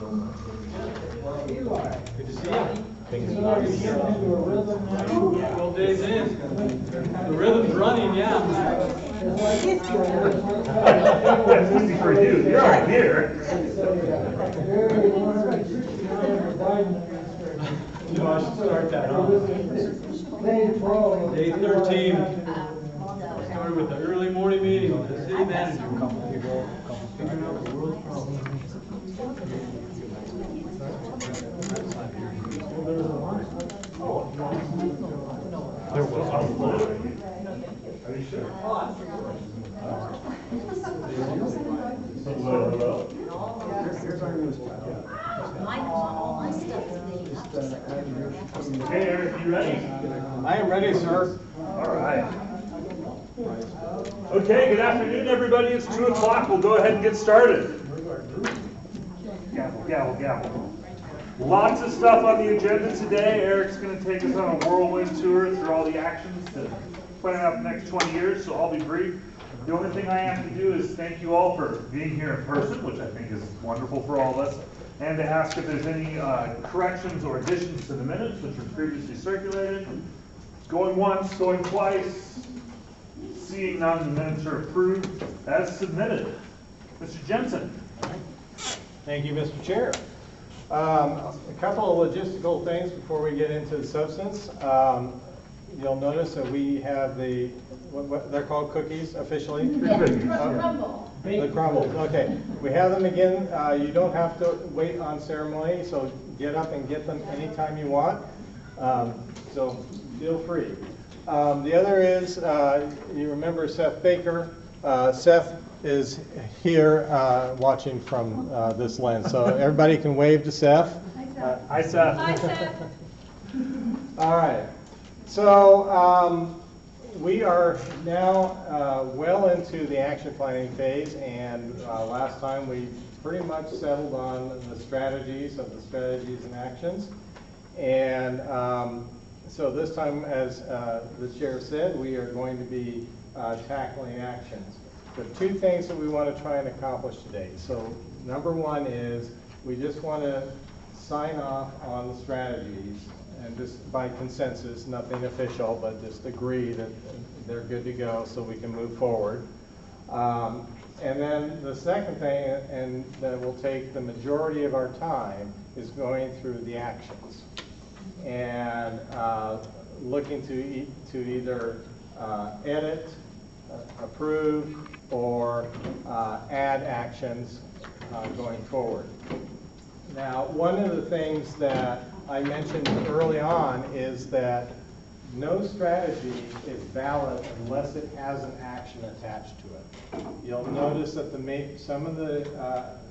Good to see you. Well, days in. The rhythm's running, yeah. That's easy for you. You're already here. You know, I should start that off. Day 13. Started with the early morning meeting with the city manager. Figuring out the world's problems. There was on the Are you sure? All my stuff is leading up to September. Okay, Eric, you ready? I am ready, sir. All right. Okay, good afternoon, everybody. It's 2 o'clock. We'll go ahead and get started. Gavel, gavel, gavel. Lots of stuff on the agenda today. Eric's going to take us on a whirlwind tour through all the actions to plan out the next 20 years, so I'll be brief. The only thing I have to do is thank you all for being here in person, which I think is wonderful for all of us, and to ask if there's any corrections or additions to the minutes, which were previously circulated. Going once, going twice, seeing none, the minutes are approved as submitted. Mr. Jensen. Thank you, Mr. Chair. A couple of logistical things before we get into the substance. You'll notice that we have the, what they're called cookies officially? Crumble. The crumbles, okay. We have them again. You don't have to wait on ceremony, so get up and get them anytime you want. So feel free. The other is, you remember Seth Baker. Seth is here watching from this lens. So everybody can wave to Seth. Hi, Seth. Hi, Seth. All right. So we are now well into the action planning phase, and last time we pretty much settled on the strategies and actions. And so this time, as the chair said, we are going to be tackling actions. There are 2 things that we want to try and accomplish today. So number 1 is we just want to sign off on the strategies, and just by consensus, nothing official, but just agree that they're good to go so we can move forward. And then the second thing, and that will take the majority of our time, is going through the actions and looking to either edit, approve, or add actions going forward. Now, one of the things that I mentioned early on is that no strategy is valid unless it has an action attached to it. You'll notice that some of the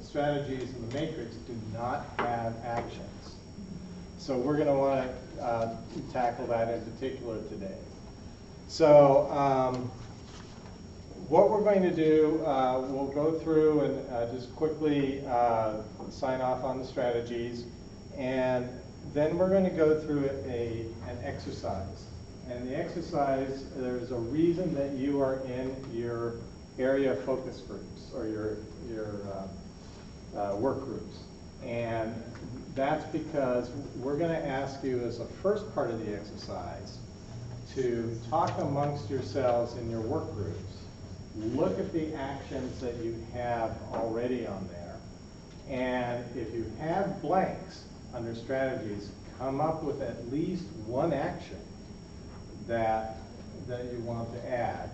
strategies in the matrix do not have actions. So we're going to want to tackle that in particular today. So what we're going to do, we'll go through and just quickly sign off on the strategies, and then we're going to go through an exercise. And the exercise, there's a reason that you are in your area focus groups or your work groups. And that's because we're going to ask you as a first part of the exercise to talk amongst yourselves in your work groups. Look at the actions that you have already on there. And if you have blanks under strategies, come up with at least 1 action that you want to add.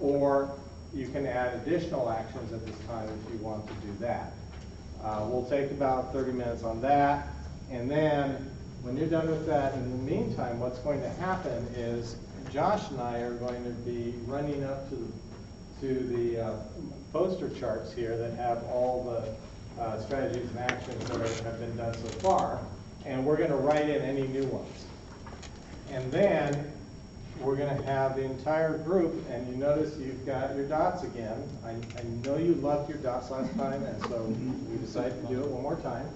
Or you can add additional actions at this time if you want to do that. We'll take about 30 minutes on that. And then when you're done with that, in the meantime, what's going to happen is Josh and I are going to be running up to the poster charts here that have all the strategies and actions that have been done so far, and we're going to write in any new ones. And then we're going to have the entire group, and you notice you've got your dots again. I know you loved your dots last time, and so we decided to do it one more time.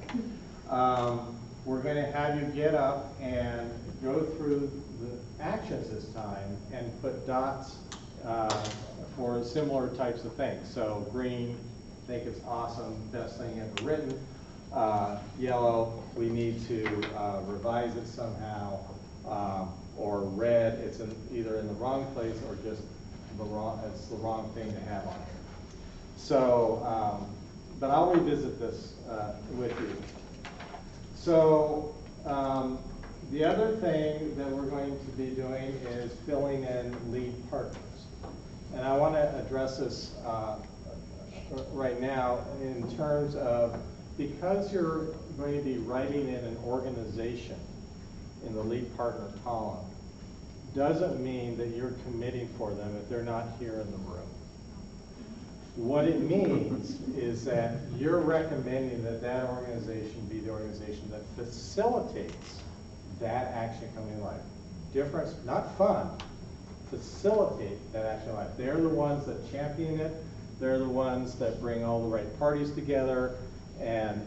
We're going to have you get up and go through the actions this time and put dots for similar types of things. So green think it's awesome, best thing ever written. Yellow, we need to revise it somehow. Or red, it's either in the wrong place or just it's the wrong thing to have on it. So, but I'll revisit this with you. So, the other thing that we're going to be doing is filling in lead partners. And I want to address this right now in terms of, because you're going to be writing in an organization in the lead partner column, doesn't mean that you're committing for them if they're not here in the room. What it means is that you're recommending that that organization be the organization that facilitates that action coming to life. Difference, not fun, facilitate that action to life. They're the ones that champion it. They're the ones that bring all the right parties together and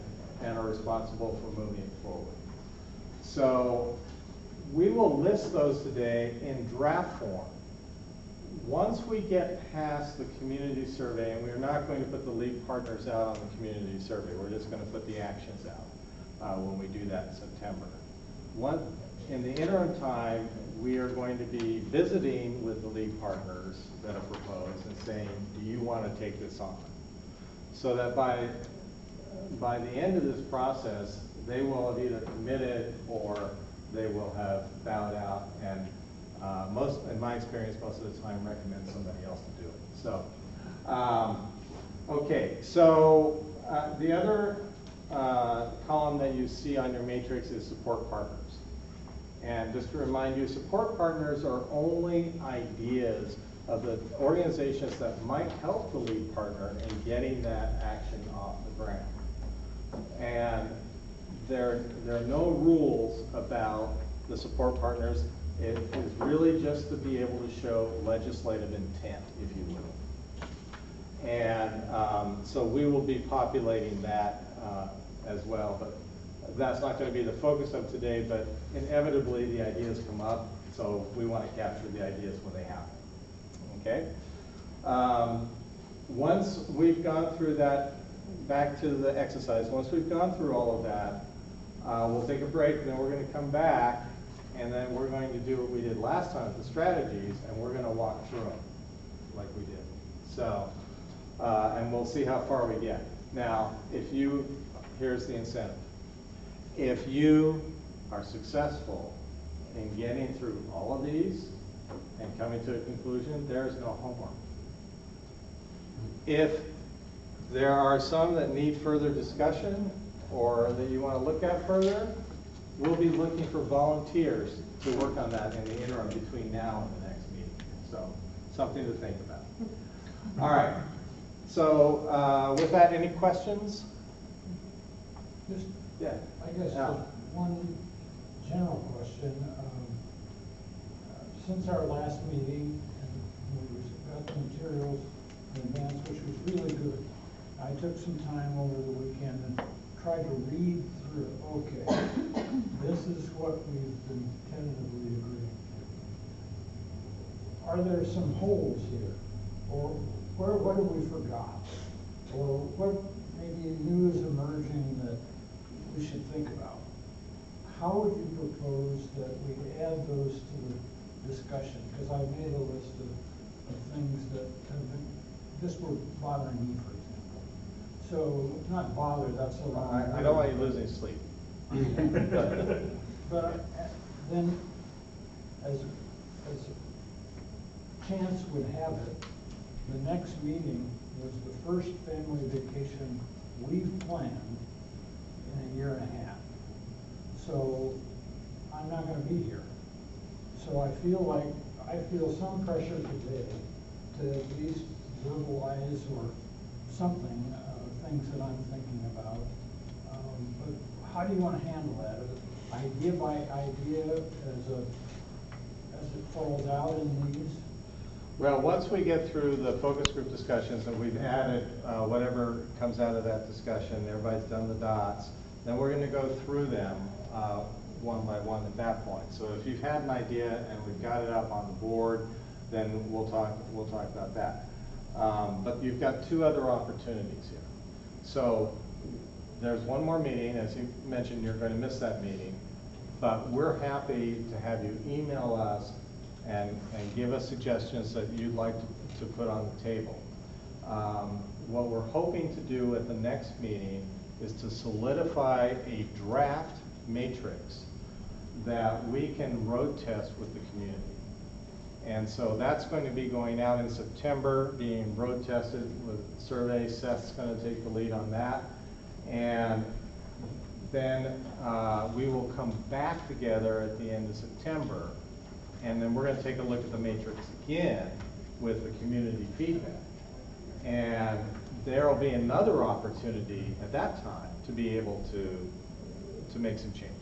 are responsible for moving it forward. So we will list those today in draft form. Once we get past the community survey, and we're not going to put the lead partners out on the community survey, we're just going to put the actions out when we do that in September. In the interim time, we are going to be visiting with the lead partners that are proposed and saying, do you want to take this on? So that by the end of this process, they will have either committed or they will have bowed out, and in my experience, most of the time recommend somebody else to do it. So, okay, so the other column that you see on your matrix is support partners. And just to remind you, support partners are only ideas of the organizations that might help the lead partner in getting that action off the ground. And there are no rules about the support partners. It is really just to be able to show legislative intent, if you will. And so we will be populating that as well, but that's not going to be the focus of today, but inevitably the ideas come up, so we want to capture the ideas when they happen. Okay? Once we've gone through that, back to the exercise, once we've gone through all of that, we'll take a break, and then we're going to come back, and then we're going to do what we did last time with the strategies, and we're going to walk through them like we did. So, and we'll see how far we get. Now, here's the incentive. If you are successful in getting through all of these and coming to a conclusion, there's no homework. If there are some that need further discussion or that you want to look at further, we'll be looking for volunteers to work on that in the interim between now and the next meeting. So, something to think about. All right. So, with that, any questions? Just, Yeah. I guess one general question. Since our last meeting, and we got the materials in advance, which was really good, I took some time over the weekend and tried to read through it. Okay, this is what we've been tentatively agreeing to. Are there some holes here? Or what have we forgot? Or what maybe new is emerging that we should think about? How would you propose that we add those to the discussion? Because I made a list of things that have been, this were bothering me, for example. So, not bother, that's a wrong word. I don't want you losing sleep. But then, as chance would have it, the next meeting was the first family vacation we've planned in a year and a half. So I'm not going to be here. So I feel some pressure today to at least verbalize or something, things that I'm thinking about. But how do you want to handle that? Idea by idea as it falls out in these? Well, once we get through the focus group discussions and we've added whatever comes out of that discussion, everybody's done the dots, then we're going to go through them one by one at that point. So if you've had an idea and we've got it up on the board, then we'll talk about that. But you've got two other opportunities here. So there's one more meeting, as you mentioned, you're going to miss that meeting, but we're happy to have you email us and give us suggestions that you'd like to put on the table. What we're hoping to do at the next meeting is to solidify a draft matrix that we can road test with the community. And so that's going to be going out in September, being road tested with surveys. Seth's going to take the lead on that. And then we will come back together at the end of September, and then we're going to take a look at the matrix again with the community feedback. And there will be another opportunity at that time to be able to make some changes.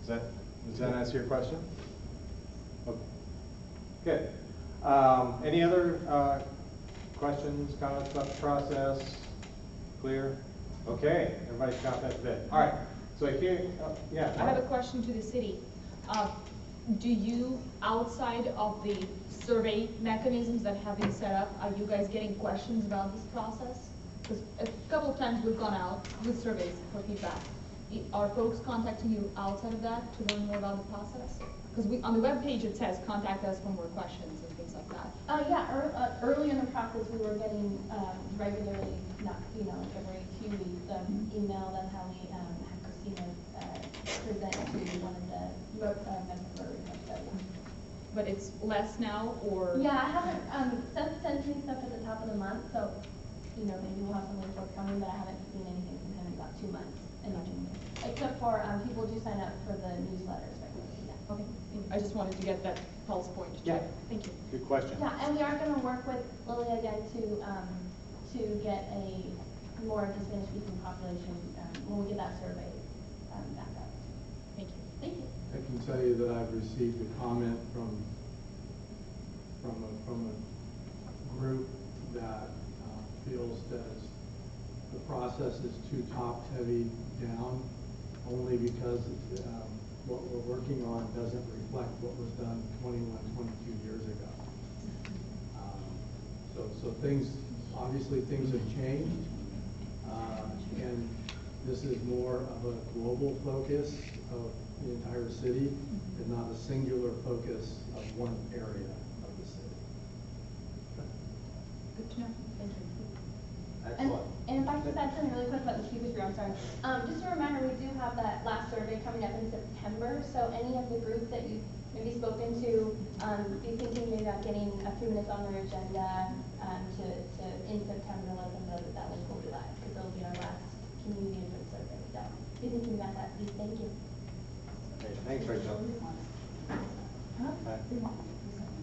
Does that answer your question? Okay. Good. Any other questions, comments about the process? Clear? Okay, everybody's got that bit. All right, so here, yeah. I have a question to the city. Do you, outside of the survey mechanisms that have been set up, are you guys getting questions about this process? Because a couple of times we've gone out with surveys for feedback. Are folks contacting you outside of that to learn more about the process? Because on the web page it says contact us for more questions and things like that. Early in the process we were getting regularly, not every few weeks, email. That's how we had Christina present to one of the Medford studies. But it's less now, or? Yeah, I haven't, Seth sends me stuff at the top of the month, so, maybe we'll have something forthcoming, but I haven't seen anything from him in about 2 months. Except for, people do sign up for the newsletters regularly, yeah. Okay, I just wanted to get that pulse point. Yeah. Thank you. Good question. Yeah, and we are gonna work with Lily again to get a more of the Spanish-speaking population, when we get that survey, back up. Thank you. Thank you. I can tell you that I've received a comment from a group that feels that the process is too top-heavy down, only because what we're working on doesn't reflect what was done 21, 22 years ago. So obviously things have changed, and this is more of a global focus of the entire city and not a singular focus of one area of the city. Good to know. Thank you. Excellent. And if I could add something really quick about the speakers bureau, I'm sorry. Just a reminder, we do have that last survey coming up in September, so any of the groups that you've maybe spoken to, be thinking maybe about getting a few minutes on their agenda to in September, let them know that that link will be live, because it'll be our last community input survey. So be thinking about that, please. Thank you. Okay, thanks, Rachel. Huh? Okay.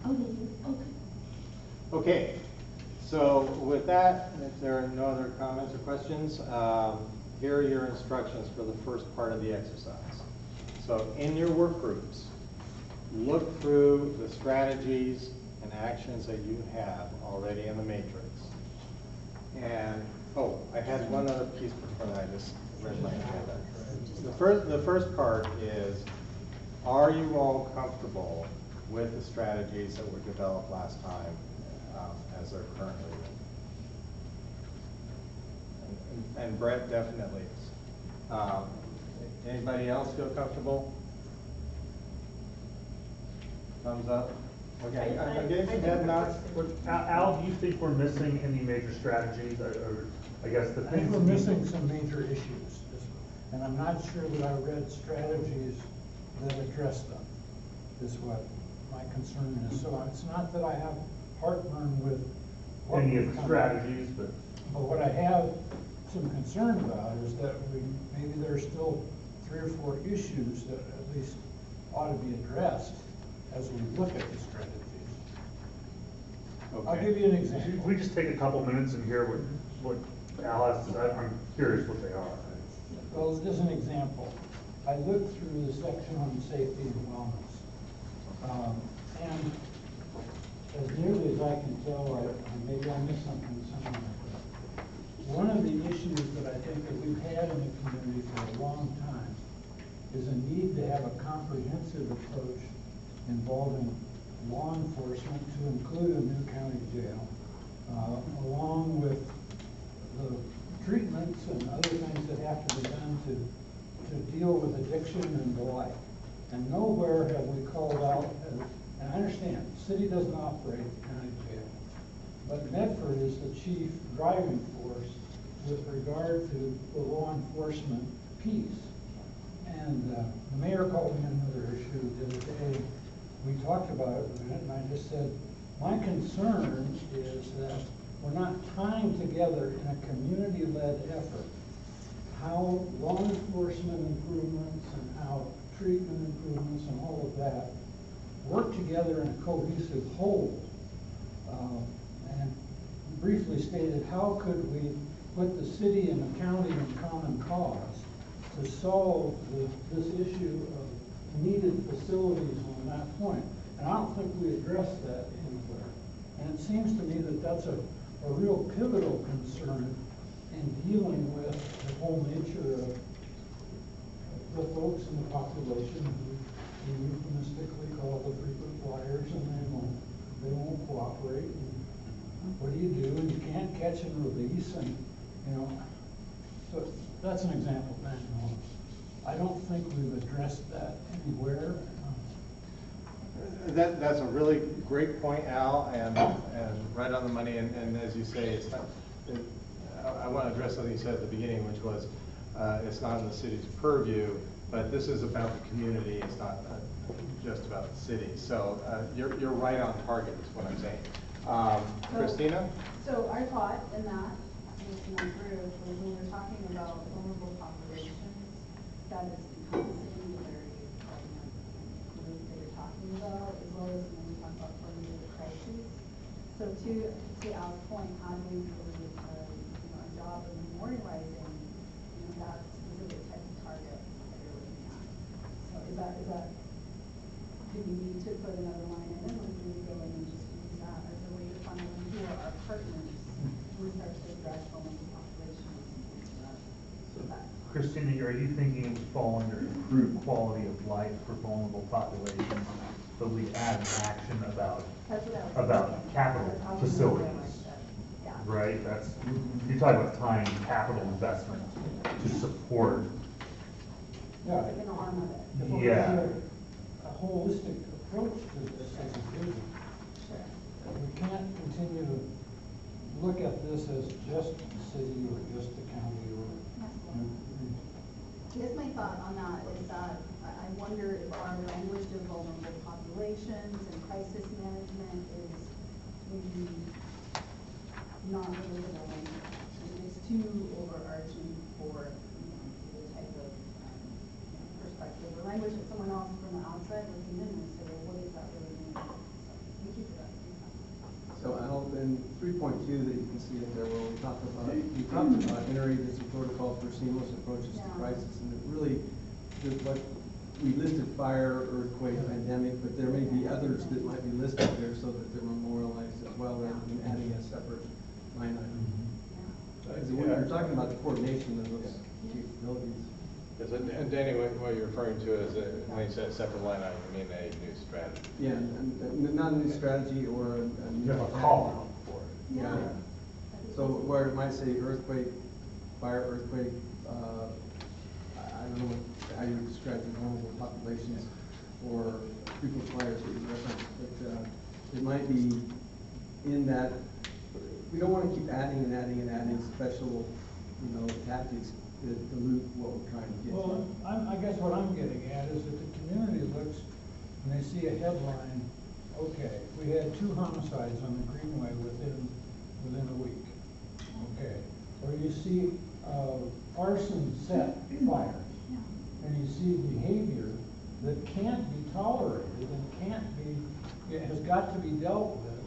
Oh, thank you. Oh, good. Okay, so with that, if there are no other comments or questions, here are your instructions for the first part of the exercise. So in your work groups, look through the strategies and actions that you have already in the matrix. And, I had one other piece before that, I just read my agenda. The first part is, are you all comfortable with the strategies that were developed last time as they're currently written? And Brett definitely is. Anybody else feel comfortable? Thumbs up? Okay, I'm getting some head nods. Al, do you think we're missing any major strategies, or I guess the I think things? we're missing some major issues, and I'm not sure that I read strategies that address them, is what my concern is. So it's not that I have heartburn with what Any of we've the come strategies, up, but what I have some concern about is that maybe there's still 3 or 4 issues that at least ought to be addressed as we look at the strategies. Okay. I'll give you an Should example. we just take a couple minutes and hear what Al has to say? I'm curious what they are. Well, as an example, I looked through the section on safety and wellness. And as nearly as I can tell, maybe I missed something somewhere. One of the issues that I think that we've had in the community for a long time is a need to have a comprehensive approach involving law enforcement, to include a new county jail, addiction and the like. And nowhere have we called out, and I understand, the city doesn't operate the county jail, but Medford is the chief driving force with regard to the law enforcement piece. And the mayor called me another issue the other day. We talked about it a minute, and I just said, my concern is that we're not tying together in a community-led effort how law enforcement improvements and how treatment improvements and all of that work together in a cohesive whole. And briefly stated, how could we put the city and the county in common cause to solve this issue of needed facilities on that point? And I don't think we addressed that anywhere. And it seems to me that that's a real pivotal concern in dealing with the whole nature of the folks in the population who we euphemistically call the frequent flyers, and they won't cooperate. And what do? And you can't catch and release, and so that's an example. I don't think we've addressed that anywhere. That's a really great point, Al, and right on the money. And as you say, I want to address something you said at the beginning, which was it's not in the city's purview, but this is about the community. It's not just about the city. So you're right on target, is what I'm saying. Christina? So our thought in that, in that group, was when we were talking about vulnerable populations, that has become a singularity group that you're talking about, as well as when we talk about coordinated crises. So to Al's point, how do we do a job of memorializing that specific type of target that you're looking at? So is that do we need to put another line in it, or do we go in and just use that as a way to find who are our partners when we start to address vulnerable populations? Christina, are you thinking it would fall under improved quality of life for vulnerable populations, but we add an action about capital facilities, right? That's, you're talking about tying capital investment to support. Yeah. Like an arm of it. Yeah. A holistic approach to this as a vision. Sure. We can't continue to look at this as just the city or just the county or. I guess my thought on that is that I wonder if our language of vulnerable populations and crisis management is maybe not really the language. I mean, it's too overarching for the type of perspective or language that someone else from the outside looking in would say, well, what does that really mean? So thank you for that. So Al, in 3.2 that you can see it there, where we talked about interagency protocols for seamless approaches to crisis, and it really, what we listed fire, earthquake, pandemic, but there may be others that might be listed there so that they're memorialized as well, rather than adding a separate line item. Because when you're talking about the coordination of those capabilities. Yes, and Danny, what you're referring to is when you said separate line item, you mean a new strategy? Yeah, and not a new strategy or a new call out for it. Yeah. So where it might say earthquake, fire, earthquake, I don't know how you would describe the vulnerable populations or frequent flyers that you referenced, but it might be in that. We don't want to keep adding and adding and adding special, tactics that dilute what we're trying to get to. Well, I guess what I'm getting at is that the community looks and they see a headline, okay, we had 2 homicides on the Greenway within a week. Okay. Or you see arson set fires. And you see behavior that can't be tolerated and it has got to be dealt with.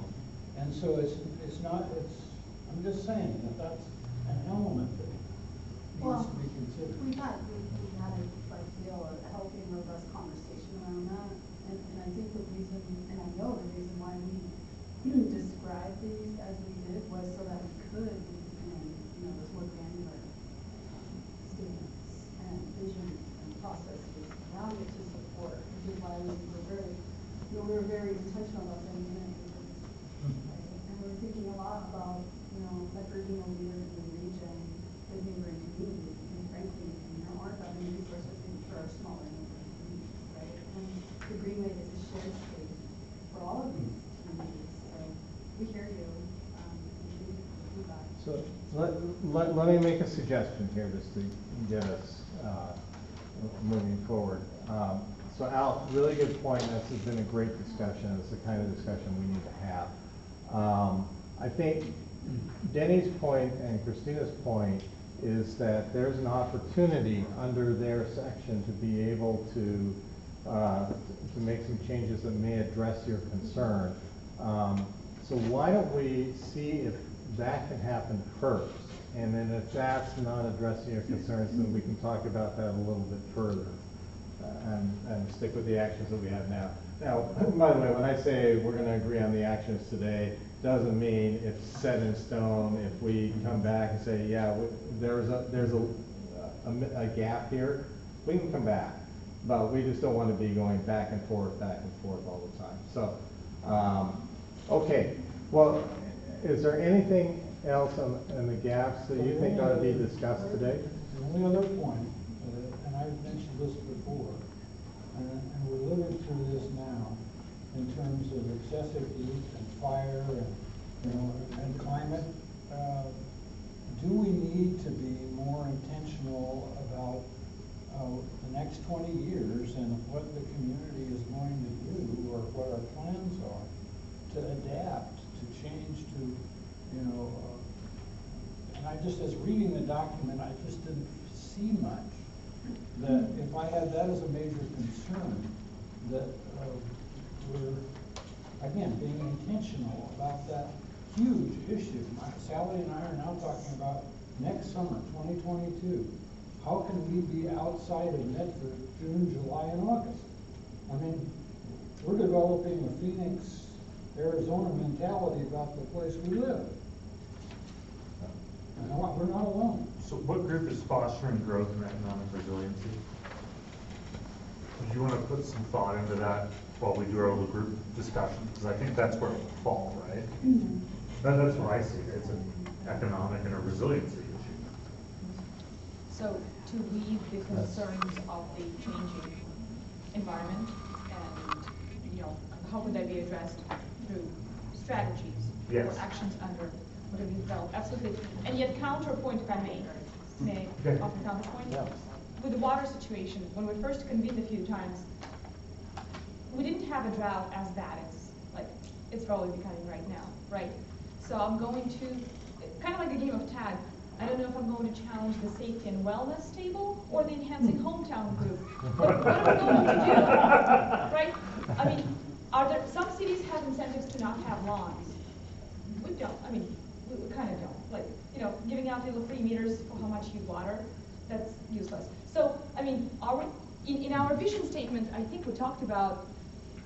And so I'm just saying that that's an element that needs to be considered. We've had I feel a healthy and robust conversation around that. And I think the reason, and I know the reason why we described these as we did was so that we could, those more granular statements and visions and processes around it to support, which is why we were very intentional about saying community. And we're thinking a lot about, Medford being a leader in the region with neighboring communities, because frankly, there aren't that many resources for our small So let me make a suggestion here just to get us moving forward. So Al, really good point. This has been a great discussion. It's the kind of discussion we need to have. I think Denny's point and Christina's point is that there's an opportunity under their section to be able to make some changes that may address your concern. So why don't we see if that can happen first? And then if that's not addressing your concerns, then we can talk about that a little bit further and stick with the actions that we have now. Now, by the way, when I say we're going to agree on the actions today, doesn't mean it's set in stone. If we come back and say, yeah, there's a gap here, we can come back. But we just don't want to be going back and forth all the time. So, okay. Well, is there anything else in the gaps that you think ought to be discussed today? The only other point, and I've mentioned this before, and we're living through this now in terms of excessive heat and fire and climate. Do we need to be more intentional about the next 20 years and what the community is going to do, or what our plans are to adapt, to change, to, and I just, as reading the document, I just didn't see much. That if I had that as a major concern, that we're, again, being intentional about that huge issue. Sally and I are now talking about next summer, 2022. How can we be outside of Medford June, July, and August? I mean, we're developing a Phoenix, Arizona mentality about the place we live. And we're not alone. So what group is fostering growth and economic resiliency? Do you want to put some thought into that while we do our little group discussion? Because I think that's where it will fall, right? Mm-hmm. That's what I see. It's an economic and a resiliency issue. So to leave the concerns of the changing environment and, how could that be addressed through strategies Yes. or actions under what have you developed? Absolutely. And yet counterpoint, if I may offer counterpoint? Yeah. With the water situation, when we first convened a few times, we didn't have a drought as bad as, it's probably becoming right now, right? So I'm going to, kind of like a game of tag, I don't know if I'm going to challenge the safety and wellness table or the enhancing hometown group. But what am I going to do, right? I mean, some cities have incentives to not have lawns. We don't, we kind of don't. Giving out little free meters for how much you water, that's useless. So, in our vision statement, I think we talked about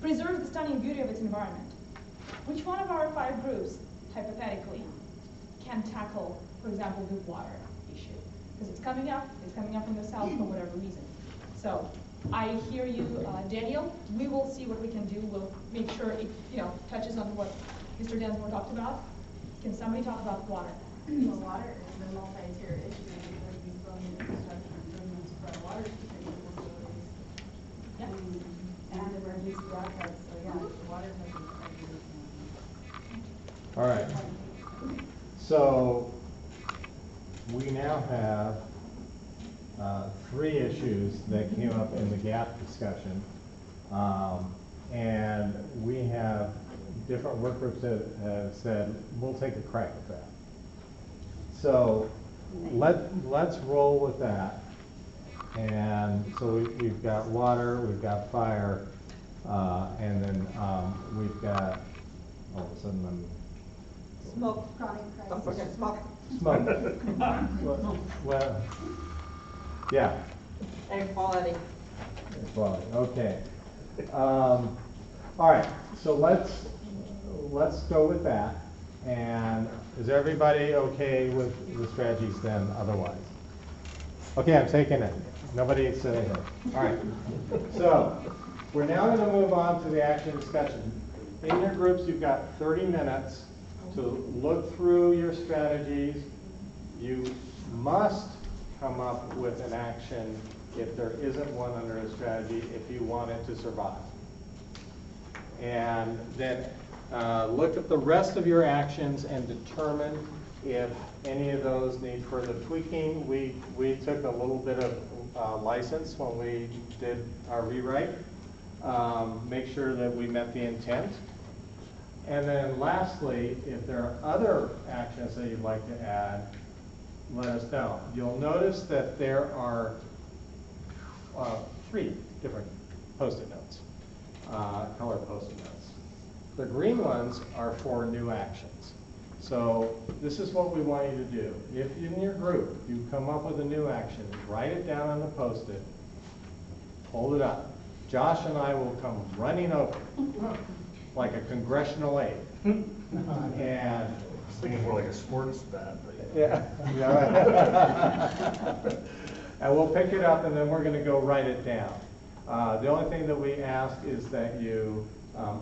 preserve the stunning beauty of its environment. Which one of our 5 groups, hypothetically, can tackle, for example, the water issue? Because it's coming up in the south for whatever reason. So, I hear you, Daniel. We will see what we can do. We'll make sure it, touches on what Mr. Densmore talked about. Can somebody talk about water? Well, water is a multi-tier issue because we still need infrastructure improvements for our water treatment facilities. Yeah. And emergency backup, so yeah, the water has a All right. So we now have 3 issues that came up in the gap discussion. And we have different work groups that have said, we'll take a crack at that. So let's roll with that. And so we've got water, we've got fire, and then we've got, all of a sudden I'm... Smoke, chronic crisis. Don't forget smoke. Smoke. Well, yeah. Air quality. Air quality, okay. All right, so let's go with that. And is everybody okay with the strategies then otherwise? Okay, I'm taking it. Nobody said anything. All right. So we're now going to move on to the action discussion. In your groups, you've got 30 minutes to look through your strategies. You must come up with an action if there isn't one under a strategy if you want it to survive. And then look at the rest of your actions and determine If any of those need further tweaking, we took a little bit of license when we did our rewrite. Make sure that we met the intent. And then lastly, if there are other actions that you'd like to add, let us know. You'll notice that there are 3 different Post-it notes, color Post-it notes. The green ones are for new actions. So this is what we want you to do. If in your group you come up with a new action, write it down on the Post-it, hold it up. Josh and I will come running over like a congressional aide. And Thinking more like a sports bat. yeah. And we'll pick it up and then we're going to go write it down. The only thing that we ask is that you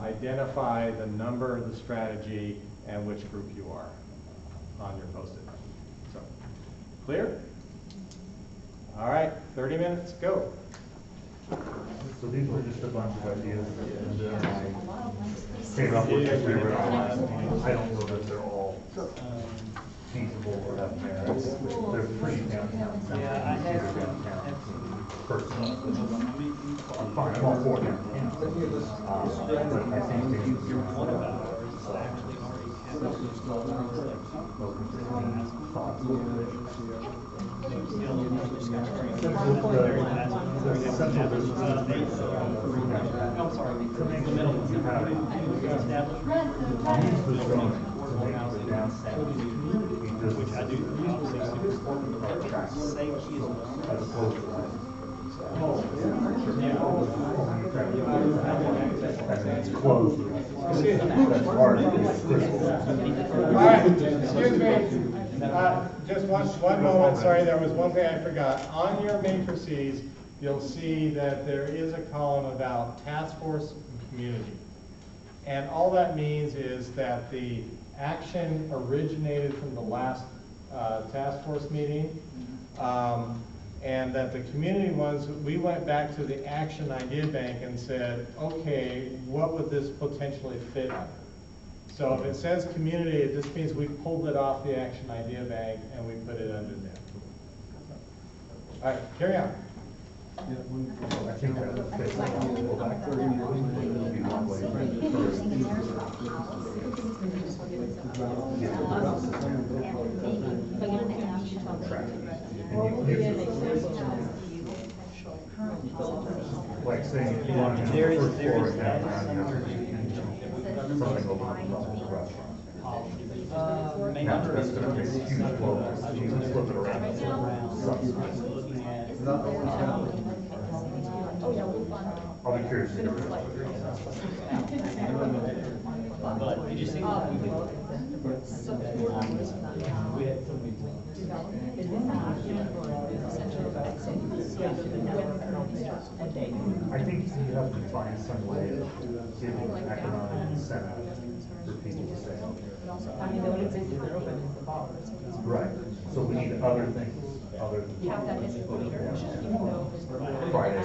identify the number of the strategy and which group you are on your Post-it note. So, clear? All right, 30 minutes, go. So these were just a bunch of ideas and I came up with this rewrite. I don't know that they're all feasible or have merits. They're pretty downtown. Yeah, I have downtown. Personally, I'm fine, I'm all for them. But I think they should be one of ours actually already which I do super important safety as opposed to it's closed. That's hard to do. All right, excuse me. Just one moment, sorry, there was one thing I forgot. On your matrices, you'll see that there is a column about task force and community. And all that means is that the action originated from the last task force meeting. And that the community ones, we went back to the action idea bank and said, okay, what would this potentially fit under? So if it says community, it just means we pulled it off the action idea bank and we put it under there. All right, carry on. I think that would fit. Go back 30 like saying if you want to have the first floor and have something over the restaurant. Now that's going to take a huge blow. You can flip it around. I'll be curious to hear But did you see what we I think you have to find some way of giving economic incentive for people to stay out here. Right. So we need other things other than Friday.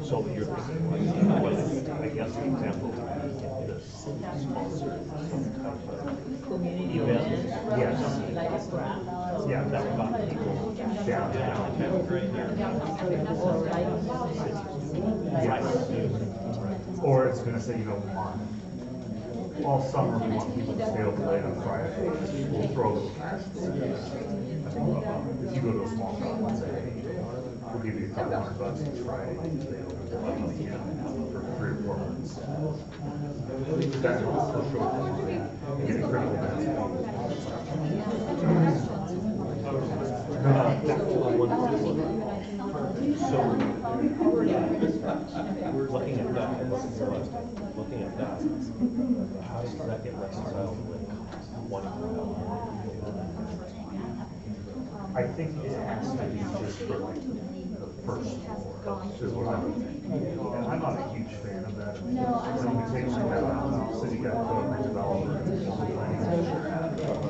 So you're I guess the example would be this sponsor event. Yes. Yeah, That got people downtown. Yes. Or it's gonna say, on all summer, we want people to stay over late on Friday. We'll throw those cash. If you go to a small shop and say, hey, we'll give you $500 each Friday, to stay over for 3 or 4 months. That helps for sure. Get a critical mass. So, we're looking at that, looking at that, how does that get reconciled with wanting to have more people? I think it has to be just for like the first floor. is what I would think. And I'm not a huge fan of that. No, I'm When we not. take some of that out, city got code redevelopment.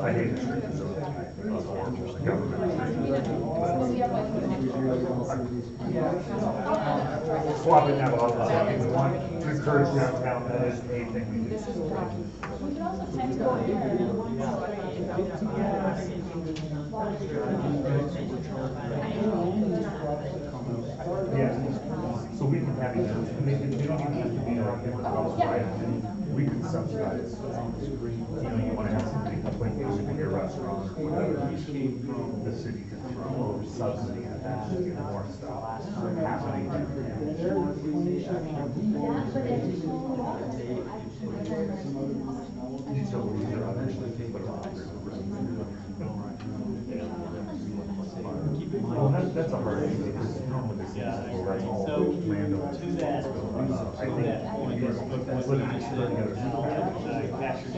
I hate the trees, so it's horrible, the government. Swapping that out, swapping the one to encourage downtown, that is a thing we do. We can also text over here. Yeah, so we can have, I mean, we don't even have to be around here, right? We can subsidize, you know, you wanna have somebody complain, you should be your restaurant, or whatever. The city can throw subsidy at that, to get more stuff happening. Yeah, but it's Utilities are other things, but well, that's a hard thing, because normally the city's people, that's all landowners. To that, I think,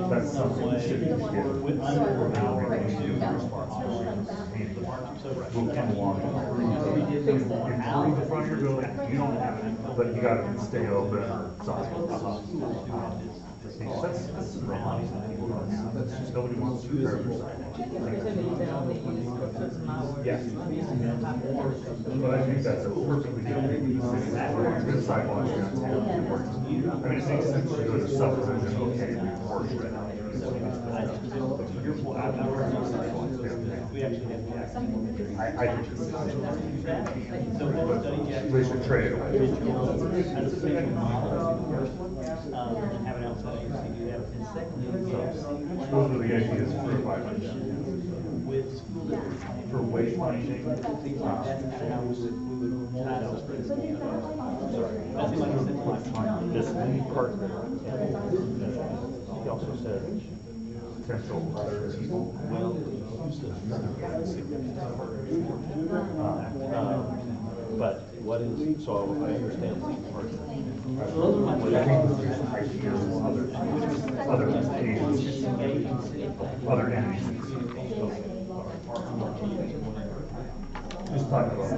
that's something the city should get. with under an hour or two. We'll come along and improve the front of your building, you don't have it, but you gotta stay open or something. That's the problem. Nobody wants to prepare for yeah. But I think that's a perfectly good thing, good sidewalks downtown. I mean, it makes sense to go to subdivision, okay, we portion it out. We actually have. I think we should trade it away. Have an outside agency do that. And secondly, Those are the ideas for a pilot. with school districts. For wayfinding, Things like that's kind of how we would try to. That's like I said. This part there, he also said, potential other people. But what is, so I understand the part. Other agencies, other entities. Just talk about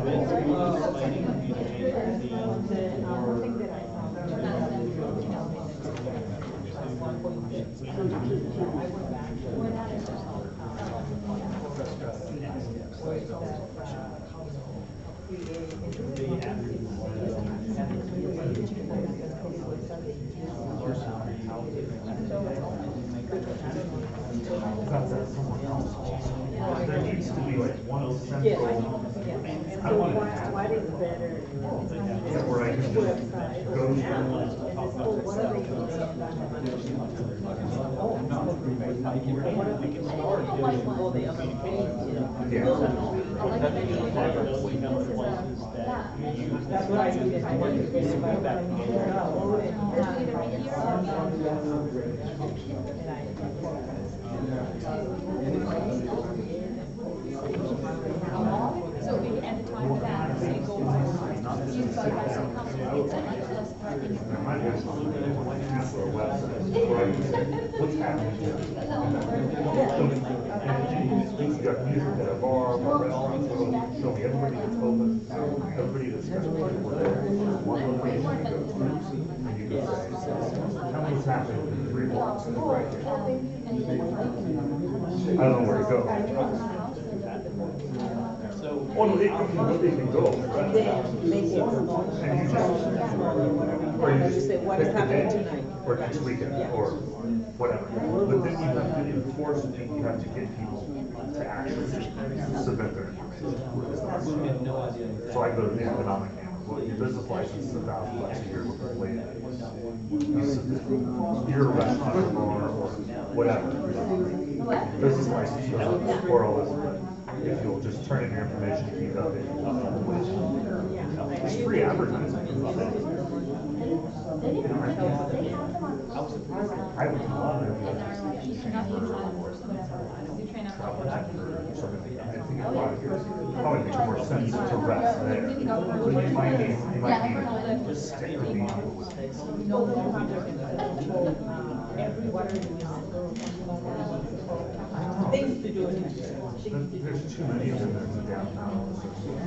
there needs to be like one central. I want to have What is better? where I can just go That's what I do. I want to get back. So we, at the time of that, say go by, you go by some council, it's like less parking. What's happening here? You got music at a bar, or restaurant, show me everybody that's open, everybody that's got people there. One location you go to, and you go say, tell me what's happening in 3 blocks and right here. I don't know where to go. So. Oh, no, they can go. Make it small. And you just, or you just say, what is pick the happening day, tonight? or next weekend, or whatever. But then you have to enforce it, and you have to get people to actually submit their information. So I go to the economic analyst, well, your business license is $1,000 a year, we're gonna lay that. You submit, you're a restaurant or bar, or whatever. Business license, or all this. If you'll just turn in your information, keep up. It's free advertising. I would love it. I think it probably makes more sense to rest there. But you might need to stick with these people. Things to do. There's too many of them in downtown.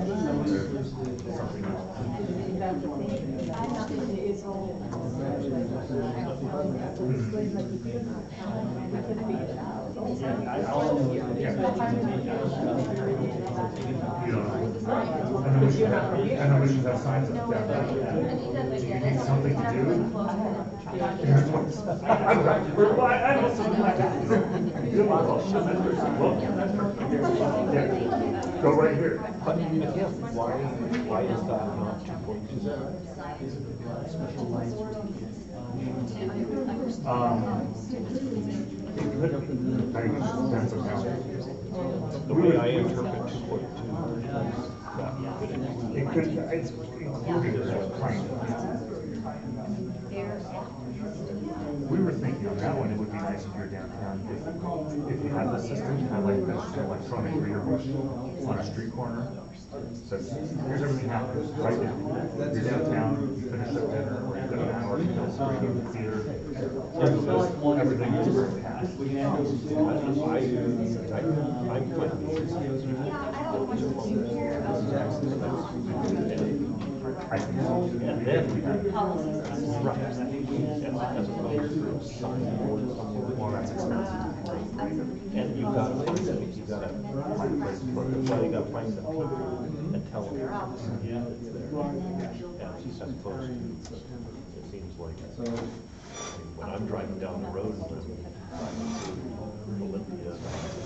There's something else. You don't know. I know we should have signs up down there. Do you need something to do? I know something like that. Yeah, go right here. But again, why is that not 2.2? Depends on how. The way I interpret 2.2 is that It could, it's included as a kind of. We were thinking on that one, it would be nice if you're downtown, if you had the system, to have like this electronic reader on a street corner. Says, here's everything happening, right now. You're downtown, you finish up dinner, or you've got an hour to go to the theater. Everything is very fast. I'm fine. I think so. And then we have. Right. As opposed to a signboard somewhere. Well, that's expensive. And you've got to find them, you've got to find places to put it. Well, you got to find the people and tell them it's there. As opposed to, it seems like, I mean, when I'm driving down the road and driving to Olympia, I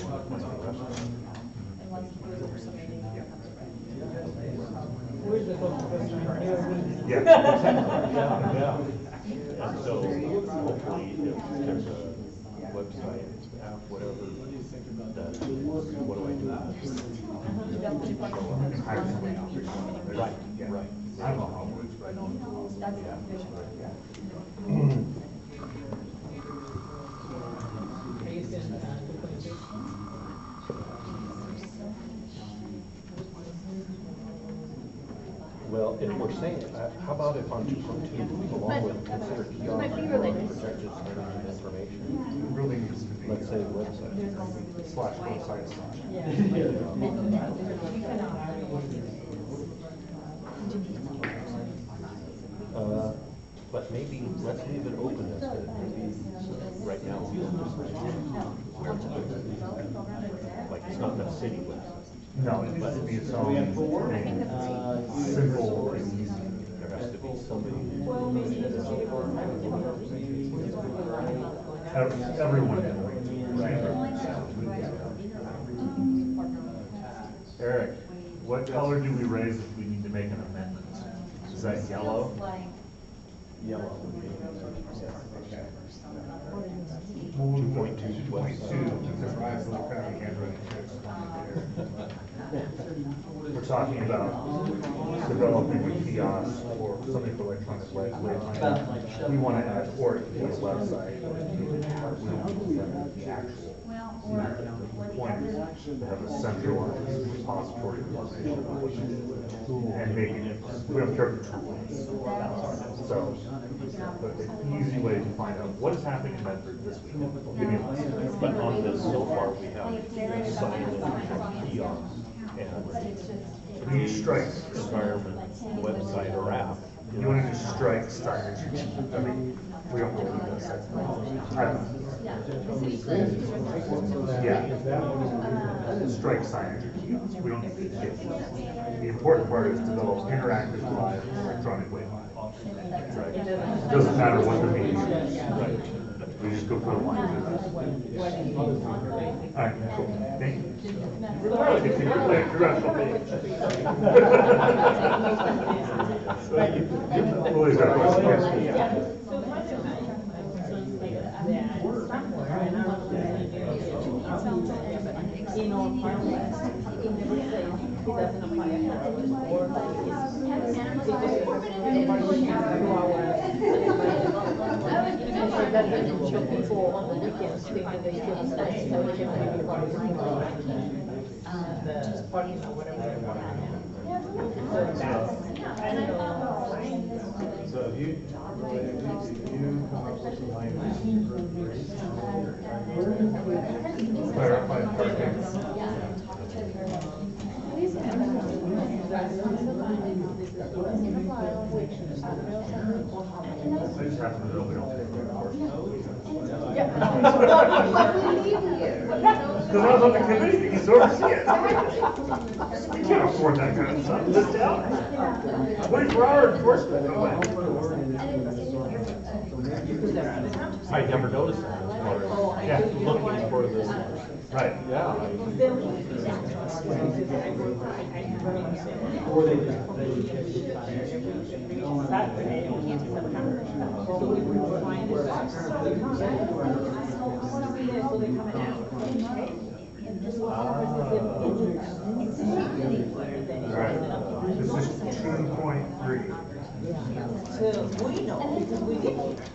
want to find a restaurant. Yeah. Yeah. And so hopefully if there's a website, app, whatever, that, what do I do? Right, right. I don't know how it works, right? That's the vision. Well, if we're saying, how about if on 2.2, along with consider kiosks and protected standard information, Really needs to be. let's say website. Slash website slash. But maybe, let's leave it open as to maybe, right now, we don't just where it's like, it's not the city website. No, it needs to be its own thing. Simple and easy. There has to be somebody. Everyone can Eric, what color do we raise if we need to make an amendment? Is that yellow? Yellow. Okay. 2.2 because Ryan's not kind of handwriting checks. We're talking about developing a kiosk or something for electronic wayfinding. We want to add, or a website. We want the actual. The point is to have a centralized repository of information and making it, we don't care if the tool is. So, an easy way to find out what is happening in Medford this week. Give me a list. But on this, so far, we have signage, kiosks, and We strike. environment, website or app. You want to just strike signage? I mean, we don't really do this. Yeah. Strike signage or kiosks. We don't need to get the important part is develop interactive live electronic wayfinding. Right. Doesn't matter what the medium is. Right. We just go put a line in it. All right, cool. Thank you. Well, is that question? People on the weekends think that they feel nice, so they can maybe park the parking or whatever. So if you come up with some language. Clarify parking. I just happen to know we don't take it, of course. Because I was on the committee, he's overseeing it. We can't afford that kind of stuff, this town. 24-hour enforcement, no way. I never noticed that as far as, Yeah. looking for this. Right. Yeah. Right. This is 2.3.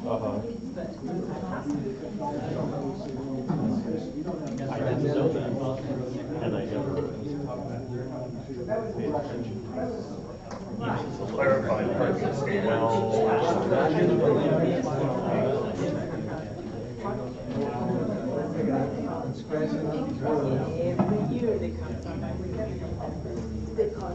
Uh-huh. I didn't know that, and I never paid attention. Clarify parking standards. Every year they come from. They call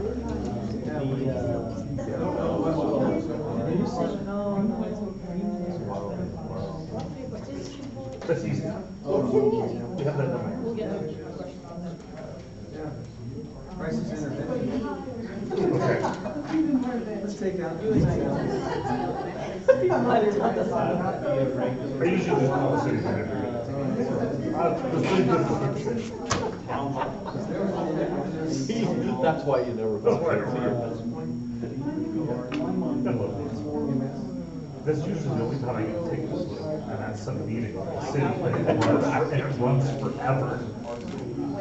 That's easy. We have that number. Okay. Let's take out. I usually just call the city manager. That's why you never. That's why I don't hear. That's usually the only time I get to take this little, and that's some meeting with the city, and it runs forever.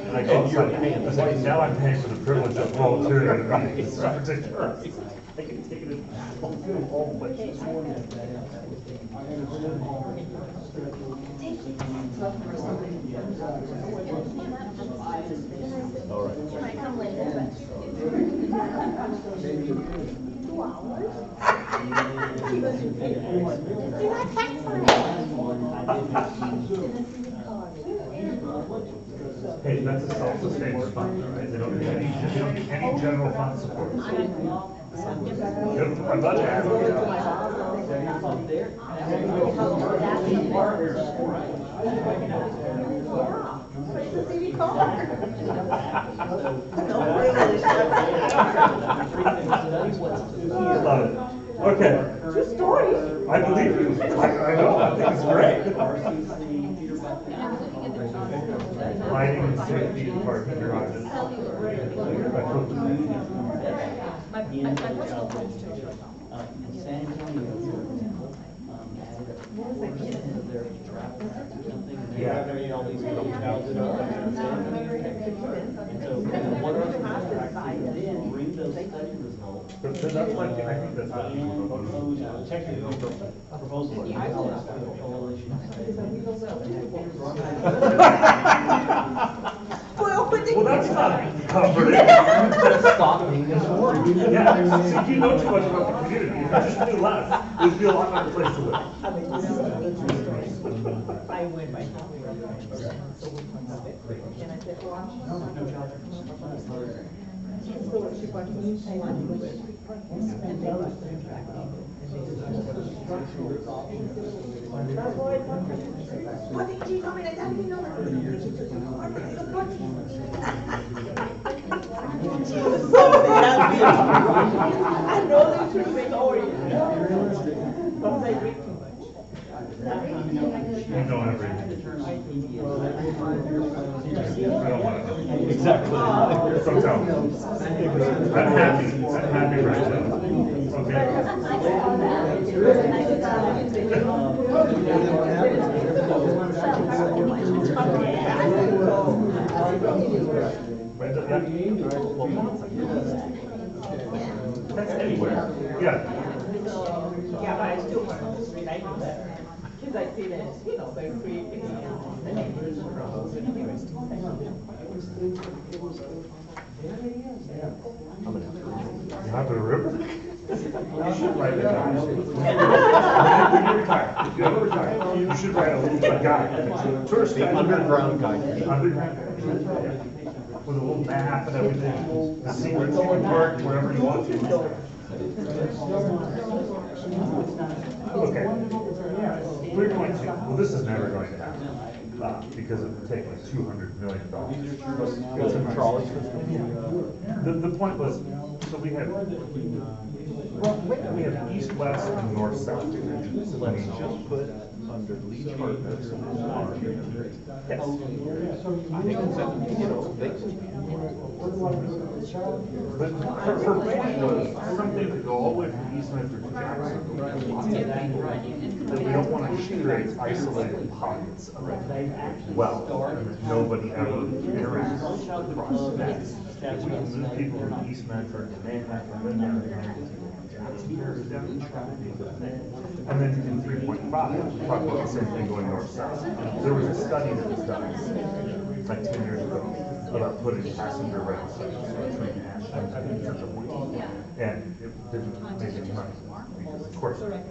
And I go outside, I say, now I'm paying for the privilege of volunteering at a meeting. It's ridiculous. I can take it in home, but. All right. She might come later, but. 2 hours? You're not back for Hey, that's a self-sustained fund, right? They don't get any general fund support. Good for my budget. Love it. Okay. True story. I believe you. I know, I think it's great. Lighting and safety and parking garages. My personal plans too. San Antonio, for example, added a portion of their travel tax or something. And they have, all these hotels in San Antonio, Texas. And so, what are the contractors then bring those study results? But that's like, I think that's what And propose technical proposals. I will ask for the coalition. Well, that's not comforting. Stop being this word. Yeah, see, you know too much about the community. If you just knew less, it would be a lot better place to live. I went by now. So we went up it. And I said, well, so she brought me, I want to go with. And they lost their track. What did you tell me? I didn't know that. I know the true story. But they read too much. You know everything. I don't want to know. Exactly. So tell me. I'm happy right now. That's anywhere. Yeah. Yeah, but I still want to read. I know that. Because I see that, you know, they're creating. You have a river? You should write it down. When you retire, if you ever retire, you should write a little guide. Tourist The guide. underground guide. The underground guide. With a little map and everything. The secrets you can park wherever you want to. Okay. 3.2, well, this is never going to happen, because it would take like $200 million. Was it Charlie's? The point was, so we have east-west and north-south divisions. Let's just put under lead partners. Yes. I think it's, you know, they, But her point was, something to go all the way from East Medford to Jackson. That we don't want to create isolated pockets of wealth, and nobody ever interacts across that. If we can move people from East Medford to Manhattan, then down to Jackson, and then in 3.5, we talk about the same thing going north-south. There was a study that was done like 10 years ago about putting passenger rail stations between Ashland and Central Point. And it didn't make any money, because of course, but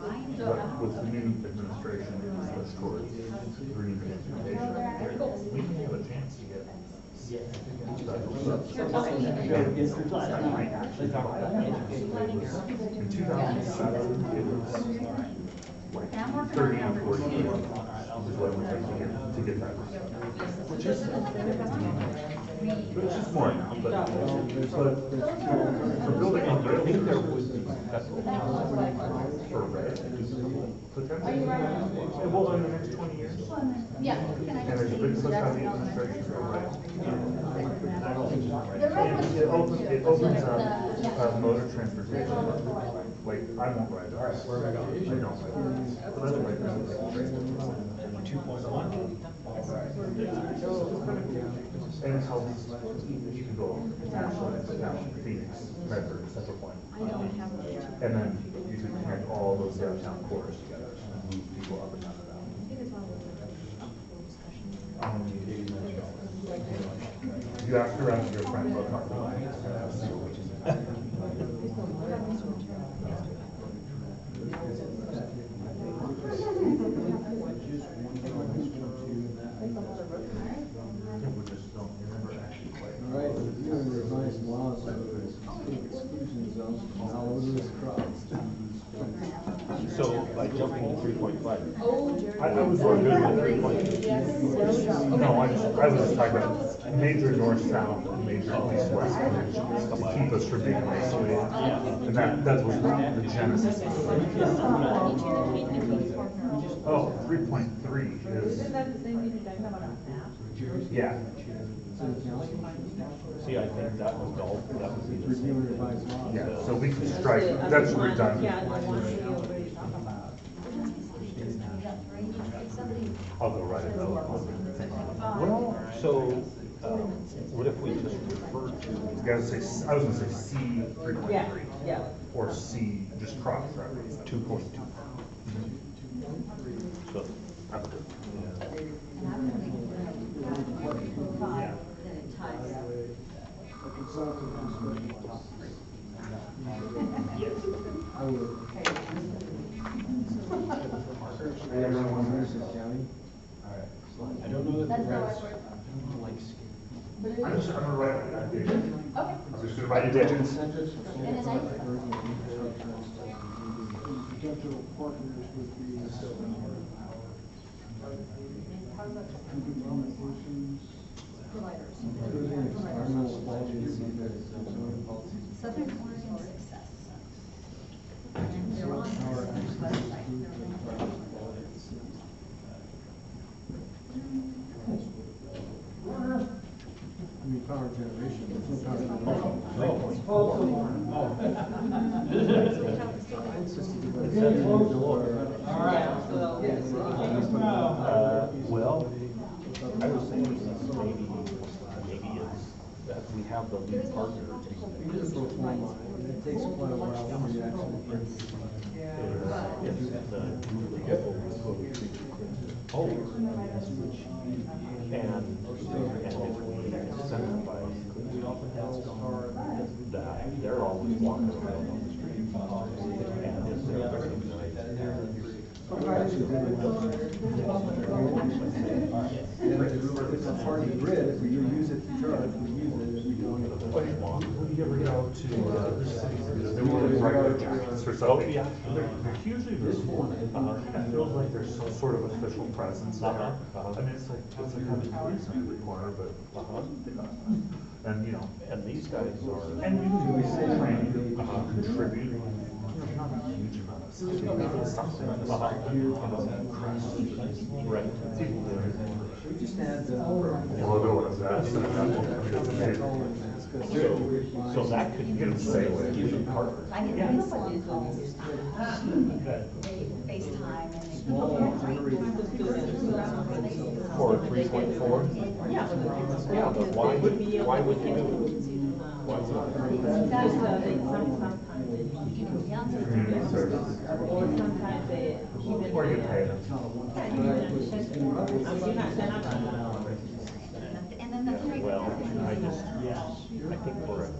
with the new administration, it was pushed towards green transportation. We can have a chance to get. In 2007, it was like 30 or 40 years is what it would take to get that. Which is more now, but for building on rail, I think there would be for rail, potentially. Well, in the next 20 years. Yeah. And there's a big push on the administration for rail. It opens up motor transportation. Like, I won't ride bus. I don't ride bus. But that's right now. 2.1. And it helps, you can go Ashland, Phoenix, Medford, Central Point. And then you can connect all those downtown cores together and move people up and down the valley. You asked around to your friend about parking lot. We just don't remember actually quite. All right, review and revise laws of exclusion zones from now over crops. so by jumping to 3.5. I was good with 3.2. No, I was just talking about major north-south and major east-west connections to keep us from being isolated. And that was the genesis of it. Oh, 3.3 is. Isn't that the same thing you guys have on a map? Yeah. See, I think that was all, that was either. Review and revise laws. Yeah, so we can strike, that's redundant. Yeah, the one video where you talk about. I'll go write it out. Well, so, what if we just refer to? I was gonna say C 3.3. Yeah. Or C, just cross reference. 2.2. So, I'm good. Then it ties up. I would. Everyone in Mercer County. I don't know that the rest. I'm gonna write it. Okay. I'm just gonna write it down. Potential partners would be communications. Environmental agency that is zoning policies. Southern Oregon Success. And they're on their website. I mean, power generation, there's no power generation. Well, I was thinking maybe it's that we have the lead partner. You just go form on it, and it takes quite a while for you actually. Oh. And if we incentivize that, they're always walking around on the street. And if they're recognized. It's a party grid, if we use it to charge, we use it, if we don't. Did you ever go to, there were regular notice for something. Oh, yeah. They're hugely visible. It feels like there's some sort of official presence there. Uh-huh. I mean, it's like having police on every corner, but, and, you know. And these guys are. And we say training, contribute. There's not a huge amount of stuff. Something on the side. Right. Well, no one is asking. It's amazing. So that could Get them to say it. even harder. I get this phone calls, FaceTime, and For 3.4? Yeah. Yeah, but why would you do it? Why would you? Because they sometimes Community service. sometimes they even. Or you pay them. And then the three. Well, I think for I'm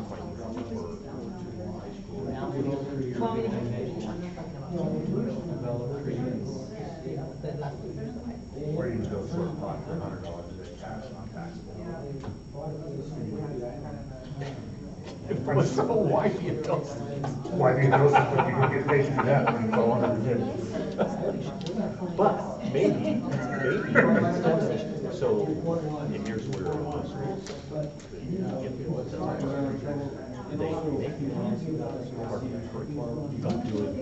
finding for high school. Or you can go for a pot for $100 a day cash, non-taxable. So why do you don't? Why do you know something? You can get paid for that when you go on a But maybe, so, and here's where it was. They make it part of the curriculum, don't do it.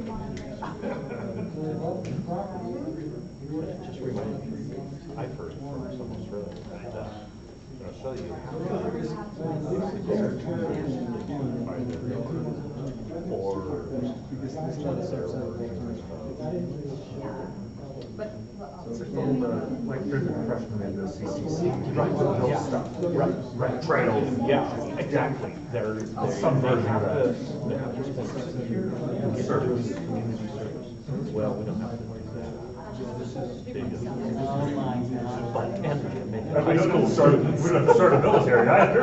It just reminded me, I've heard from some Australians that in Australia, or like there's a freshman in the CCC. Right, Build stuff. Right, trails. Yeah, exactly. There's Some version of that. They have to spend service, community service. Well, we don't have to do that. They do. But, and We don't have to start, we don't have to start a military either.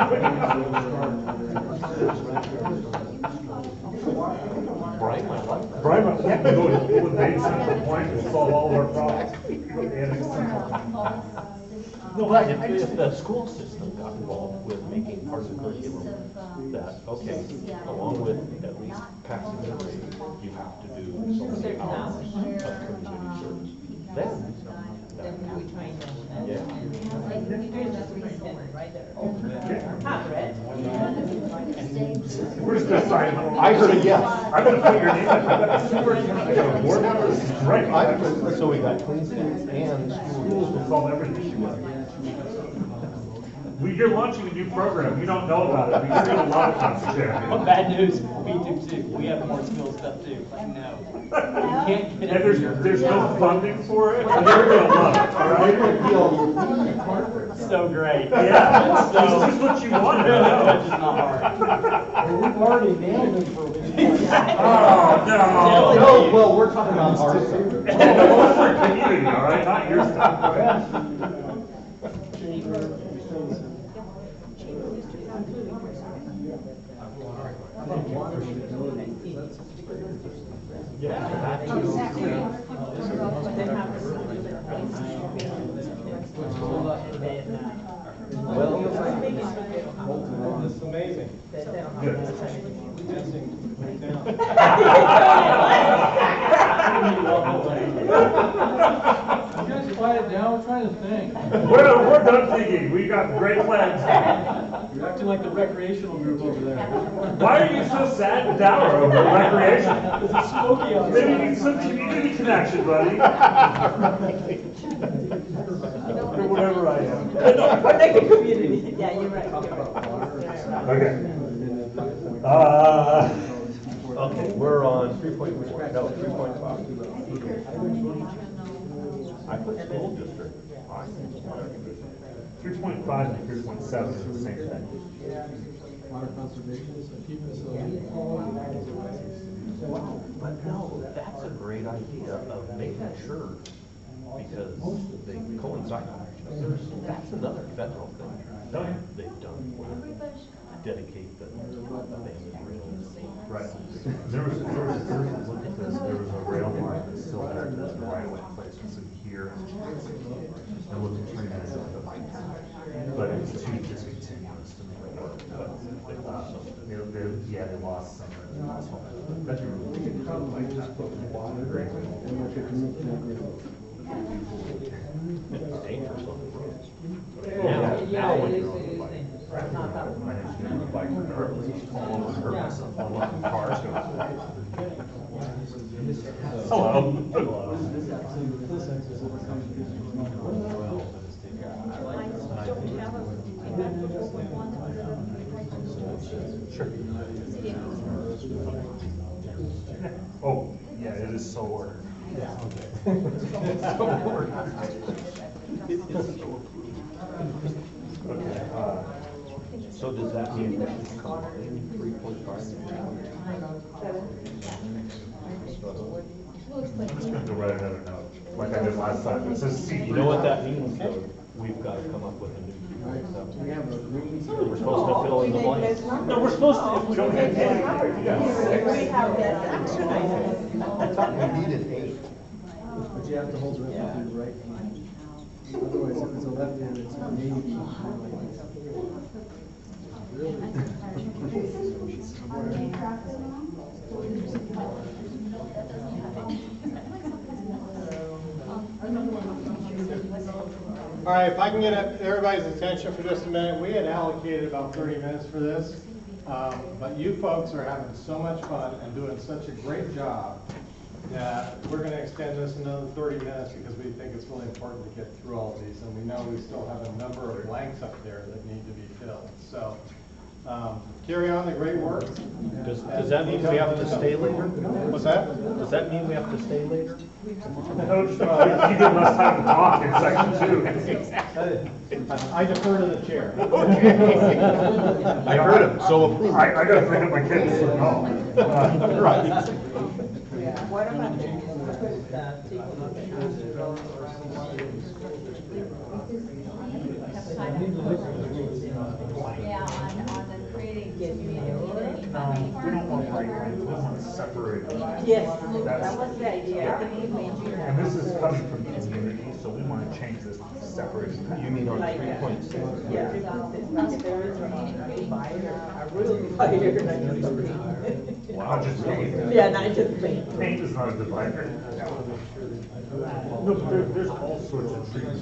Brian might like that. Brian, yeah, we go with Dave Central Point and solve all of our problems. No, but if the school system got involved with making part of the curriculum, that, okay, along with at least passing the grade, you have to do so many hours of community service. Then we train them. yeah. Right there. Hi, Brett. Where's the sign? I heard a yes. I'm gonna put your name in. I got the superintendent, I got a board member, this is great. So we got clean schools and Schools will solve everything she wants. You're launching a new program, you don't know about it, but you're doing a lot of concentrating. Well, bad news, we do too, we have more school stuff too, I know. Can't get And it. there's no funding for it, and you're gonna love it, all right? So great. Yeah, So- this is what you wanted, I know. That's just not hard. We've already nailed it for Oh, no. No, well, we're talking about our stuff. Well, for community, all right, not your stuff, okay? yeah, that too. Well, it's amazing. Good. You guys quiet down, we're trying to think. We're done thinking, we got great plans. You're acting like the recreational group over there. Why are you so sad and dour over recreation? It's smoky outside. Maybe you need some community connection, buddy. Or whatever I am. Protect the community, yeah, you're right. Okay. Okay, we're on 3.4, no, 3.5. I put school district. 3.5 and 3.7 is the same thing. Water conservation, so keep facilities. But no, that's a great idea of making sure, because they coincide. That's another federal thing they've done, where dedicate the abandoned rails. Right. There was look at this, there was a rail line that's still there, there's a right of way place, it's in here. And look at three minutes of the bike. But it's too discontinuous to make it work. But, they lost some, they lost all that. That's really. It's dangerous on the roads. Yeah, it is dangerous. Not that one. Bikes are hurtless, all over the curb, all over the cars go. Hello. Sure. Oh, yeah, it is so ordered. Okay, So does that mean we should combine 3.5? I'm just gonna go write another note, like I did last time. It says C. You know what that means, though? We've got to come up with a new. We're supposed to fill in the blanks. No, we're supposed to, if we don't get any. We have that action item. I thought we needed 8. But you have to hold it up with the right hand. Otherwise, if it's a left hand, it's maybe. All right, if I can get everybody's attention for just a minute, we had allocated about 30 minutes for this, but you folks are having so much fun and doing such a great job that we're going to extend this another 30 minutes because we think it's really important to get through all of these, and we know we still have a number of blanks up there that need to be filled. So carry on the great work. Does that mean we have to stay later? What's that? Does that mean we have to stay later? Coach, you get less time to talk in section 2. I defer to the chair. I heard him, so approve. I gotta bring up my kids, so no. Right. What about take a look at Yeah, on the creating community. We don't want to break lines, we want to separate them. Yes, that was the idea. I think we made you And this is coming from the community, so we want to change this to separate. You mean on like 3.6? Yeah, if there is a divider, a real divider, not just a paint. Not just paint. Yeah, not just paint. Paint is not a divider. No, but there's all sorts of trees.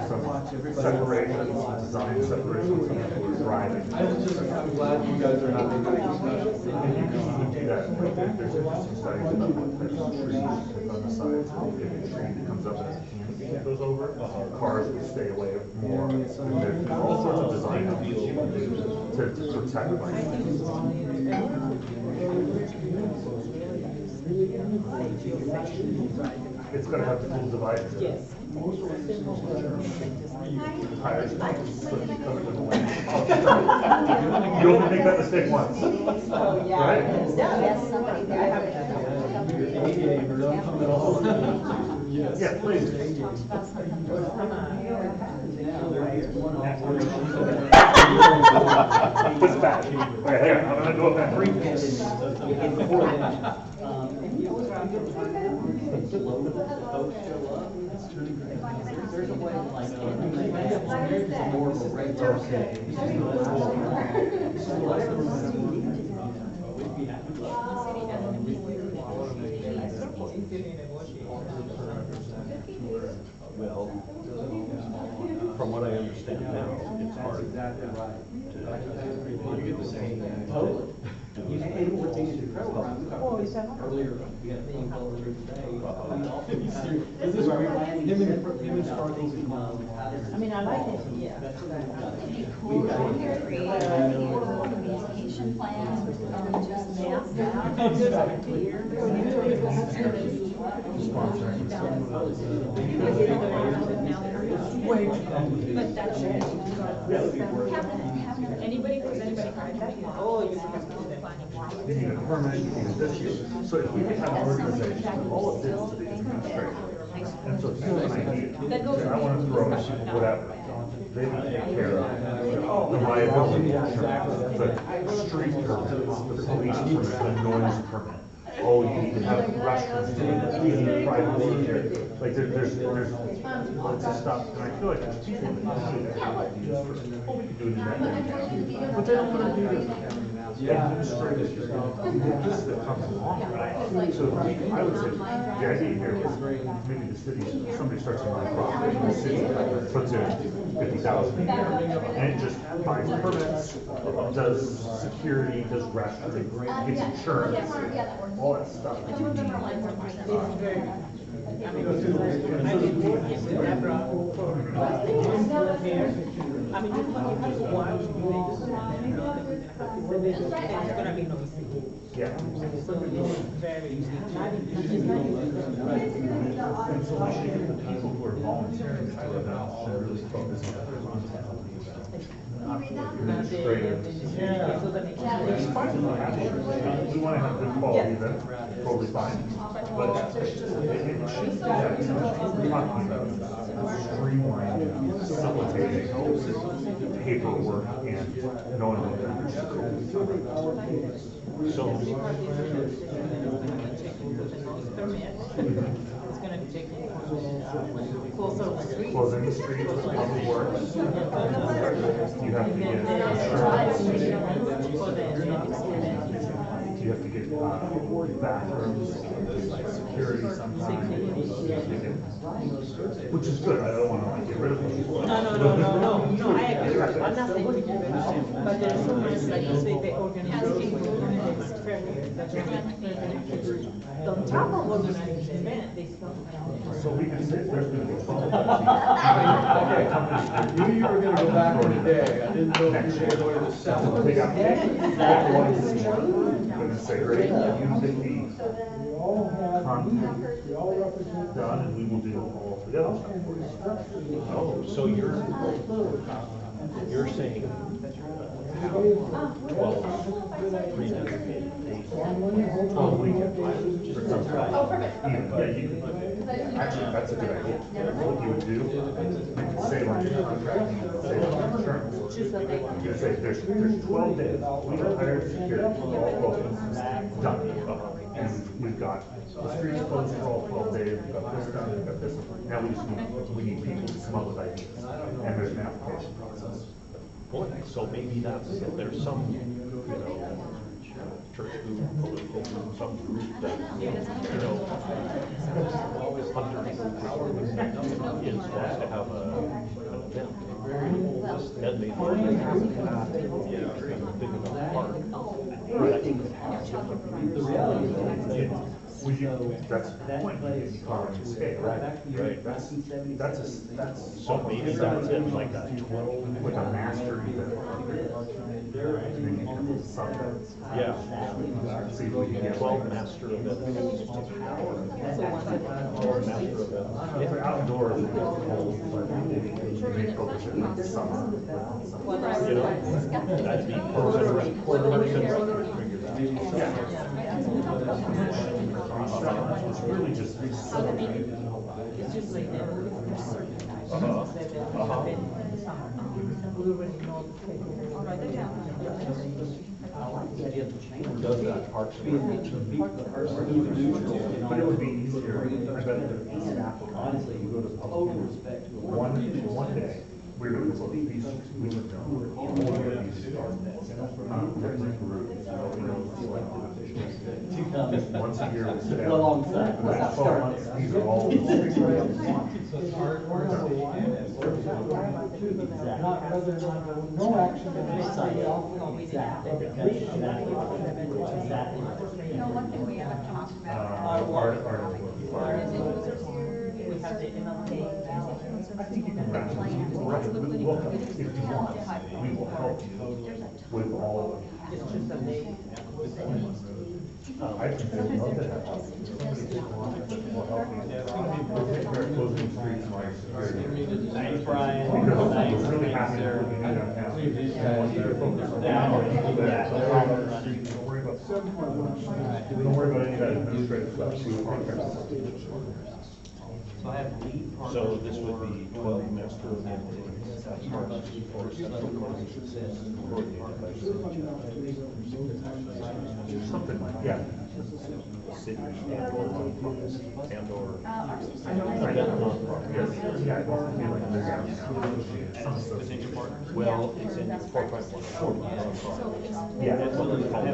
Some separation, design separation, some people are driving. I'm glad you guys are having And you can do that, like, there's interesting studies about what types of trees on the sides. If a tree that comes up and has a canopy that goes over it, cars will stay away more. And there's all sorts of design that you can do to protect like. It's gonna have the cool dividers. Yes. Tires, so you come into the lane. You only make that mistake once. Oh, yeah. Right? Yes, somebody there. I haven't Yes. Yeah, please. This back. Wait, hang on, I'm gonna go up that. There's a way like, more of a regular. Well, from what I understand now, it's hard. Exactly right. You get the same. Totally. And what they do earlier, we had a thing called the today. This is right. Him and Sparkles and I mean, I like it, yeah. It'd be cool to create a communication plan and just map out. But that should, anybody who's anybody. Oh, you can You need a permanent condition. So if we can have an organization, all of this to the administration. And so if you have an idea, and I want to throw whatever, they can take care of the liability insurance, the street permits, the police permit, the noise permit. Oh, you need to have restrooms, you need private daycare. Like there's lots of stuff, and I feel like there's people that need to have ideas for, oh, we can do it in that. But they don't want to do this. administrative, this that comes along. So I would say, the idea here is maybe the city, somebody starts a nonprofit, and the city puts in 50,000 a year, and it just buys permits, does security, does restrooms, gets insurance, all that stuff. I mean, you have one, it's gonna be noisy. Yeah. So it's very. And so we should get the people who are volunteering to do that should really focus on administrative. It's fine, we want to have good quality event, totally fine. But it should be that, we're talking about streamlining, facilitating paperwork and knowing what they're So. It's gonna be taken closer to the street. close any street, public works. You have to get insurance. You have to get bathrooms, security sometimes. Which is good, I don't want to like get rid of them. No, I agree. I'm not saying we get rid of them, but there's so much, like you say, the organization, on top of organizing the event, they still. So we can say there's going to be 12. Okay, I knew you were gonna go back one today, I didn't know if you were gonna go to the seventh. They got that one is gonna say, right, you get the content done, and we will do all the other stuff. Oh, so you're saying 12 pre-designated days. 12 weekend plans. Oh, perfect. Yeah, you could, actually, that's a good idea. What you would do, you could say on your contract, you could say on your insurance. You could say, there's 12 days, we hired security, all 12 days, done. And we've got the streets closed for all 12 days, we've got this done, we've got this. Now we need people to come up with ideas, and there's an application process. Boy, so maybe there's some, church group, political group, some group that, underneath is wants to have an event. And they want to have a big enough park. The reality is, That's the point, you economy of scale, right? That's So maybe that's it, like a 12, with a master event. And then you can supplement. yeah, See if we can get 12 master events. Or master events. For outdoors, it's cold, but you may focus it on summer. You know, that'd be It's really just. It's just like that. There's certain things that happen in the summer. We already know. does that Parks and Rec. But it would be easier, I bet honestly, you go to public, one day, we're going to look at these, we would know, all of these different groups, once a year, we sit down. Alongside. For that 12 months, these are all the streets we have. Not whether or not, no action is decided. You know, one thing we haven't talked about. We have the MLK. I think you can wrap it. Right, we will help, if you want, we will help you with all of it. It's just that they. I think they would love to have help. We'll help you. We'll take care of closing streets and like security. Thanks, Brian. We're Thanks. really happy to do that now. I want you to focus on that. Don't worry about any of that administrative stuff. We will take care of it. So I have lead partners. So this would be 12 master events. For central coordination coordinated by city. Something like, yeah. city and or nonprofit, and or. Our city I don't like- know. Nonprofit. Yeah, I don't feel like they're downtown. Well, it's in 451, nonprofit. Yeah. That's what we call that.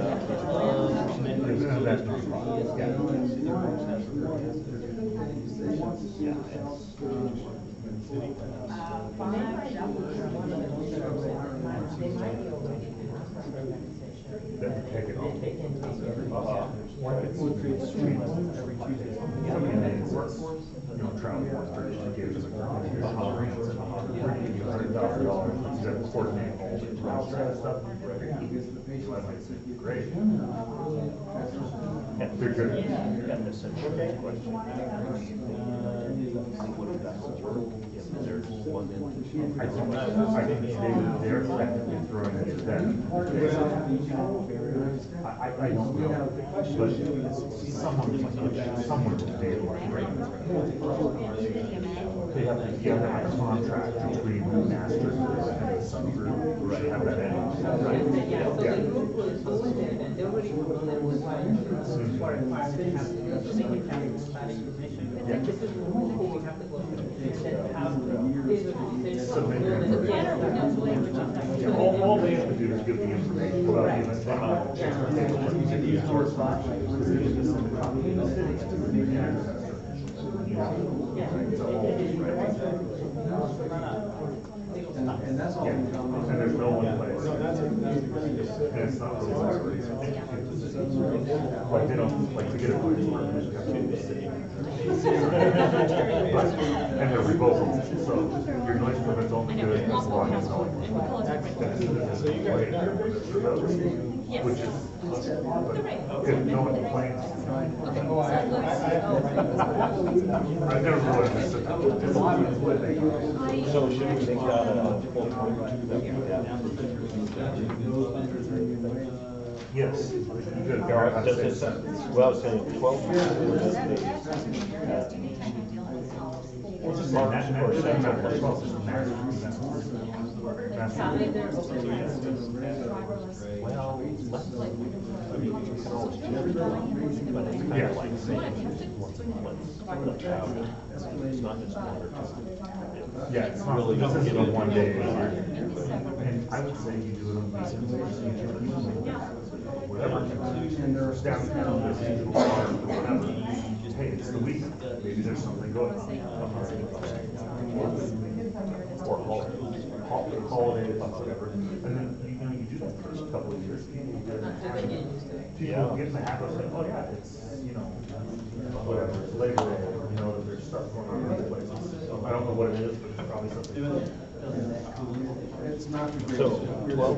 Travel workers to give to the grants and $100,000 to coordinate all the travel stuff. So I might say, great. Yeah, They're good. And essentially, the question, what if that's a work, if there's one entity? I think they're effectively throwing it to them. I don't know, but someone will pay for it. They have to have a contract between the master and the subgroup, right, have that in. Right. Yeah, so the group will go in there and they already know there was for a requirement to have the senior county planning commission. And this is the rule we have to go through. And then have Submit your the general knows language of that. All they have to do is give the information about the event. And that's all. And there's no one place. And it's not really like they don't, like to get a noise permit, you have to go to the city. And they're revocable, so your noise permit's only good as long as no one. Yes. Which is, if no one complains. I've never really missed it. So should we make that a full time? Yes. You could Does it say, well, it's saying 12 years. Well, just say that, or say that, well, just the maximum. Well, let's, I mean, you can always change it, but it's kind of like saying, let's travel. It's not just another time. Yeah, it's not, Really, this isn't a one day. Yeah. And I would say you do it on these whatever. And there's downtown, there's digital park, or whatever. Hey, it's the weekend, maybe there's something going on. Or holidays. Holiday, whatever. And then, you do that the first couple of years. People get in the habit of saying, oh yeah, it's, whatever, it's Labor Day, that there's stuff going on in other places. I don't know what it is, but it's probably something. It's not the greatest. So, 12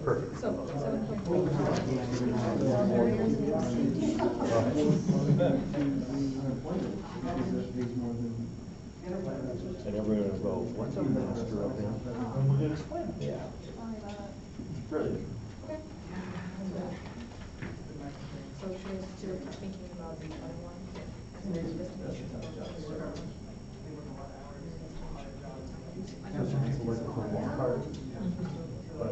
Perfect. So, 7.3. And everyone will go, what's a master of them? And we're gonna explain it. Yeah. Brilliant. So should we start thinking about the other one? But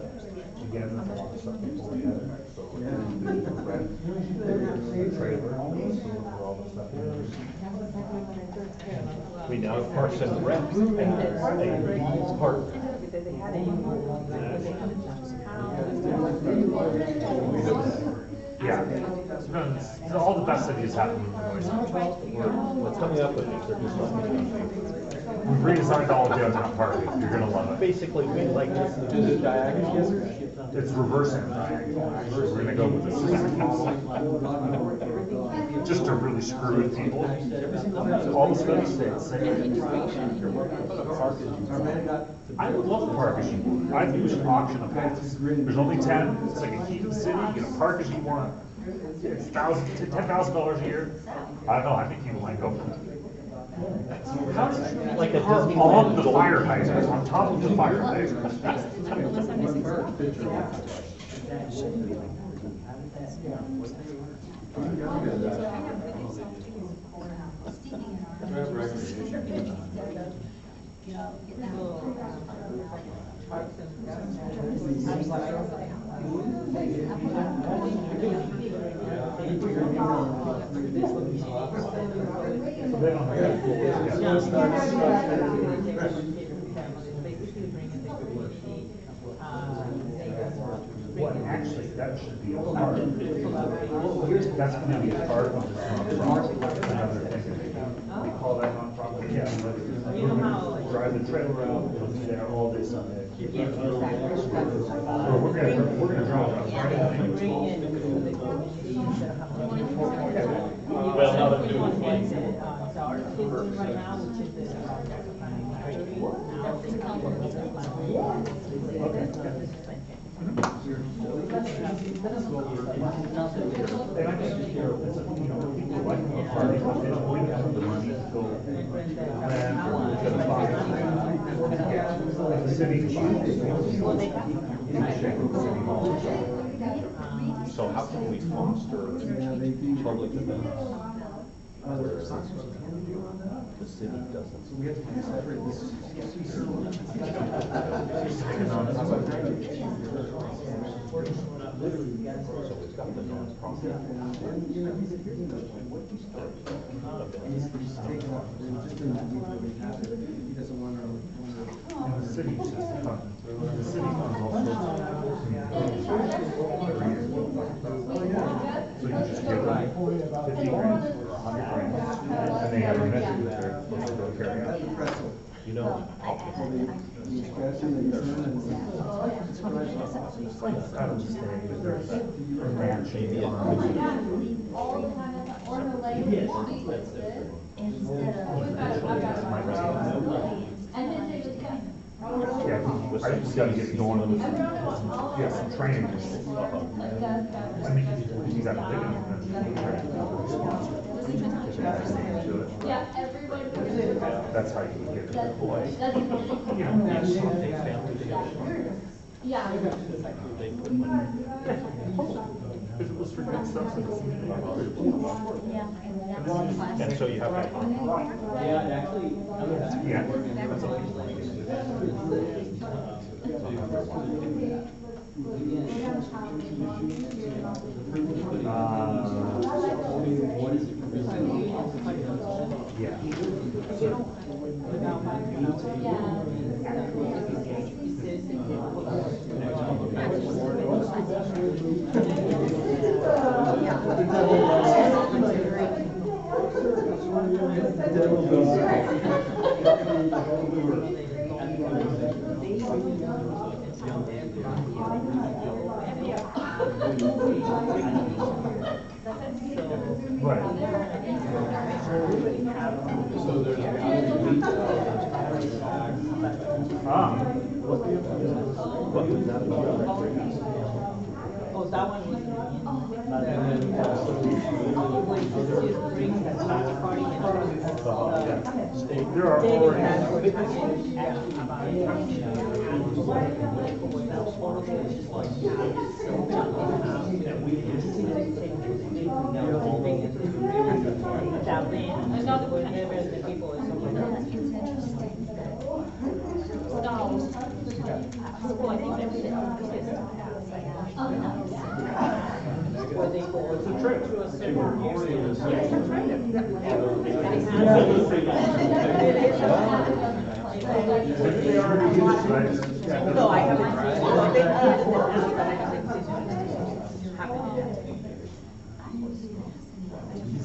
again, there's a lot of stuff people together, so we're gonna do the rent, the trailer, all the stuff. We now have Parks and Rec as a part. Yeah, no, all the best cities have moved noise. What's coming up with these, they're just like. We've redesigned all of downtown parking, you're gonna love it. Basically, we like this. It's reversing diagonal, actually, we're gonna go with the system model. Just to really screw with people. All the studies say the same. I would love to park as you want. I think we should auction a pass. There's only 10, it's like a key to the city, you can park as you want. It's $10,000 a year. I don't know, I think people might go for that. How does it Like a park Disneyland on the gold. fire hydrants, on top of the fire hydrants? you know, get that. Parks and Well, actually, that should be a part. That's gonna be a part of this nonprofit, another thing. We call that nonprofit, yeah, drive the trailer out, it'll be there all day Sunday. So we're gonna drive out Friday night. Well, now they're doing So our kids doing right now, which is the Jackson County Library, now they come from the And I think, people like the party, but they don't really have the money to go plan or to buy. The city So how can we foster public events where the city doesn't? So we have to separate this. So we've got the nonprofit. And the city just funds, the city funds also. So you just give them 50 grand or 100 grand, and they have a message that they're supposed to go carry out. You know, I don't just say there's a match. maybe a All the time at the order lane, Instead and then they just kind Yeah, I just gotta get going. Yeah, some training. I mean, you got a big enough. yeah, everybody. That's how you get it. That's, yeah. If it was for good substance. And so you have that. Yeah, actually, Yeah. Yeah. Right. So there's What was that about? Oh, that one was. There are already. What's the trick? They already use it, right? No, I haven't.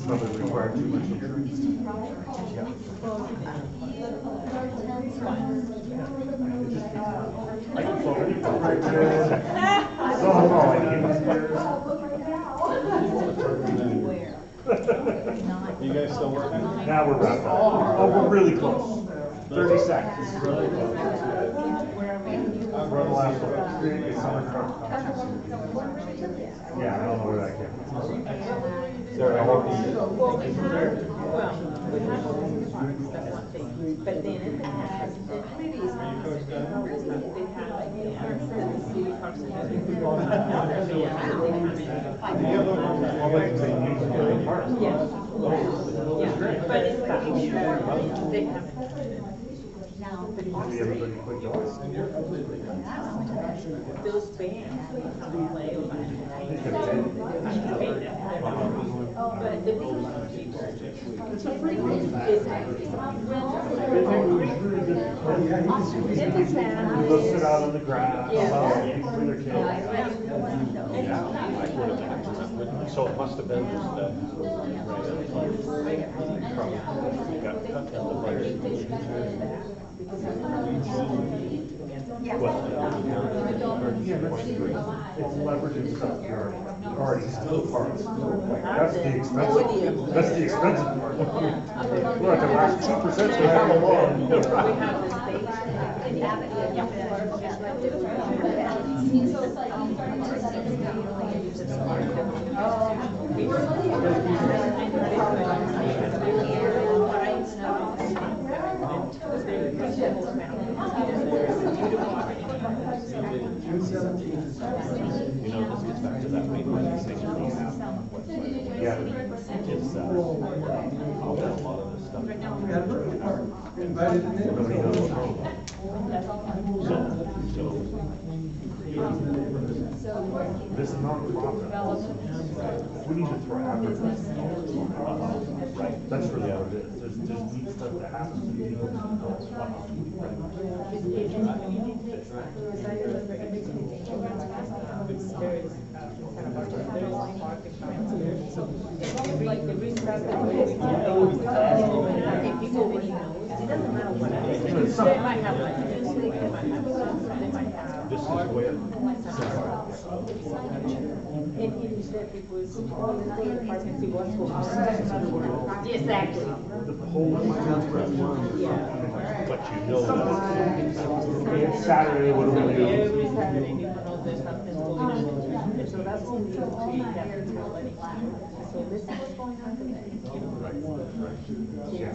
Probably require too much insurance. Yeah. I can solve it. So, You guys still working? now we're wrapped up. Oh, we're really close. 30 seconds. We're on the last one. Create a summer truck competition. Yeah, I don't know where that came from. Sarah, I hope you. But then it has the committees. They have like the city parks and Yeah, but it's back. They haven't. Now. Maybe everybody clicked on. Those bands, we play with. But the big people, it's a free one. They'll sit out on the grass, Yeah. for their kids. So it must have been just that. Got cut in the budget. It's leveraging stuff you already have the parts. That's the expensive part. We're at the last 2%, we have a lot. You know, this gets back to that main conversation we have. Yeah. It's, I'll bet a lot of this stuff. Invited them in. Nobody knows. This nonprofit, we need to throw advertising. Right. That's really what it is. There's neat stuff that happens to people. Like the restart, people already know, it doesn't matter what it is. They might have like, they might have something, they might have. This is where. And he said it was, exactly. The Polish Yeah. But you know that It's Saturday, what do we do? Every Saturday, people know there's something going on. And so that's when we go to that reality. So this is what's going on today. Yeah.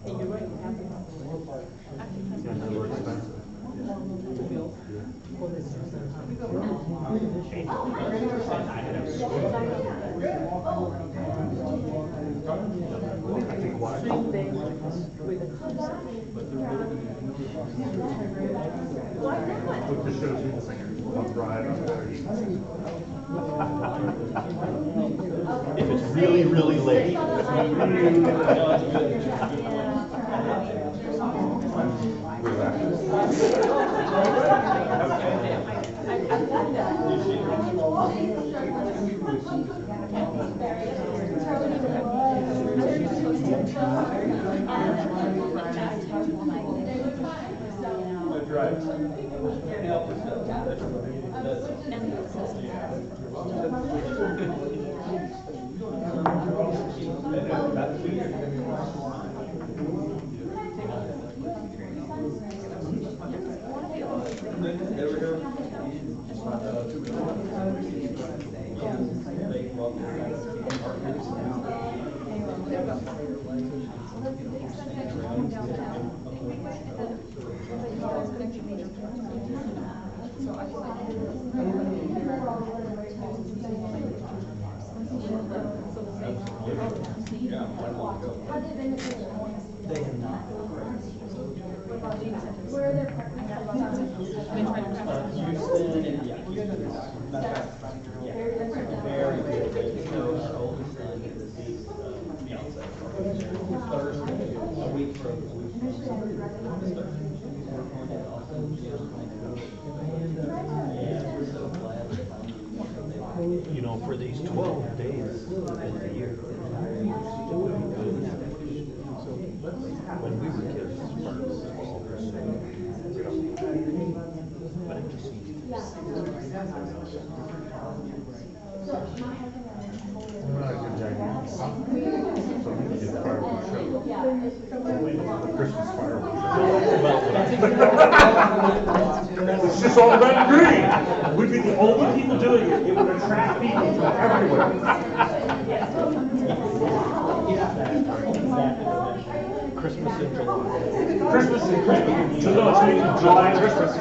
And you're right, you have to. And they were expensive. I think why? Look, this shows me the singer. I'll drive, I'm ready. if it's really, really late. We're back. You know, for these 12 days in the year, it would be good. When we were kids, parks were all the same. But it just seems. I'm not a good guy. So we can get fireworks show. The Christmas fireworks show. It's just all red and green. We'd be the only people doing it. It would attract people from everywhere. Christmas in July. Christmas and Christmas. No, it's going to be July and Christmas.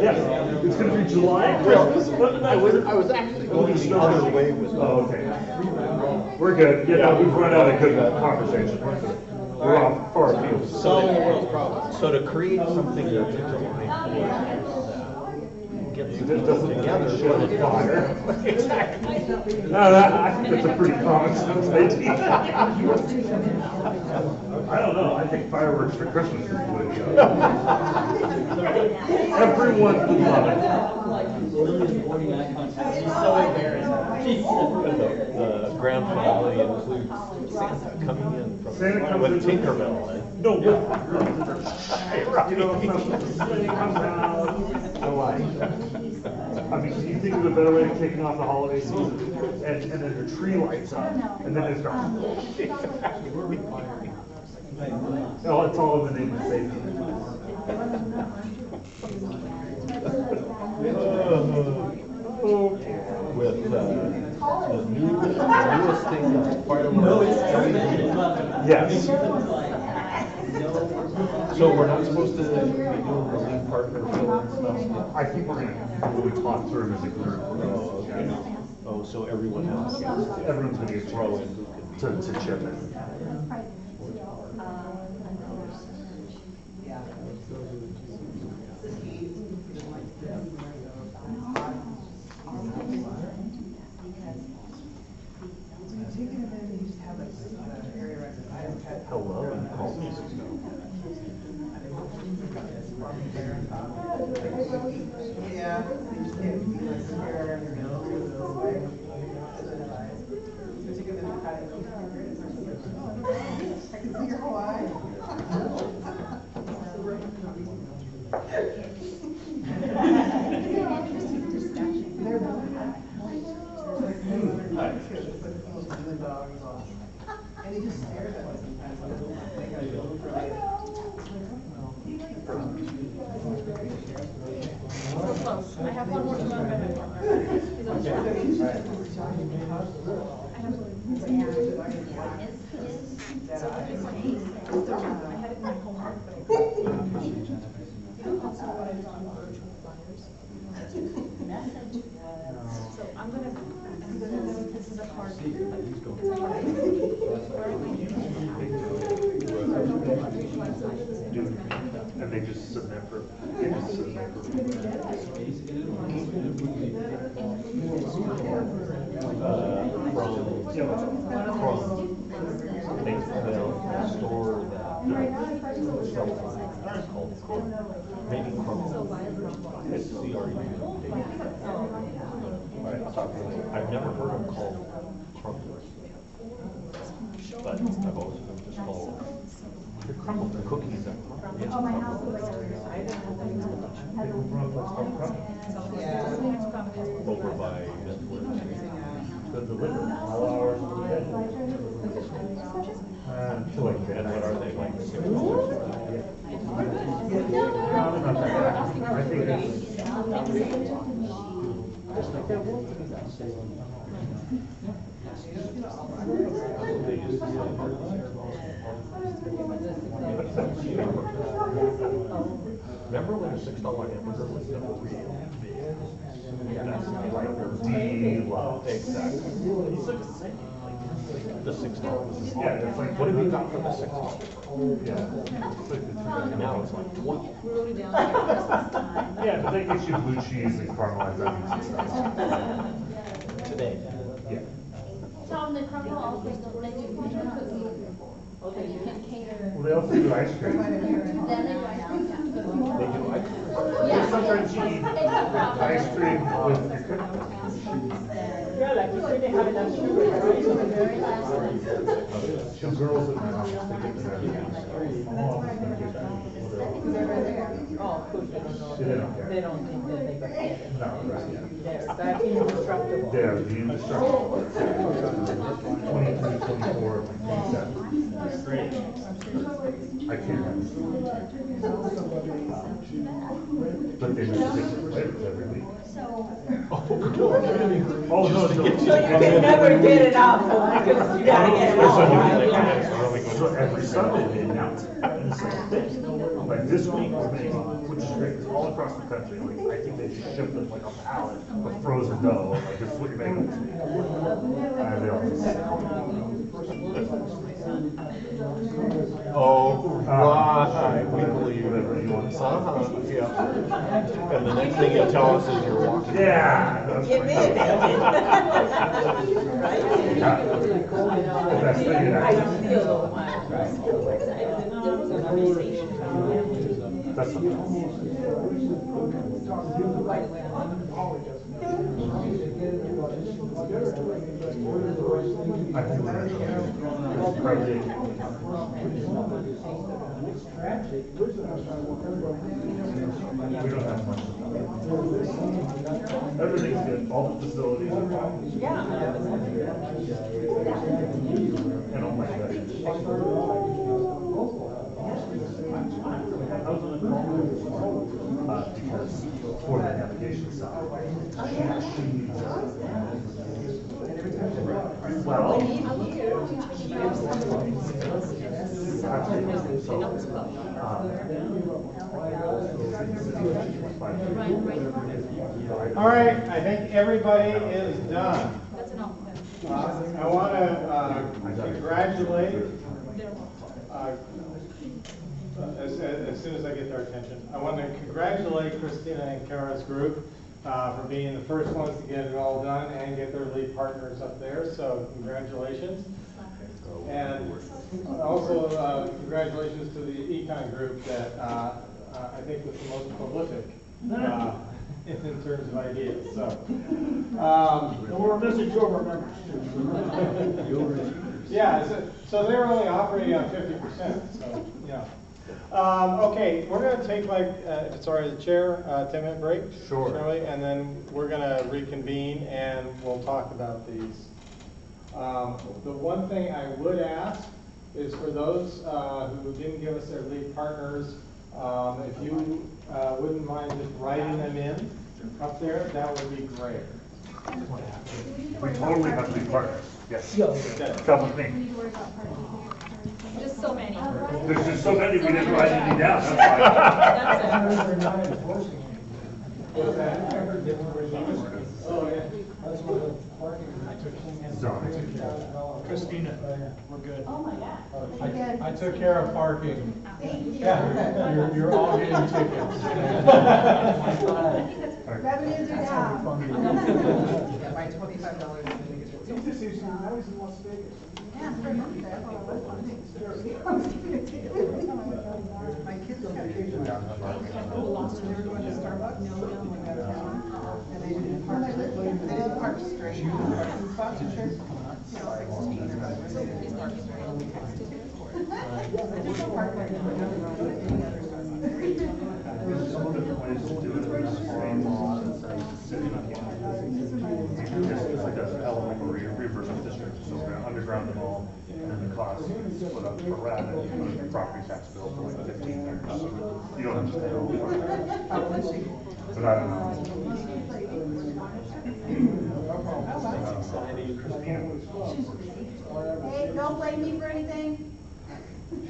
Yes, it's going to be July and Christmas. I was actually going the other way with. Oh, okay. We're good. Yeah, no, we've run out of good conversation. Well, for our field. Solving the world's problems. So to create something that's a July 4th, gets That people doesn't together. show the fire. Exactly. No, I think that's a pretty common sense idea. I don't know, I think fireworks for Christmas is the way to go. Everyone would love it. She's so embarrassed. The grand finale includes Santa coming in Santa from, comes with in. Tinkerbell. No, you know, something comes out. I like. I mean, can you think of a better way of kicking off the holiday season? And then your tree lights up, and then it's gone. Oh, it's all in the name of safety. With the newest thing that's fireworks. Yes. So we're not supposed to be doing the lead partner fill and stuff? I think we're gonna really talk through them as a group. Oh, so everyone has a chance to. Everyone's gonna get throw in to chip in. Hello, you called me. Yeah, they just can't be like scared, you know, I can see your whole eye. And he just stares at us sometimes. So close. I have one more to run. So I'm gonna, this is a card. And they just submit for, They'll store that it's called maybe Chrome. It's CRU. I've never heard them called crumblers, but I've always heard them just called the cookies that over by Medford. the delivery, all hours of the day. And what are they, like $6? I think it's, Remember when the $6 hamburger was the real big? That's like exactly. It's like the same. Like the $6. yeah, it's like, What have you got for the $6? yeah. It's like the Now it's like 20. yeah, but that gets you blue cheese and caramelized onions and stuff. Today. Yeah. Tom, the crumble also, they do crumble cookies, and you can cater. Well, they also do ice cream. Then they do ice cream, yeah. They do ice cream. Yeah. Sometimes you eat ice cream with your cookies. Yeah, like you say, they have enough sugar. Two girls in my office, they get to Oh, cookies. They don't care. They don't think that they can get it. No, right, yeah. That's indestructible. They're the indestructible. 23, 24, 27. I can't have it. But they make different flavors every week. Oh, no, no. You can never get it out, so I guess you gotta get it out. So every Sunday they announce it. And it's like, like this week we're making, which is great, because all across the country, like, I think they just shipped them like a pallet of frozen dough, like, this is what you're making this week. And they all Oh, right, we believe whatever you want to say. yeah. And the next thing you tell us is you're walking. Yeah. That's You my made favorite. it. Yeah. The best thing in I that. feel a little while. There was a conversation about That's something else. I think we're probably. We don't have much. Everything's good, all the facilities are fine. And oh my gosh. I was on the call because for the navigation side. Well. All right, I think everybody is done. That's enough. I want to congratulate, as soon as I get their attention, I want to congratulate Christina and Kara's group for being the first ones to get it all done and get their lead partners up there, so congratulations. And also congratulations to the econ group that I think was the most prolific in terms of ideas. So, we're missing two of our members. yeah, so they're only operating on 50%. So, yeah. Okay, we're going to take like, if it's all right, the chair, 10-minute break. Sure. Shirley, and then we're going to reconvene and we'll talk about these. The one thing I would ask is for those who didn't give us their lead partners, if you wouldn't mind just writing them in up there, that would be great. We totally have to be partners, yes. Okay. Come with me. Just so many. There's just so many, we didn't write any down, that's That's it. What's that? Oh, yeah. That's what the parking. Christina, we're good. Oh my God. I took care of parking. Thank you. Yeah, you're all getting tickets. Revenues are down. Yeah, my $25 is gonna get I was in Las Vegas. Yeah, for a month there, I thought it was fun. My kids got kicked out. They were going to Starbucks. No, we got down. And they didn't park, they didn't park straight. Parking spots are sure. 16 or whatever, they didn't park straight. They didn't park right now. Some of the plans to do it in this farm lot, it's like sitting on it's like a element or reimbursement district, so we're gonna underground them all, and then the cost is split up per rata, and you put your property tax bill for like 15 years, so you don't have to pay all the time. But I don't know. Hey, don't blame me for anything.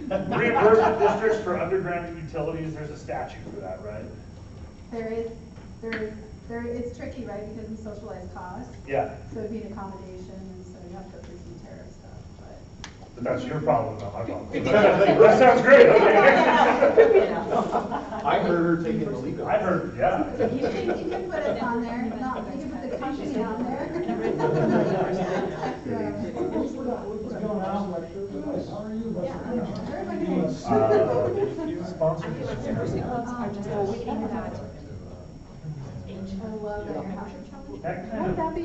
Reimbursement districts for underground utilities, there's a statute for that, right? It's tricky, right, because we socialize costs. Yeah, So it'd be an accommodation, and so you have to go through some tariff stuff, but. but that's your problem, not my problem. That sounds great, okay. I heard her taking the lead. I heard, yeah. You can put us on there, not, you can put the company on there. Sponsored. I love that you're happy. That kind Would of. that be?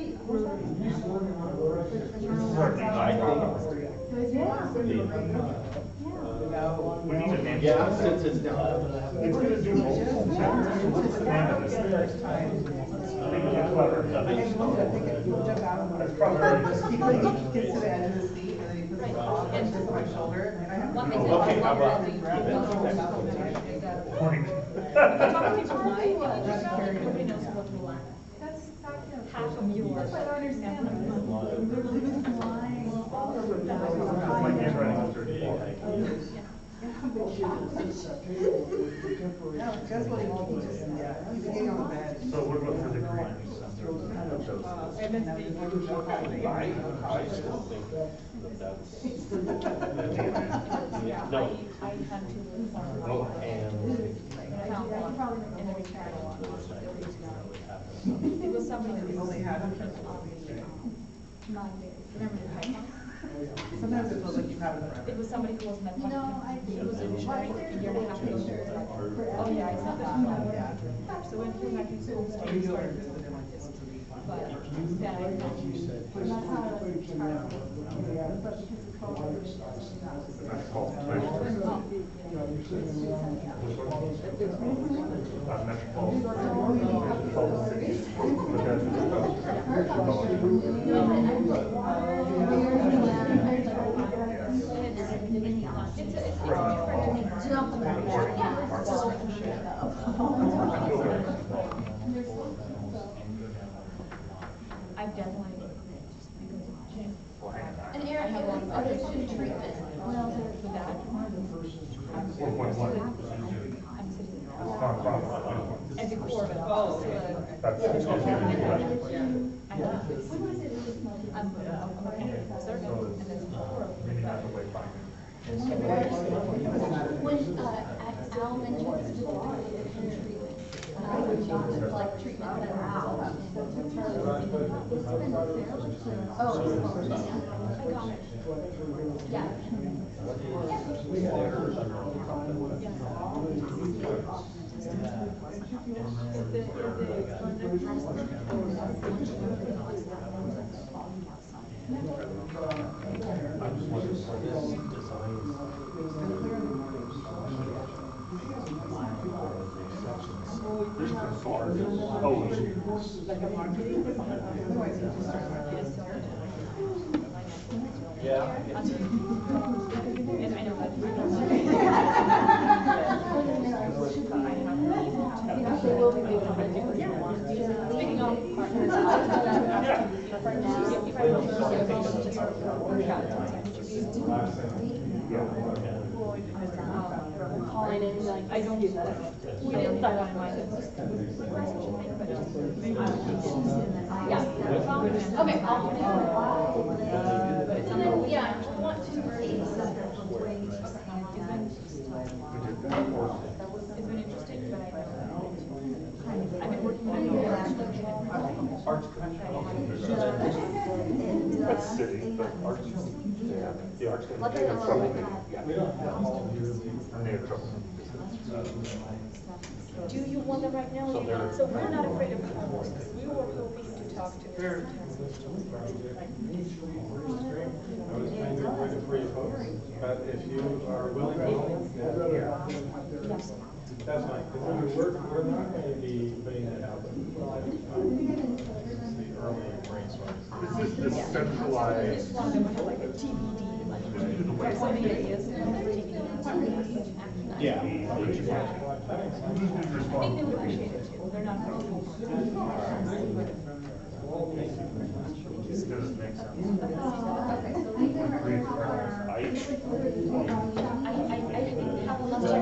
We need a name. Yeah, since it's down. It's gonna do both. What's the name of this? Think it's clever. That's probably. He like gets to the edge of the seat and then he puts his paw on my shoulder and I have. One thing Okay, how about- Point. Talking to my, everybody knows what to lack. That's exactly. Half of yours. That's why I don't understand. Like, literally was flying all over the My handwriting is dirty. Yeah, that's what he just, yeah, he's getting on the bed. So we're looking for the greens. I still think that that's. Yeah, No. I had to live on. Oh, and. It was somebody that We've was. only had him. Remember the pipe? Sometimes it feels like you've had it It forever. was somebody who was Medford. No, I- It was a year and a half ago. Oh, yeah, it's not that. Yeah. So when he came back to school, We started do started visit him like this. once a week. But then I found. That's called Metropolitan. I've definitely. And Eric, it was addiction treatment. Well, there's that. 4.1. I'm sitting there. Nonprofit. And before, but. That's. I'm a servant, and that's before. Meaning that's a way back. When, Al mentioned specifically addiction treatment, like treatment that yeah. I'm just wondering for this design. Yeah. And I know that. Speaking of partners, I don't use that. We didn't thought on mine. Yeah. Okay. And then, yeah, I want to raise. It's been interesting, but I've been working on Arts That's city, but arts. Yeah, the arts. They have trouble. We don't have all the And they have trouble. Do you want them right now? So they're- So we're not afraid of homeless, because we were hoping to talk to. I was trying to avoid it for you folks, but if you are willing to. That's fine, because we're not going to be putting that out. This is the early brainstorm. This is decentralized. Just wanted them to have like a TBD, like, some of the ideas, and then TBD. Yeah. I think they would appreciate it too, they're not very cool. This doesn't make sense. I have a last check.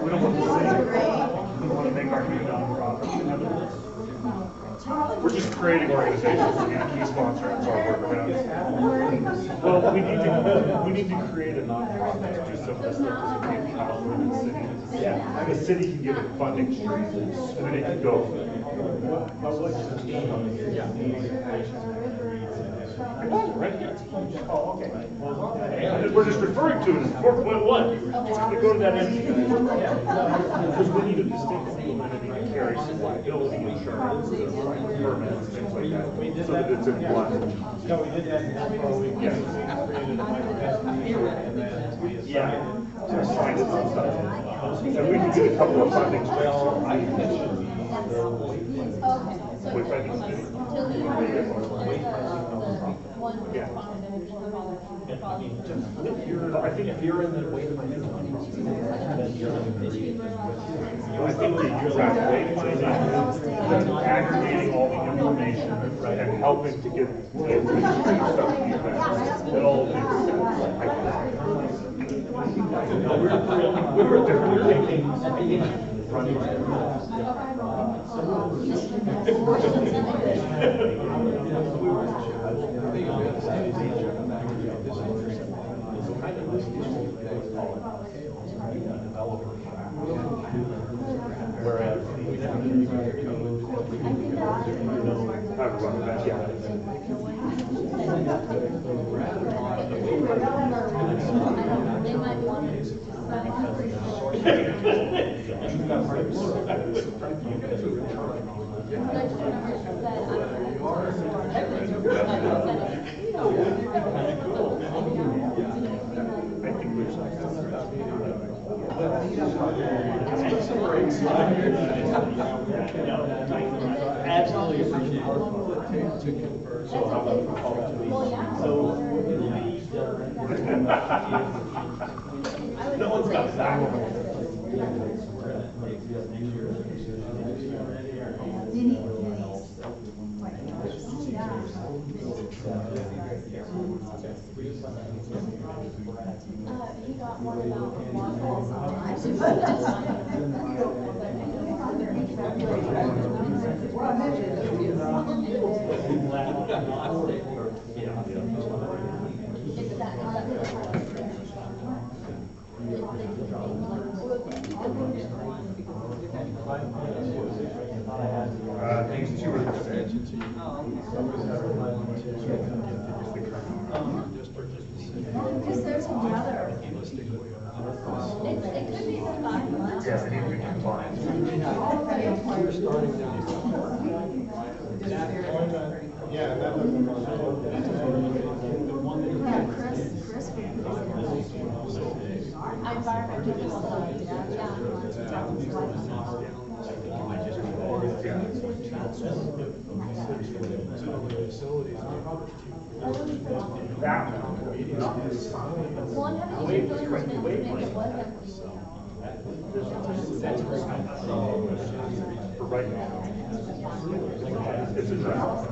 We don't want to say, we want to make our new nonprofit. We're just creating organizations to be a key sponsor and our workaround. Well, we need to create a nonprofit to do some of this stuff because we can't house in the city. Yeah. And the city can give it funding streams, and then it can go. It was right here. Oh, okay. And we're just referring to it as 4.1. It's going to go to that entity. Because we need a distinct legal entity to carry some liability insurance, permits, things like that, so that it's in black. No, we did that before we created a micro and then we Yeah. Signed it and stuff. And we can get a couple of funding streams. Well, I think it should be the Okay, so Wayfinding committee. to leave the one Yeah. responder I think if you're in the way of my then you're in the issue. I think the exact aggregating all the information and helping to get the administrative stuff feedback. It all makes sense. We were Whereas They might want to. Absolutely appreciate it. How long will it take to convert? So how about we call it to Well, yeah. So it'll be done. No one's got that. He got more about These two are the same. Because they're together. It could be 5 months. Yes, they need to be compliant. We're starting now. Yeah, that doesn't. Yeah, Chris would be Environmental health, That one having to do with it wasn't. for right now. It's a draft.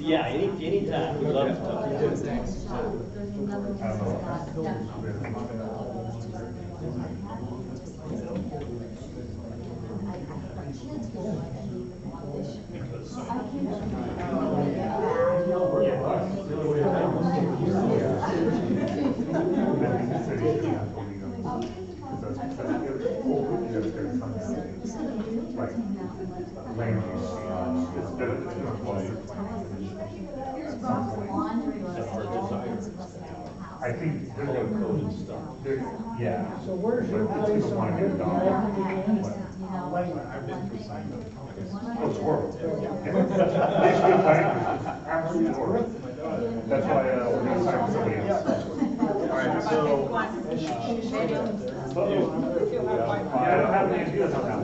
Yeah, anytime, we love to talk. I think they're going to code and stuff. Yeah. So where's your But place it's gonna on want to get it done. I've been through Simon. Oh, it's horrible. It's good time. Absolutely horrible. That's why we're going to sign with somebody else. All right, so. Yeah, I don't have any ideas on that.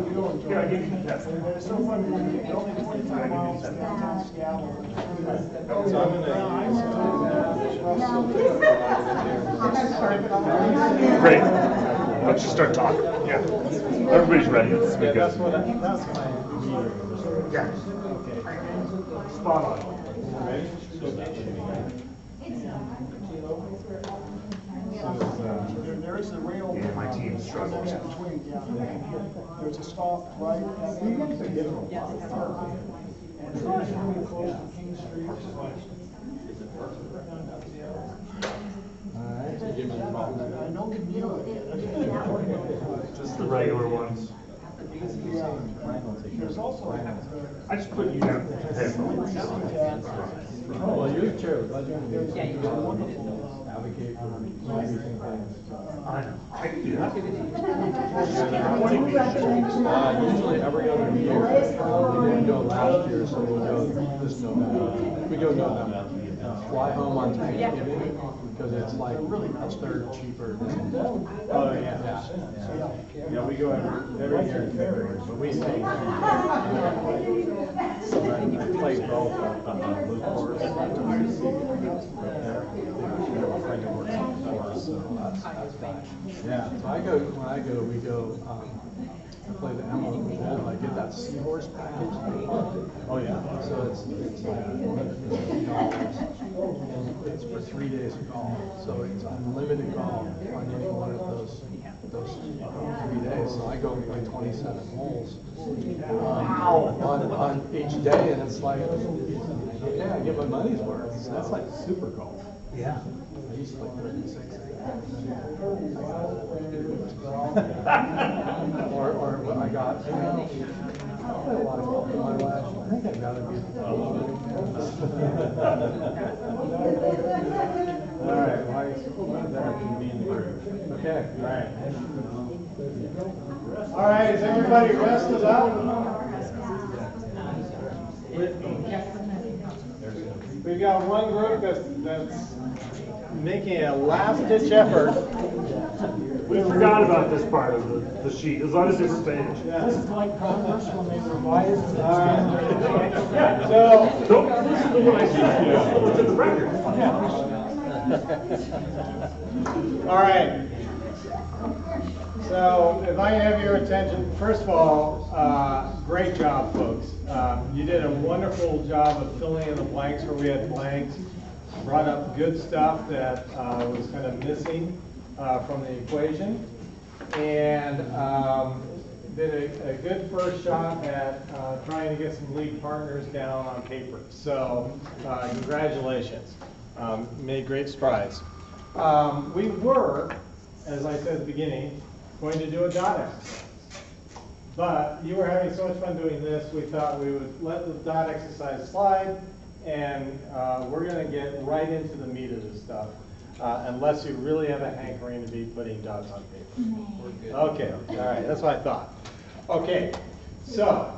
Here, I give you the test. It's so funny, you're only 25 miles downtown Seattle. So I'm gonna. Great. Let's just start talking. Yeah. Everybody's ready. This is Yeah, good. that's what that's my. Yeah. Okay. Spot on. Ready? There is a rail. Yeah, my team struggles. Between, there's a stop right at the. And it's really close to King Street. I know the deal. Just the regular ones. There's also. I just put you down. Oh, well, you're the chair. Glad you're on the There's a wonderful advocate for everything. I know, I can do that. Usually every other year. We didn't go last year, so we'll go this November. We go November. Fly home on Thanksgiving because it's like a third cheaper than. Oh, yeah. Yeah, we go every year in February, but we stay. I played golf on the blue course. Yeah, so when I go, we go, I play the Emerald Bowl, I get that Seahorse package. Oh, yeah. So it's like $150. And it's for 3 days of golf. So it's unlimited golf on any one of those 3 days. So I go and play 27 holes. On each day, and it's like, okay, I get my money's worth. So That's like super golf. yeah. I used to play 36. or what I got, I play a lot of golf in my life. I think I'd rather be All right, why that can be in the group. okay. All right. All right, is everybody rested up? We've got one group that's making a last-ditch effort. We forgot about this part of the sheet. It's on a different page. This is like Congress when they revise and All expand. right. So, Don't listen to what I said. Listen to what's in the record. all right. So, if I can have your attention, first of all, great job, folks. You did a wonderful job of filling in the blanks where we had blanks. Brought up good stuff that was kind of missing from the equation, and did a good first shot at trying to get some lead partners down on paper. So congratulations, made great strides. We were, as I said at the beginning, going to do a dot exercise, but you were having so much fun doing this, we thought we would let the dot exercise slide. And we're going to get right into the meat of this stuff, unless you really have a hankering to be putting dots on paper. We're good. Okay, all right, that's what I thought. Okay, so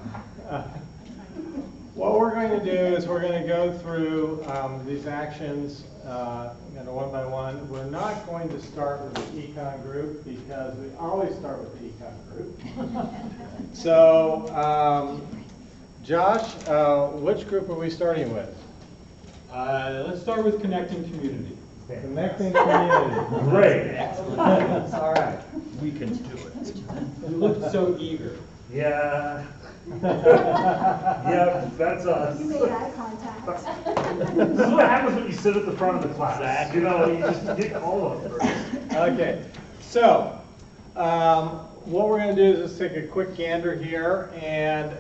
what we're going to do is we're going to go through these actions one by one. We're not going to start with the econ group because we always start with the econ group. So, Josh, which group are we starting with? Let's start with connecting community. Connecting community. Great. All right. We can do it. You looked so eager. Yeah. Yep, that's us. You made eye contact. This is what happens when you sit at the front of the class. You know, you just get all of it first. Okay. So, what we're going to do is just take a quick gander here, and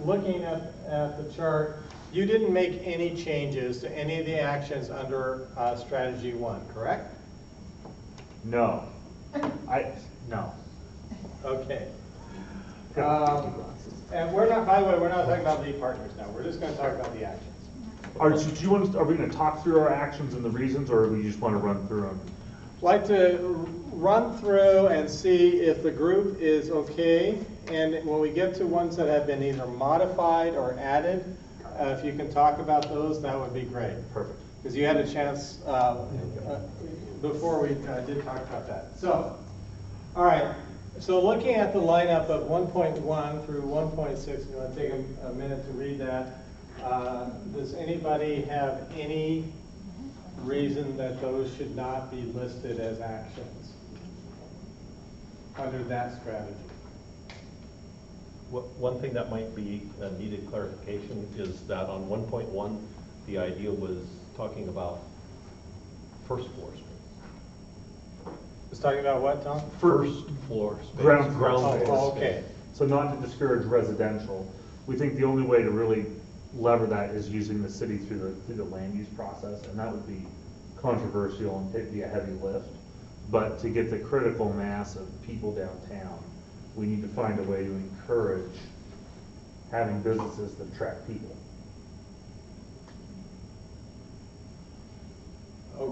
looking at the chart, you didn't make any changes to any of the actions under strategy 1, correct? No. No. Okay. And we're not, by the way, we're not talking about lead partners now. We're just going to talk about the actions. Are we going to talk through our actions and the reasons, or do we just want to run through them? Like to run through and see if the group is okay, and when we get to ones that have been either modified or added, if you can talk about those, that would be great. Perfect. Because you had a chance before we did talk about that. So, all right. So looking at the lineup of 1.1 through 1.6, you want to take a minute to read that. Does anybody have any reason that those should not be listed as actions under that strategy? One thing that might be a needed clarification is that on 1.1, the idea was talking about first floor space. It's talking about what, Tom? First floor space. Ground floor space. Oh, okay. So not to discourage residential. We think the only way to really lever that is using the city through the land use process, and that would be controversial and be a heavy lift. But to get the critical mass of people downtown, we need to find a way to encourage having businesses that attract people.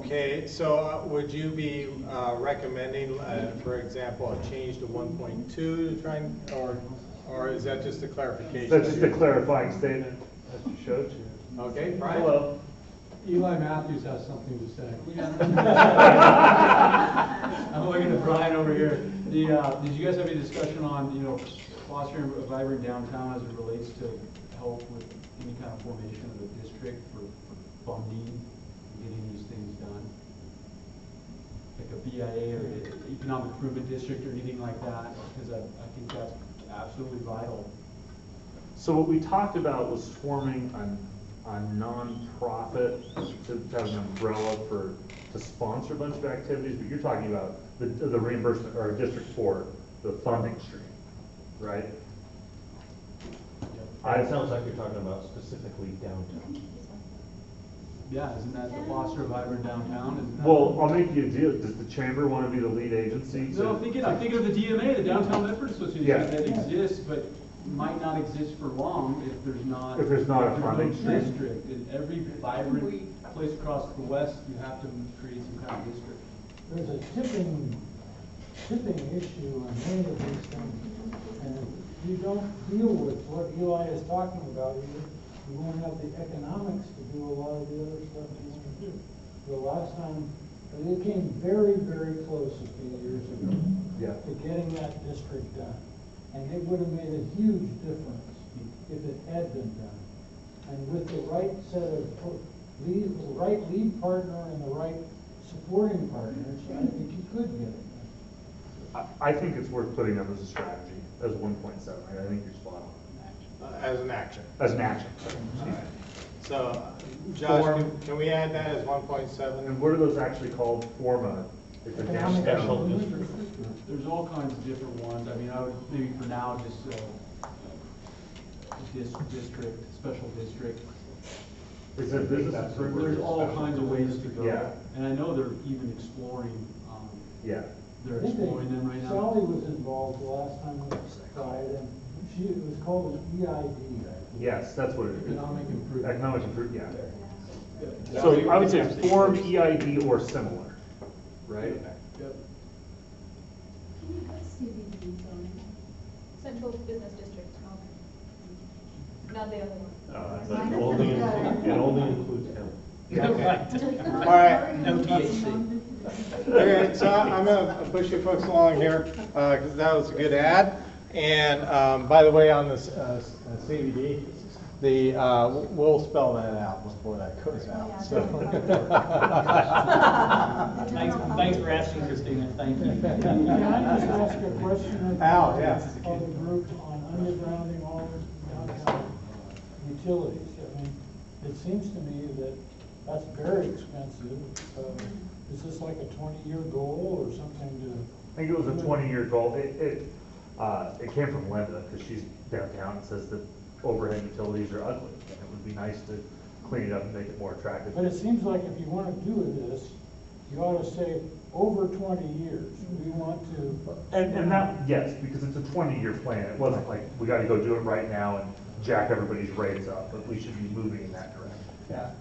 Okay, so would you be recommending, for example, a change to 1.2 to try and, or is that just a clarification? That's just a clarifying statement, as you showed you. Okay, Brian? Hello. Eli Matthews has something to say. I'm looking at Brian over here. Did you guys have any discussion on, fostering a vibrant downtown as it relates to help with any kind of formation of the district for funding, getting these things done? Like a BIA or economic improvement district or anything like that, because I think that's absolutely vital. So what we talked about was forming a non-profit to have an umbrella to sponsor a bunch of activities, but you're talking about the reimbursement or a district for the funding stream, right? It sounds like you're talking about specifically downtown. Yeah, isn't that the foster a vibrant downtown? Isn't that Well, I'll make you a deal. Does the chamber want to be the lead agency? No, I'm thinking of the DMA, the Downtown Medford Association, Yeah. that exists, but might not exist for long if there's not. If there's not a no funding stream. district. In every vibrant place across the west, you have to create some kind of district. There's a tipping issue on many of these things. And if you don't deal with what Eli is talking about, you won't have the economics to do a lot of the other stuff you want to do. The last time, they came very, very close a few years ago to getting that district done. And it would have made a huge difference if it had been done. And with the right set of the right lead partner and the right supporting partners, I think you could get it done. I think it's worth putting up as a strategy, as 1.7. I think you're spot on. As an action. As an action. So, Josh, can we add that as 1.7? And what are those actually called? Form a Special district. There's all kinds of different ones. I mean, I would maybe for now just district, special district. Is it business improvement? There's all kinds of ways to go. Yeah. And I know they're even exploring, Yeah. they're exploring them right now. Sally was involved the last time we tried, and it was called an EID, I think. Yes, that's what it is. Economic improvement. Economic improvement, yeah. So I would say form EID or similar, right? Yep. Can you guys see these zoning? Central Business District. Not the other one. But it only includes him. All right. No THC. Okay, so I'm going to push you folks along here because that was a good ad. And by the way, on this CBD, we'll spell that out before that goes out. So. Thanks for asking, Christina. Thank you. Can I just ask a question Al, yeah. of the group on undergrounding all downtown utilities? I mean, it seems to me that that's very expensive. Is this like a 20-year goal or something to? I think it was a 20-year goal. It came from Linda because she's downtown and says that overhead utilities are ugly. And it would be nice to clean it up and make it more attractive. But it seems like if you want to do this, you ought to say over 20 years. We want to. And that, yes, because it's a 20-year plan. It wasn't like we got to go do it right now and jack everybody's rates up, but we should be moving in that direction. Yeah,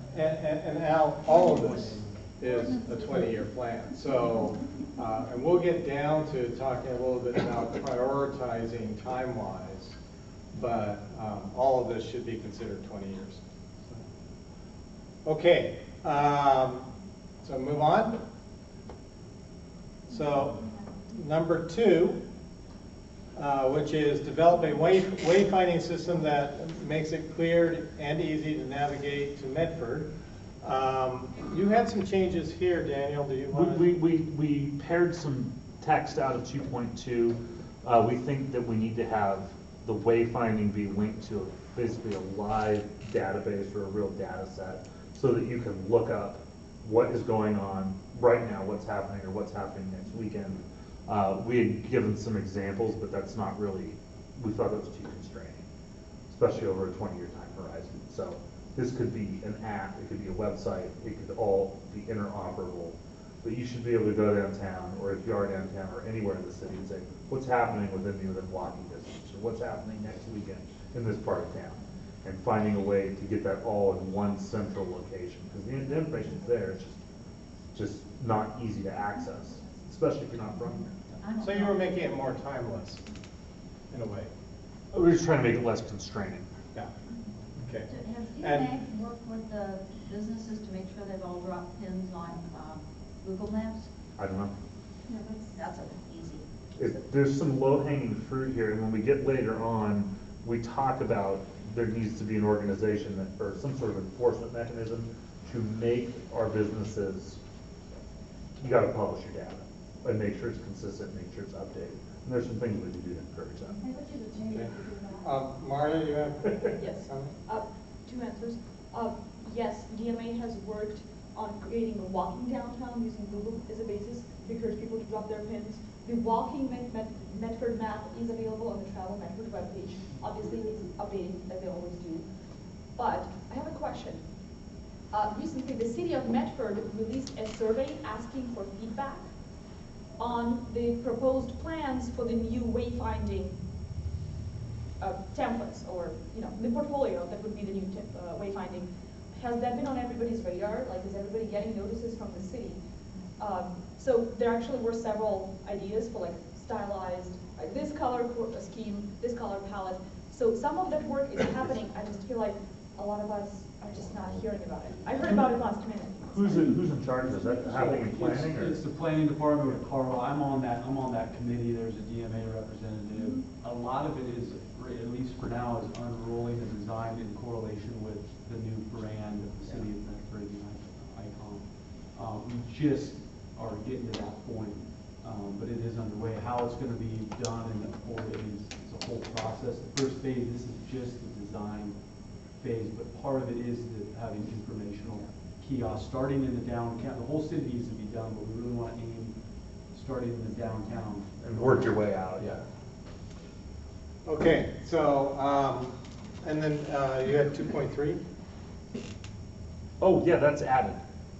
and Al, all of this is a 20-year plan. So, and we'll get down to talking a little bit about prioritizing time-wise, but all of this should be considered 20 years. Okay, so move on. So, number 2, which is develop a wayfinding system that makes it clear and easy to navigate to Medford. You had some changes here, Daniel. Do you want to? We paired some text out of 2.2. We think that we need to have the wayfinding be linked to basically a live database or a real data set so that you can look up what is going on right now, what's happening or what's happening next weekend. We had given some examples, but that's not really, we thought it was too constraining, especially over a 20-year time horizon. So this could be an app, it could be a website, it could all be interoperable. But you should be able to go downtown, or if you are downtown, or anywhere in the city and say, what's happening within walking distance, or what's happening next weekend in this part of town, and finding a way to get that all in one central location. Because the information's there, it's just just not easy to access, especially if you're not from here. So you were making it more timeless, in a way. We're just trying to make it less constraining. Yeah. Okay. Has And- DMA worked with the businesses to make sure they've all dropped pins on Google Maps? I don't know. That's an easy. There's some low-hanging fruit here, and when we get later on, we talk about there needs to be an organization that, or some sort of enforcement mechanism to make our businesses, you gotta publish your data, and make sure it's consistent, make sure it's updated. And there's some things we can do to encourage that. Okay. Marta, you have? Yes. comment? Two answers. Yes, DMA has worked on creating a walking downtown using Google as a basis to encourage people to drop their pins. The walking Medford map is available on the Travel Medford webpage. Obviously, it's updating as they always do. But I have a question. Recently, the city of Medford released a survey asking for feedback on the proposed plans for the new wayfinding templates, or the portfolio that would be the new wayfinding. Has that been on everybody's radar? Like, is everybody getting notices from the city? So there actually were several ideas for like stylized, like this color scheme, this color palette. So some of that work is happening. I just feel like a lot of us are just not hearing about it. I heard about it last minute. Who's in charge of that? Happening in planning, or? It's the planning department with Carl. I'm on that committee. There's a DMA representative. A lot of it is, at least for now, is unrolling the design in correlation with the new brand of the city of Medford, the icon. We just are getting to that point, but it is underway. How it's going to be done and it's a whole process. The first phase, this is just the design phase, but part of it is having informational kiosks starting in the downtown. The whole city needs to be done, but we really want to aim starting in the downtown And work your way out, yeah. Okay, so, and then you had 2.3? Oh, yeah, that's added.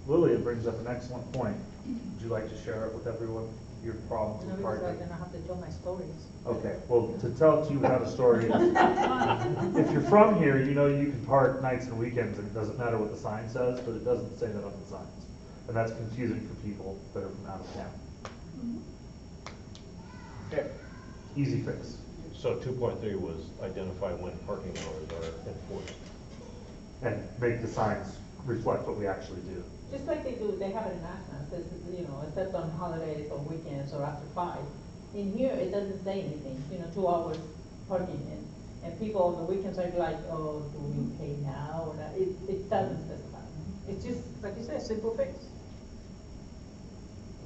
Lilia brings up an excellent point. Would you like to share it with everyone, your problems with Because parking? I'm gonna have to tell my stories. Okay, well, to tell you how the story is, if you're from here, you know you can park nights and weekends, and it doesn't matter what the sign says, but it doesn't say that on the signs. And that's confusing for people that are from out of town. Okay. Easy fix. So 2.3 was identify when parking hours are enforced. And make the signs reflect what we actually do. Just like they have it in Aspen, says, except on holidays or weekends or after 5. In here, it doesn't say anything, 2 hours parking and people on the weekends are like, oh, do we pay now or not? It doesn't specify. It's just, like you said, simple fix.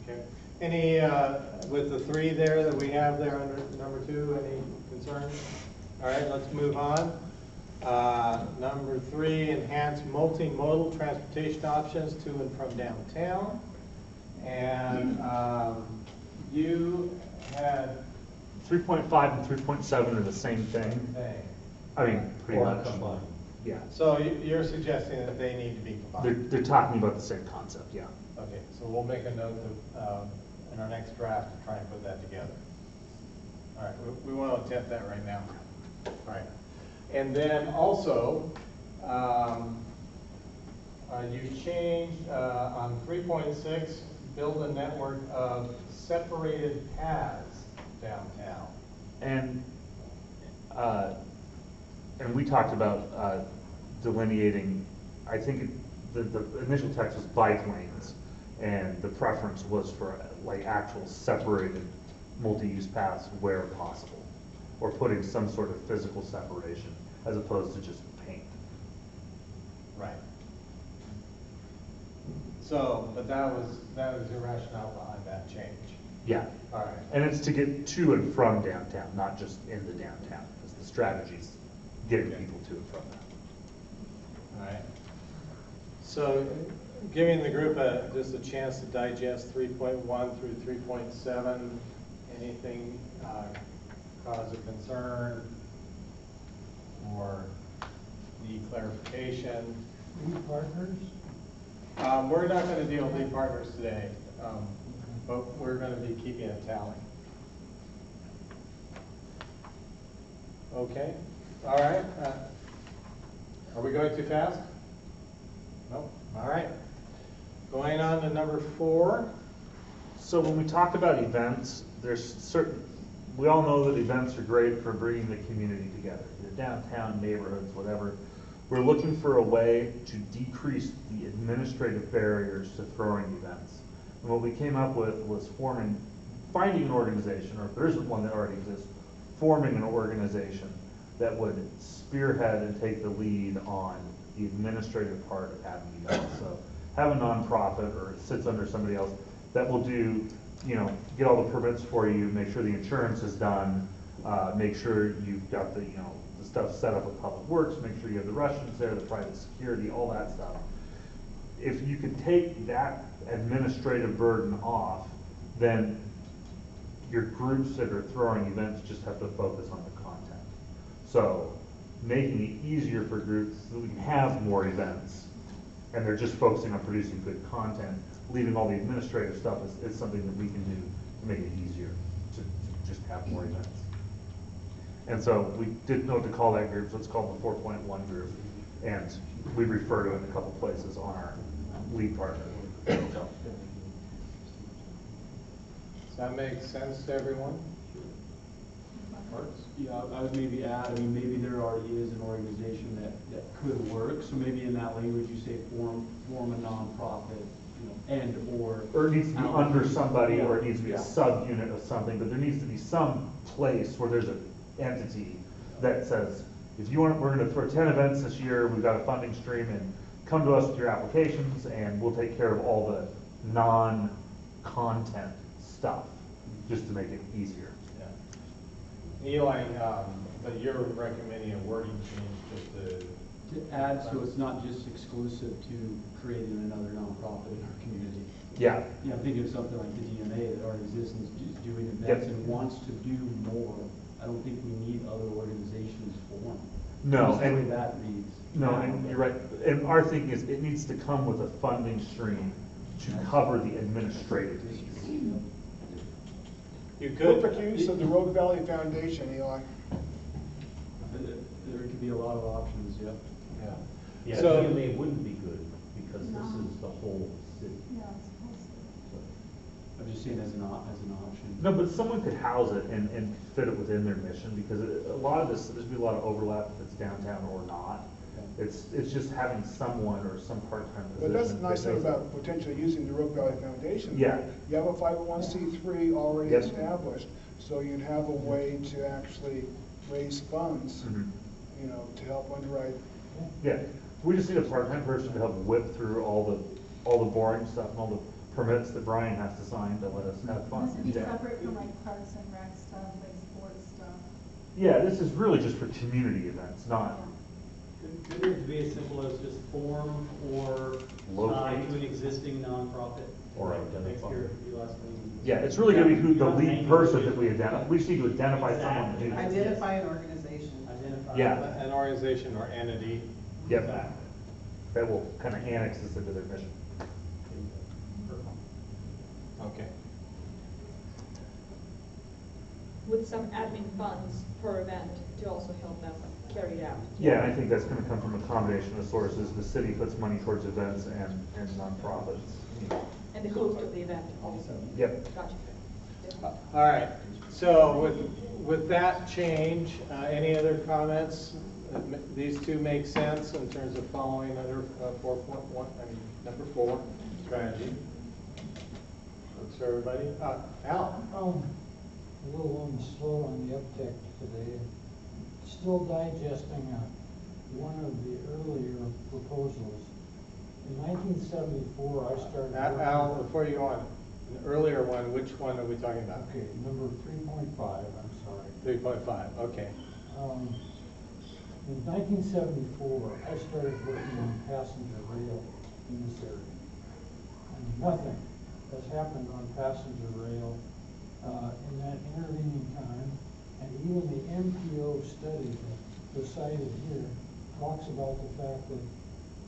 Okay. Any, with the 3 there that we have there under number 2, any concerns? All right, let's move on. Number 3, enhance multimodal transportation options to and from downtown. And you had 3.5 and 3.7 are the same thing. I mean, pretty Or much. combined. Yeah. So you're suggesting that they need to be combined? They're talking about the same concept, yeah. Okay, so we'll make a note of, in our next draft to try and put that together. All right, we want to attempt that right now. All right. And then also, you changed on 3.6, build a network of separated paths downtown. And we talked about delineating, I think the initial text was bike lanes, and the preference was for like actual separated multi-use paths where possible, or putting some sort of physical separation as opposed to just paint. Right. So, but that was your rationale behind that change. Yeah. All right. And it's to get to and from downtown, not just in the downtown, because the strategy's getting people to and from that. All right. So, giving the group just a chance to digest 3.1 through 3.7, anything cause of concern or need clarification? Lead partners? We're not going to deal with lead partners today, but we're going to be keeping a tally. Okay. All right. Are we going too fast? Nope. All right. Going on to number 4. So when we talk about events, we all know that events are great for bringing the community together, either downtown, neighborhoods, whatever. We're looking for a way to decrease the administrative barriers to throwing events. And what we came up with was finding an organization, or if there isn't one that already exists, forming an organization that would spearhead and take the lead on the administrative part of having events. So have a nonprofit, or it sits under somebody else that will do, get all the permits for you, make sure the insurance is done, make sure you've got the, the stuff set up with Public Works, make sure you have the Russians there, the private security, all that stuff. If you could take that administrative burden off, then your groups that are throwing events just have to focus on the content. So making it easier for groups so we can have more events, and they're just focusing on producing good content, leaving all the administrative stuff is something that we can do to make it easier to just have more events. And so we didn't know what to call that group, so it's called the 4.1 group, and we refer to it in a couple places on our lead partner. So. Does that make sense to everyone? Yeah, I would maybe add, maybe there already is an organization that could work, so maybe in that language you say form a nonprofit, or it needs to be under somebody, yeah, or it needs to be a subunit of something, but there needs to be some place where there's an entity that says, if you want, we're going to throw 10 events this year, we've got a funding stream, and come to us with your applications, and we'll take care of all the non-content stuff, just to make it easier. Eli, but you're recommending a wording change just to add, so it's not just exclusive to creating another nonprofit in our community. Yeah. Yeah, I'm thinking of something like the DMA that already exists and is doing events and wants to do more. I don't think we need other organizations formed. No, That's the way that reads. No, and you're right. And our thing is, it needs to come with a funding stream to cover the administrative piece. You could. Perfect use of the Rogue Valley Foundation, Eli. There could be a lot of options, yeah. Yeah, So- DMA wouldn't be good, because this is the whole city. I'm just saying as an option. No, but someone could house it and fit it within their mission, because a lot of this, there's gonna be a lot of overlap if it's downtown or not. It's just having someone or some part-time position. But that's the nice that thing does about potentially using the Rogue Valley Foundation. Yeah. You have a 501c3 already Yep. established, so you'd have a way to actually raise funds, Mhm. to help underwrite. Yeah, we just need a part-time person to help whip through all the boring stuff and all the permits that Brian has to sign to let us have fun. This would be Yeah. separate from like parks and rec stuff, like sports stuff. Yeah, this is really just for community events, not, Could it be as simple as just form or tie Locate. to an existing nonprofit? Or Next identify. year, it'd be less than. yeah, it's really gonna be who the Not lead naming person it. that we identify. We just need to identify someone to do that. Identify an organization. Identify. Yeah. An organization or entity. Yep. That will kind of annex this into their mission. Okay. With some admin funds per event to also help them carry it out. Yeah, and I think that's gonna come from a combination of sources. The city puts money towards events and nonprofits. And the host of the event also. Yep. Gotcha. All right, so with that change, any other comments? These two make sense in terms of following under 4.1, number 4, strategy. Works for everybody? Al? A little slow on the uptick today. Still digesting one of the earlier proposals. In 1974, I started. Al, before you go on, an earlier one, which one are we talking about? Okay, number 3.5, I'm sorry. 3.5, okay. In 1974, I started working on passenger rail in this area. And nothing has happened on passenger rail in that intervening time. And even the MPO study that's cited here talks about the fact that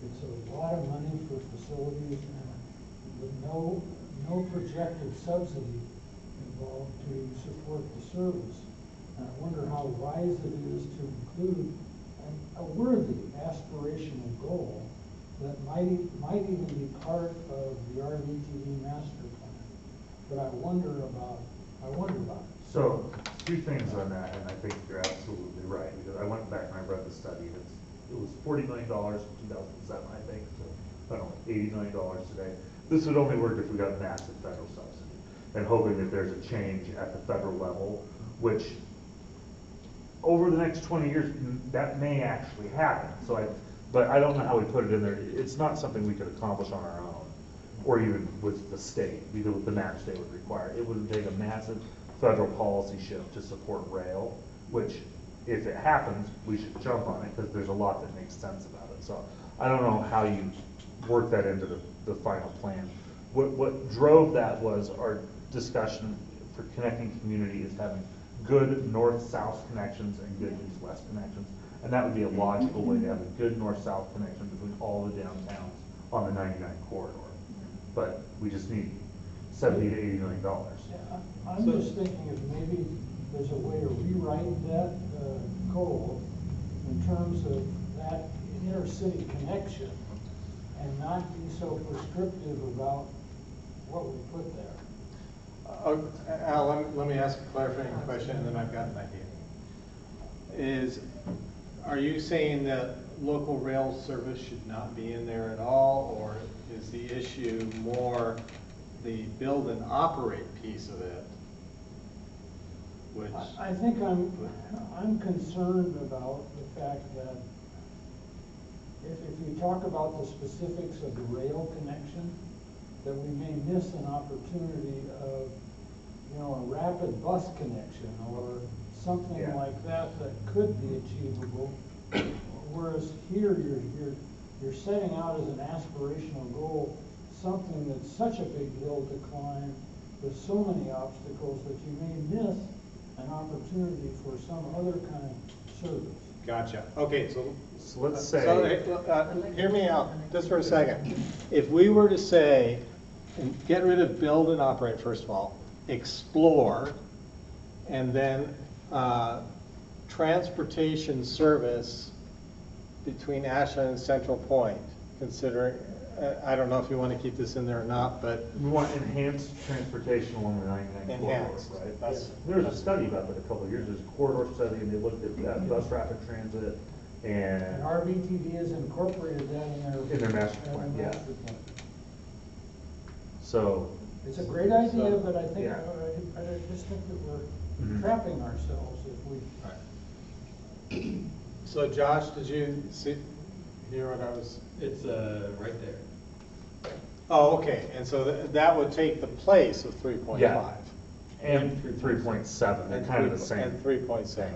it's a lot of money for facilities and with no projected subsidy involved to support the service. And I wonder how wise it is to include a worthy aspirational goal that might even be part of the RVTV master plan. But I wonder about it. So, two things on that, and I think you're absolutely right, because I went back and I read the study, and it was $40 million in 2007, I think, so, I don't know, $80 million today. This would only work if we got massive federal subsidy, and hoping that there's a change at the federal level, which, over the next 20 years, that may actually happen, but I don't know how we put it in there. It's not something we could accomplish on our own, or even with the state, because with the match they would require. It would take a massive federal policy shift to support rail, which, if it happens, we should jump on it, because there's a lot that makes sense about it. So I don't know how you work that into the final plan. What drove that was our discussion for connecting community is having good north-south connections and good east-west connections. And that would be a logical way to have a good north-south connection between all the downtowns on the 99 corridor. But we just need $70 to $80 million. I'm just thinking if maybe there's a way to rewrite that goal in terms of that intercity connection and not be so prescriptive about what we put there. Al, let me ask a clarifying question, and then I've got an idea. Are you saying that local rail service should not be in there at all, or is the issue more the build and operate piece of it? Which I think I'm concerned about the fact that if you talk about the specifics of the rail connection, that we may miss an opportunity of, a rapid bus connection or something like that could be achievable. Whereas here you're setting out as an aspirational goal something that's such a big hill to climb with so many obstacles that you may miss an opportunity for some other kind of service. Gotcha. Okay, so let's say. Hear me out just for a second. If we were to say, get rid of build and operate, first of all, explore, and then transportation service between Ashland and Central Point, considering, I don't know if you want to keep this in there or not, but. We want enhanced transportation along the 99 corridor, right? There was a study about that a couple of years. There's a corridor study, and they looked at bus rapid transit and RVTV has incorporated that in their master plan, yeah. So. It's a great idea, but I think, I just think that we're trapping ourselves if we. Right. So Josh, did you hear what I was? It's right there. Oh, okay, and so that would take the place of 3.5. Yeah. And 3.7, they're kind of the same. And 3.7,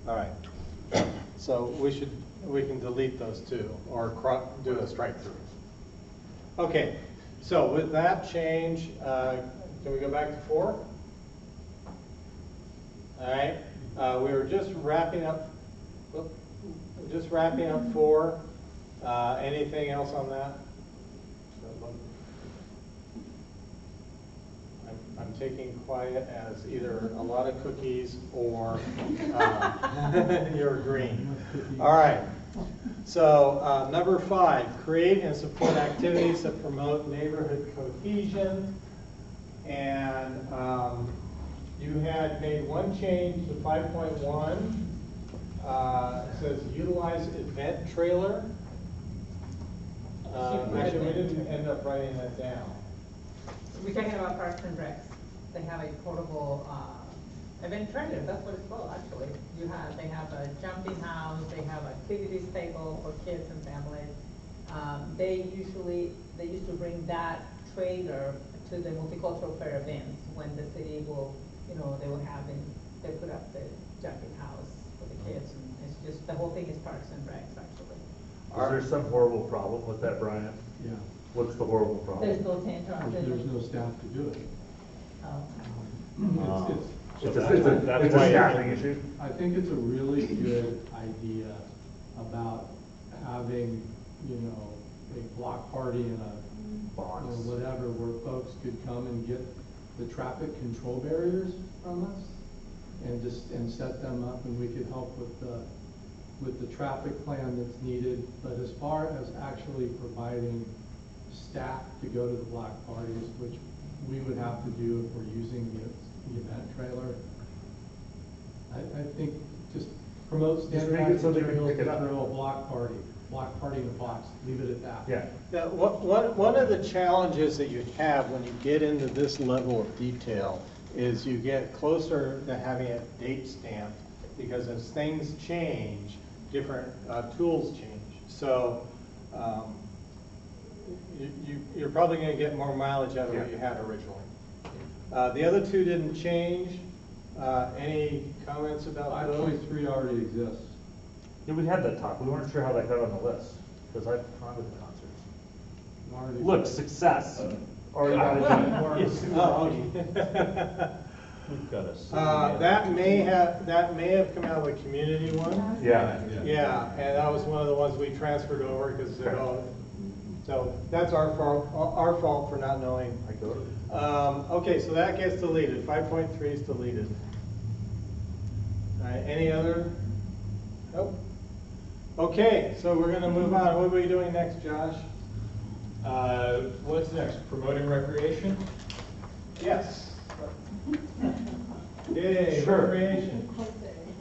all right. So we can delete those two, or do a strike through. Okay, so with that change, can we go back to 4? All right, we were just wrapping up 4. Anything else on that? I'm taking quiet as either a lot of cookies or you're green. All right. So number 5, create and support activities that promote neighborhood cohesion. And you had made one change to 5.1. It says utilize event trailer. Actually, we didn't end up writing that down. We're talking about Parks and Recs. They have a portable event trailer. That's what it's called, actually. They have a jumping house. They have activities table for kids and families. They used to bring that trailer to the multicultural fair events when the city will, they put up the jumping house for the kids, and it's just, the whole thing is Parks and Recs, actually. Is there some horrible problem with that, Brian? Yeah. What's the horrible problem? There's no tent or There's no staff to do it. It's a staffing issue. I think it's a really good idea about having, a block party and whatever, where folks could come and get the traffic control barriers from us and set them up, and we could help with with the traffic plan that's needed, but as far as actually providing staff to go to the block parties, which we would have to do if we're using the event trailer, I think just promote Just make it standardized so they can materials pick it to up. throw a block party in a box, leave it at that. Yeah. Now, one of the challenges that you have when you get into this level of detail is you get closer to having a date stamped, because as things change, different tools change. So you're probably going to get more mileage out of what you had originally. The other two didn't change. Any comments about those? 5.3 already exists. Yeah, we had that talk. We weren't sure how that got on the list, because I've gone to the concerts. Already Look, success. Already got it done. Oh, okay. We've got a. That may have come out of the community one. Yeah. Yeah, and that was one of the ones we transferred over because they're all, so that's our fault for not knowing. I go to. Okay, so that gets deleted. 5.3 is deleted. All right, any other? Nope. Okay, so we're gonna move on. What are we doing next, Josh? What's next? Promoting recreation? Yes. Yay, Sure. recreation.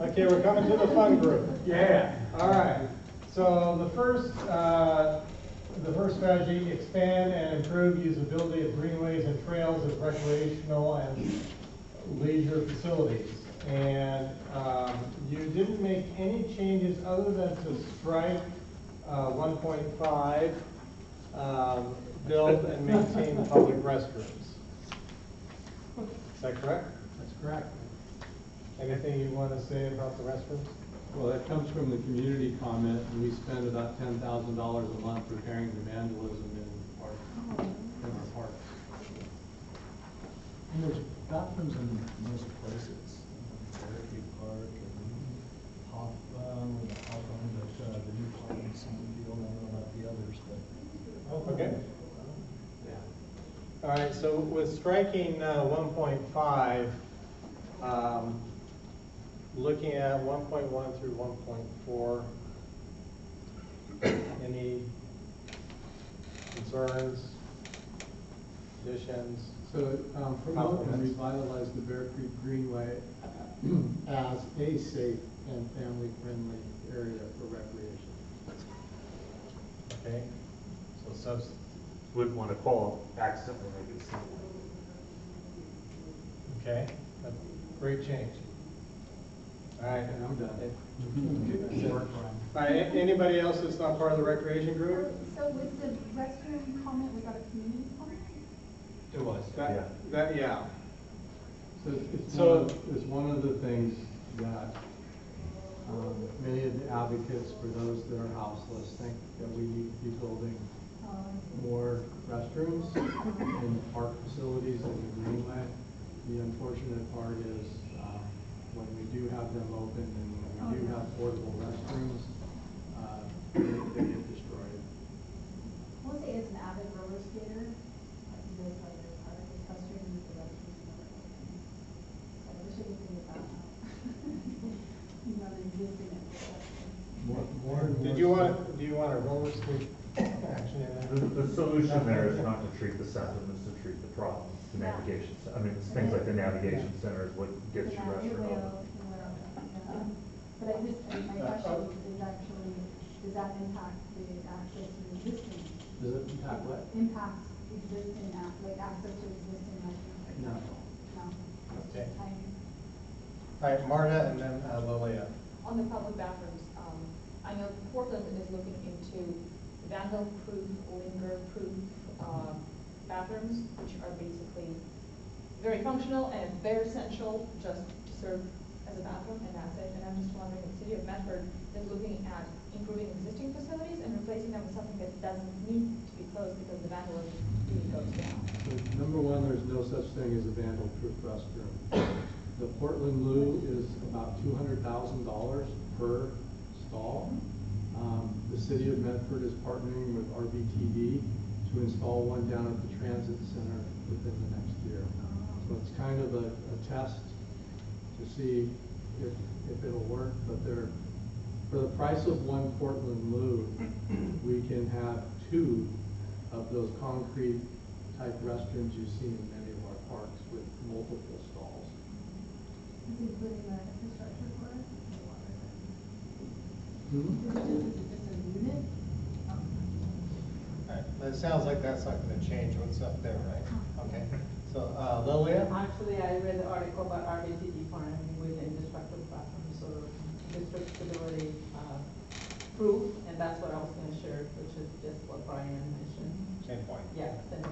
Okay, we're coming to the fun group. Yeah. All right. So the first strategy: expand and improve usability of greenways and trails as recreational and leisure facilities. And you didn't make any changes other than to strike 1.5, build and maintain public restrooms. Is that correct? That's correct. Anything you want to say about the restrooms? Well, that comes from the community comment, and we spend about $10,000 a month repairing the vandalism in our parks. And there's bathrooms in most places, Fairview Park and Hoffman, with the Hoffman, but the new park in Sunfield, I don't know about the others, but. Okay. All right, so with striking 1.5, looking at 1.1 through 1.4, any concerns, additions? So promote and revitalize the Bear Creek Greenway as a safe and family-friendly area for recreation. Okay, so substance. Wouldn't want to call accidentally make it seem. Okay, great change. All right, And I'm done. All right, anybody else that's not part of the recreation group? So with the restroom comment, was that a community comment? It was. Yeah. So it's one of the things that many of the advocates for those that are houseless think that we need to be building more restrooms in park facilities in the Greenway. The unfortunate part is when we do have them open and when we do have portable restrooms, they get destroyed. I will say as an avid roller skater, he does like it. It's frustrating with the restrooms never open. So I wish I could think about that. You know, the existing infrastructure. Do you want a roller skate action in that? The solution there is not to treat the symptom, it's to treat the problem. The navigation, I mean, it's things like the navigation center is what gets you restroom open. But my question is actually, does that impact the access to existing? Does it impact what? Impact existing, like access to existing restrooms? No. No. Okay. All right, Marta and then Lilia. On the public bathrooms, I know Portland is looking into vandal-proof, linger-proof bathrooms, which are basically very functional and very essential just to serve as a bathroom, and that's it. And I'm just wondering if the city of Medford is looking at improving existing facilities and replacing them with something that doesn't need to be closed because the vandalism really goes down. So, number one, there's no such thing as a vandal-proof restroom. The Portland Loo is about $200,000 per stall. The city of Medford is partnering with RBTV to install one down at the transit center within the next year. So it's kind of a test to see if it'll work, but they're For the price of one Portland Loo, we can have 2 of those concrete type restrooms you see in many of our parks with multiple stalls. Including the infrastructure for it, the water. Hmm? Is it just a unit? All right, but it sounds like that's not gonna change what's up there, right? Okay, so, Lillian? Actually, I read the article about RBCD farming with infrastructure platform, so district stability, proof, and that's what I was gonna share, which is just what Brian mentioned. Same point. Yeah, same.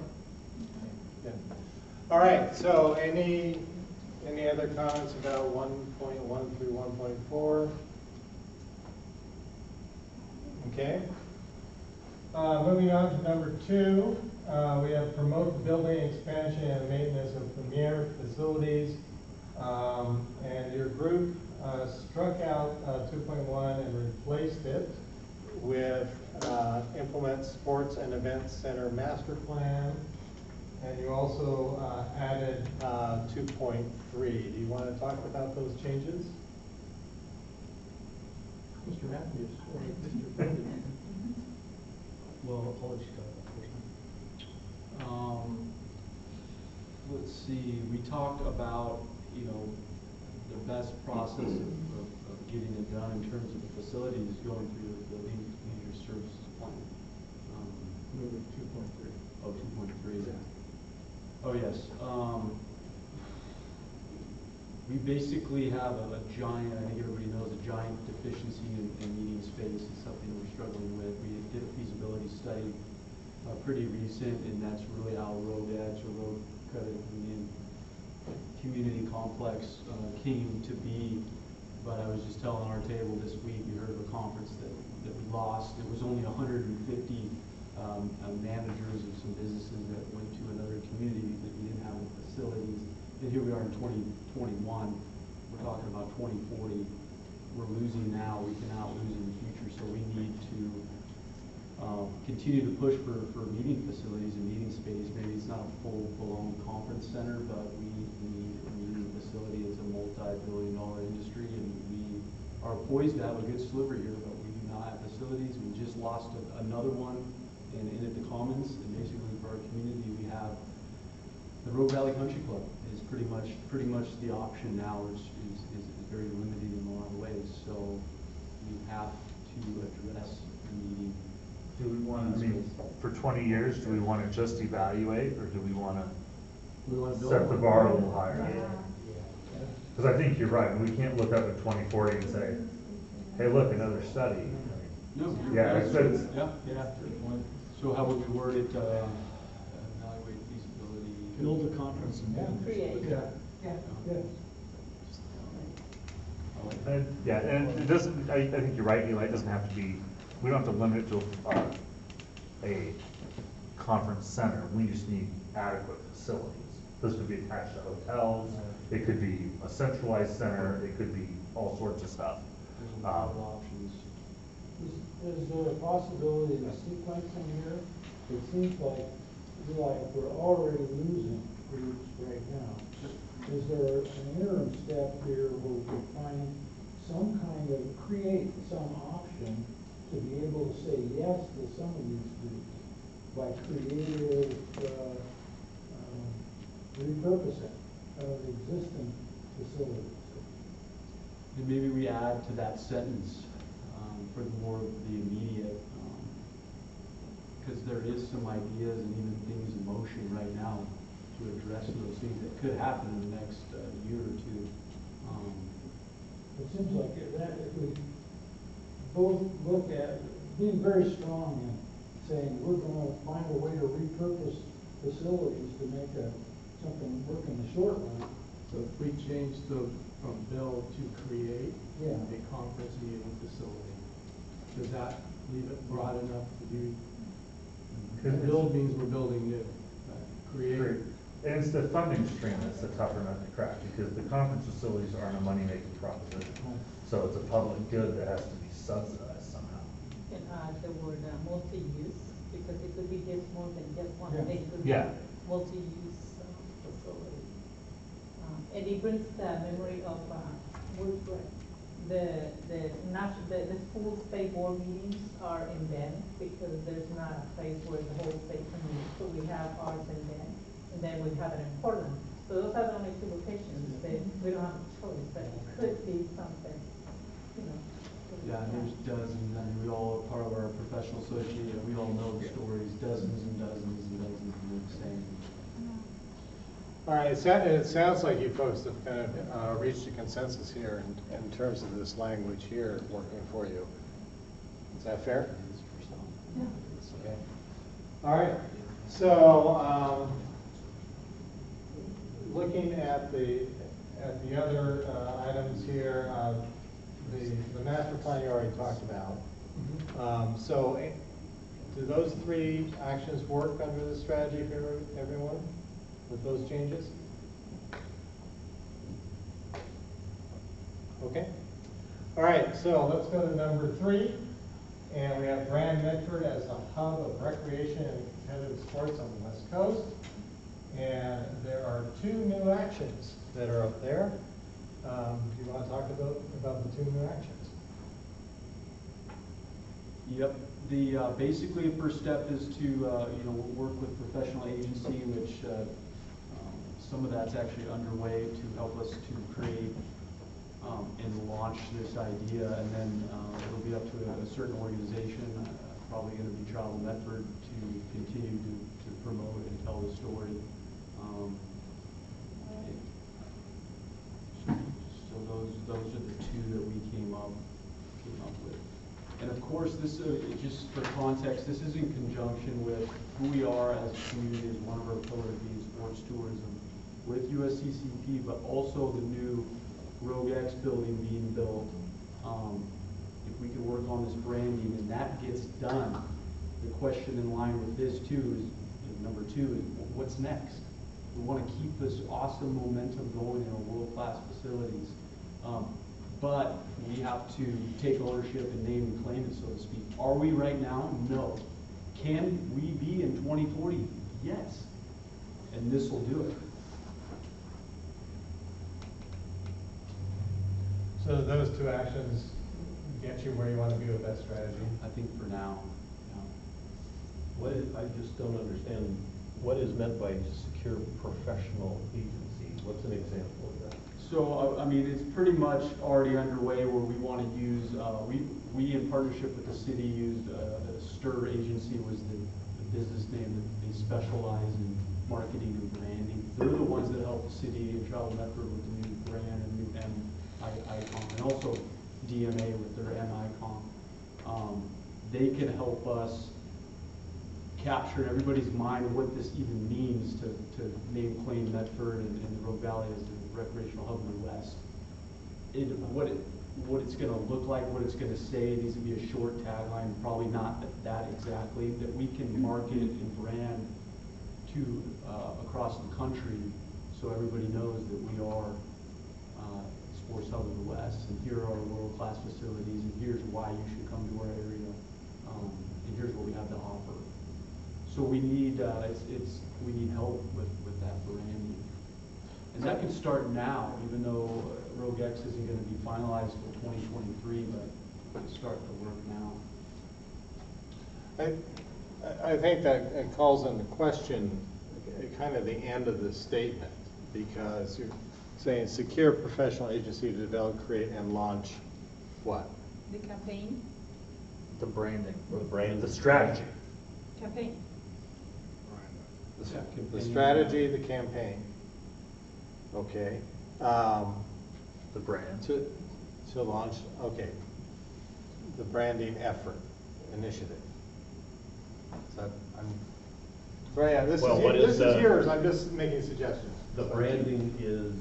Good. All right, so any other comments about 1.1 through 1.4? Okay. Moving on to number 2, we have promote the building expansion and maintenance of premier facilities. And your group struck out 2.1 and replaced it with implement sports and events center master plan. And you also added 2.3. Do you want to talk about those changes? Mr. Matthews or Mr. Brendan? Well, I'll let you talk about first. Let's see, we talked about, the best process of getting it done in terms of the facilities going through the leisure services plan. Number 2.3. Oh, 2.3. Yeah. Oh, yes. We basically have a giant, I think everybody knows, a giant deficiency in meeting space is something we're struggling with. We did a feasibility study, pretty recent, and that's really how Road Edge or Road Credit Union Community Complex came to be. But I was just telling our table this week, we heard of a conference that we lost. It was only 150 managers of some businesses that went to another community because we didn't have the facilities. And here we are in 2021. We're talking about 2040. We're losing now. We cannot lose in the future. So we need to continue to push for meeting facilities and meeting space. Maybe it's not a full-blown conference center, but we need a meeting facility. It's a multi-billion-dollar industry, and we are poised to have a good sliver here, but we do not have facilities. We just lost another one in at the Commons, and basically for our community, we have the Rogue Valley Country Club is pretty much the option now, which is very limited in a lot of ways. So we have to address the meeting. Do we want to, for 20 years, do we want to just evaluate, or do we want to set the bar a little higher? Because I think you're right. We can't look up at 2040 and say, hey, look, another study. No. Yeah, yeah. So how would we word it? Evaluate feasibility. Build a conference and Create. Yeah. And it doesn't, I think you're right, Eli, it doesn't have to be, we don't have to limit it to a conference center. We just need adequate facilities. This could be attached to hotels, it could be a centralized center, it could be all sorts of stuff. There's a lot of options. Is there a possibility of sequencing here? It seems like we're already losing groups right now. Is there an interim step here where we can find some kind of, create some option to be able to say yes to some of these groups by creative repurposing of existing facilities? And maybe we add to that sentence for more of the immediate, because there is some ideas and even things in motion right now to address those things that could happen in the next year or two. It seems like if we both look at being very strong in saying we're going to find a way to repurpose facilities to make something work in the short run. So if we change from build to create Yeah. a conference meeting facility, does that leave it broad enough to do? Because build means we're building new. Create. And it's the funding stream that's the tougher nut to crack, because the conference facilities aren't a money-making proposition. So it's a public good that has to be subsidized somehow. Can add the word multi-use, because it could be just more than just one Yeah. thing. It could Yeah. be multi-use facility. And it brings the memory of Woodbridge. the school state board meetings are in Bend because there's not a place where the whole state can meet. So we have ours in Bend, and then we have it in Portland. So those are the only two locations that we don't have a choice, but it could be something, you know. Yeah, there's dozens, I mean, we all, part of our professional association, we all know the stories, dozens and dozens and dozens of the same. All right, it sounds like you folks have kind of reached a consensus here in terms of this language here working for you. Is that fair? Yeah. Okay. All right, so looking at the other items here, the master plan you already talked about. So do those three actions work under the strategy for everyone with those changes? Okay. All right, so let's go to number 3. And we have brand Medford as a hub of recreation and competitive sports on the West Coast. And there are 2 new actions that are up there. Do you want to talk about the 2 new actions? Yep. The basically the first step is to work with professional agency, which some of that's actually underway to help us to create and launch this idea, and then it'll be up to a certain organization, probably going to be Travel Medford, to continue to promote and tell the story. So those are the 2 that we came up with. And of course, this just for context, this is in conjunction with who we are as a community, as one of our pillars being sports tourism, with USCCP, but also the new Rogue X building being built. If we can work on this branding and that gets done, the question in line with this too is number 2 is what's next? We want to keep this awesome momentum going in our world-class facilities. But we have to take ownership and name and claim it, so to speak. Are we right now? No. Can we be in 2040? Yes. And this will do it. So those 2 actions get you where you want to be with that strategy? I think for now. Yeah. I just don't understand, what is meant by secure professional agency? What's an example of that? So, I mean, it's pretty much already underway where we want to use, we in partnership with the city used STIR agency was the business name that they specialize in marketing and branding. They're the ones that help the city and Travel Medford with the new brand and new M icon, and also DMA with their M icon. They can help us capture in everybody's mind what this even means to name claim Medford and the Rogue Valley as the recreational hub of the West. What it's going to look like, what it's going to say, needs to be a short tagline, probably not that exactly, that we can market and brand to across the country so everybody knows that we are sports hub of the West, and here are our world-class facilities, and here's why you should come to our area, and here's what we have to offer. So we need we need help with that branding, and that can start now. Even though Rogue X isn't going to be finalized till 2023, but we can start the work now. I think that it calls into question kind of the end of the statement, because you're saying secure professional agency to develop, create, and launch what? The campaign. The branding. Or the brand, the strategy. Campaign. The strategy, the campaign. Okay. The brand. To launch, okay. The branding effort, initiative. So this is yours, I'm just making suggestions. The branding is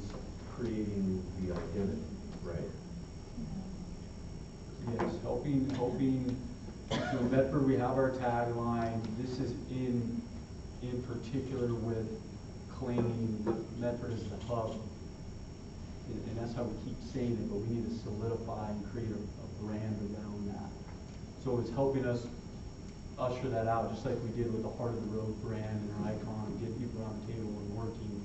creating the identity, right? Yes, helping. In Medford, we have our tagline. This is in particular with claiming Medford as the hub, and that's how we keep saying it. But we need to solidify and create a brand around that. So it's helping us usher that out, just like we did with the Heart of the Road brand and our icon, and get people around the table and working.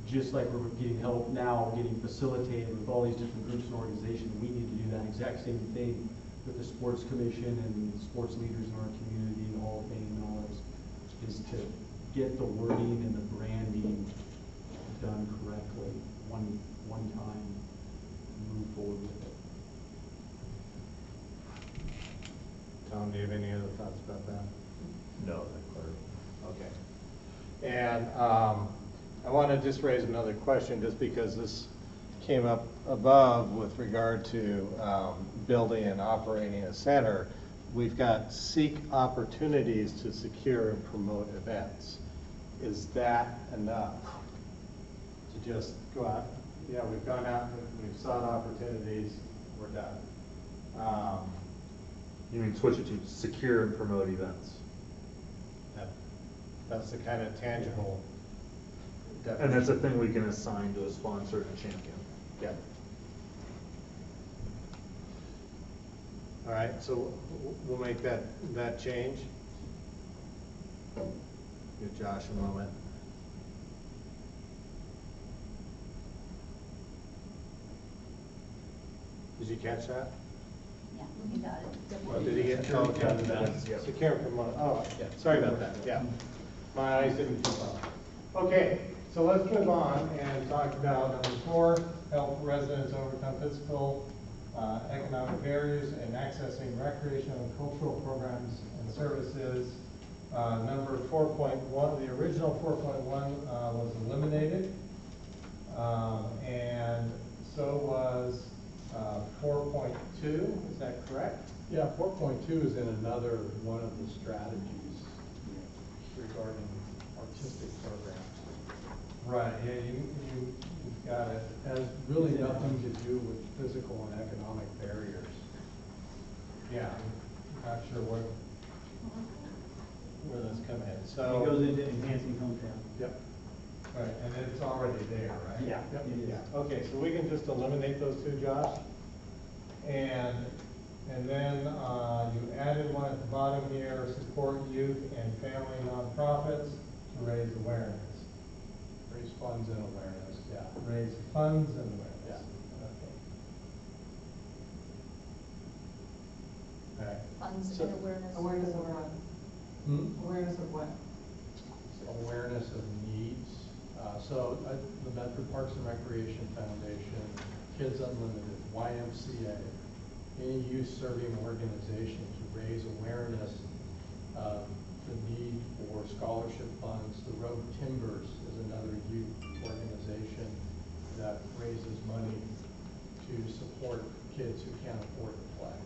just like we're getting help now, getting facilitated with all these different groups and organizations, we need to do that exact same thing with the sports commission and sports leaders in our community, and Hall of Fame and all this, is to get the wording and the branding done correctly, one time, and move forward with it. Tom, do you have any other thoughts about that? No, that's clear. Okay. And I want to just raise another question, just because this came up above with regard to building and operating a center. We've got seek opportunities to secure and promote events. Is that enough to just go out? Yeah, we've gone out, we've sought opportunities, we're done. You mean switch it to secure and promote events? That's the kind of tangible definition. And that's a thing we can assign to a sponsor and champion. Yeah. All right, so we'll make that change. Give Josh a moment. Did you catch that? Yeah, we got it. Oh, did he get? Oh, yeah. Secure and promote. Oh, yeah. Sorry about that. Yeah. My eyes didn't keep up. Okay, so let's move on and talk about number 4, help residents overcome physical, economic barriers in accessing recreational and cultural programs and services. Number 4.1, the original 4.1 was eliminated, and so was 4.2, is that correct? Yeah, 4.2 is in another one of the strategies regarding artistic programs. Right, yeah, you've got it. Has really nothing to do with physical and economic barriers. Yeah, I'm not sure where those come in. So It goes into enhancing hometown. Yep. Right, and it's already there, right? Yeah, Yep. it is. Yeah. Okay, so we can just eliminate those two, Josh. And then you added one at the bottom here, support youth and family nonprofits to raise awareness. Raise funds and awareness, yeah. Raise funds and awareness. Yeah. Okay. All right. Funds So- and awareness. Awareness of what? Awareness of what? Awareness of needs. So the Medford Parks and Recreation Foundation, Kids Unlimited, YMCA, any youth-serving organization to raise awareness of the need for scholarship funds. The Road Timbers is another youth organization that raises money to support kids who can't afford to play.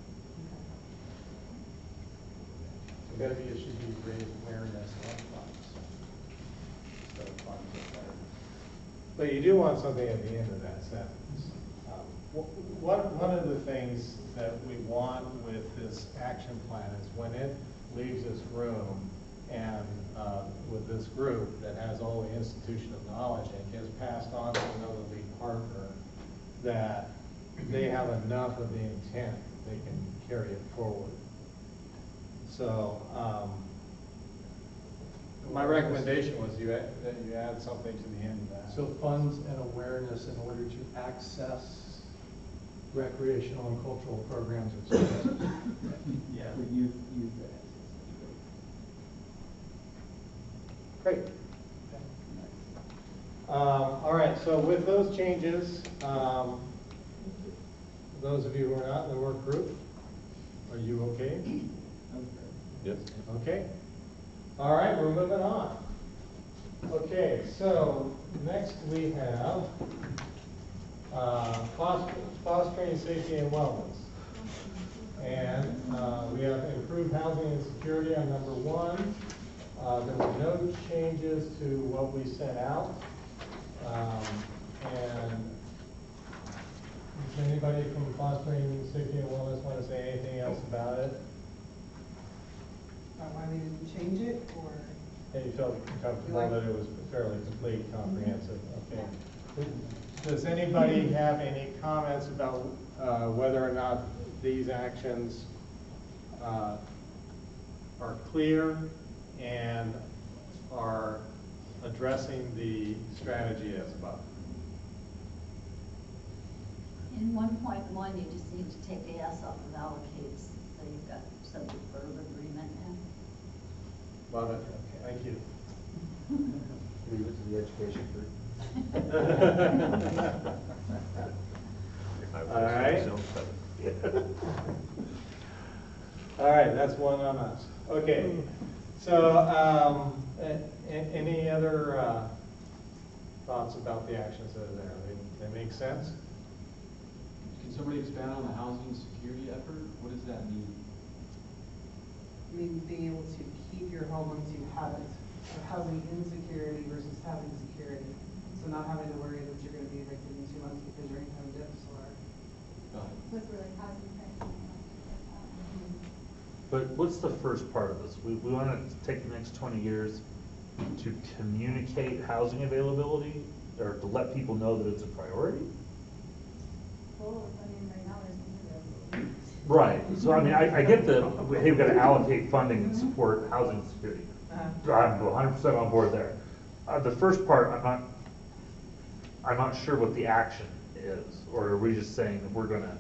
So maybe it should be raise awareness of funds instead of funds and awareness. But you do want something at the end of that sentence. One of the things that we want with this action plan is when it leaves this room and with this group that has all the institutional knowledge and gets passed on to another lead partner, that they have enough of the intent that they can carry it forward. So my recommendation was that you add something to the end of that. So funds and awareness in order to access recreational and cultural programs and services. Yeah, we use that. Great. All right, so with those changes, those of you who are not in the work group, are you okay? Yes. Okay. All right, we're moving on. Okay, so next we have fostering safety and wellness. And we have improved housing and security on number 1. There were no changes to what we sent out. And does anybody from fostering safety and wellness want to say anything else about it? Why we didn't change it, or? And you felt comfortable that it was fairly complete, comprehensive, okay. Does anybody have any comments about whether or not these actions are clear and are addressing the strategy as above. In 1.1, you just need to take the S off of allocates, so you've got subject verb agreement now. Love it, okay, thank you. Leave it to the education group. All right. All right, that's one on us. Okay, so any other thoughts about the actions that are there? They make sense? Can somebody expand on the housing security effort? What does that mean? I mean, being able to keep your home once you have it, so housing insecurity versus housing security. So not having to worry that you're gonna be evicted in 2 months because your income dips or. With really housing prices. But what's the first part of this? We want to take the next 20 years to communicate housing availability or to let people know that it's a priority? Well, I mean, right now there's neither. Right. So, I mean, I get the, hey, we've got to allocate funding and support housing security. I'm 100% on board there. The first part, I'm not sure what the action is. Or are we just saying that we're gonna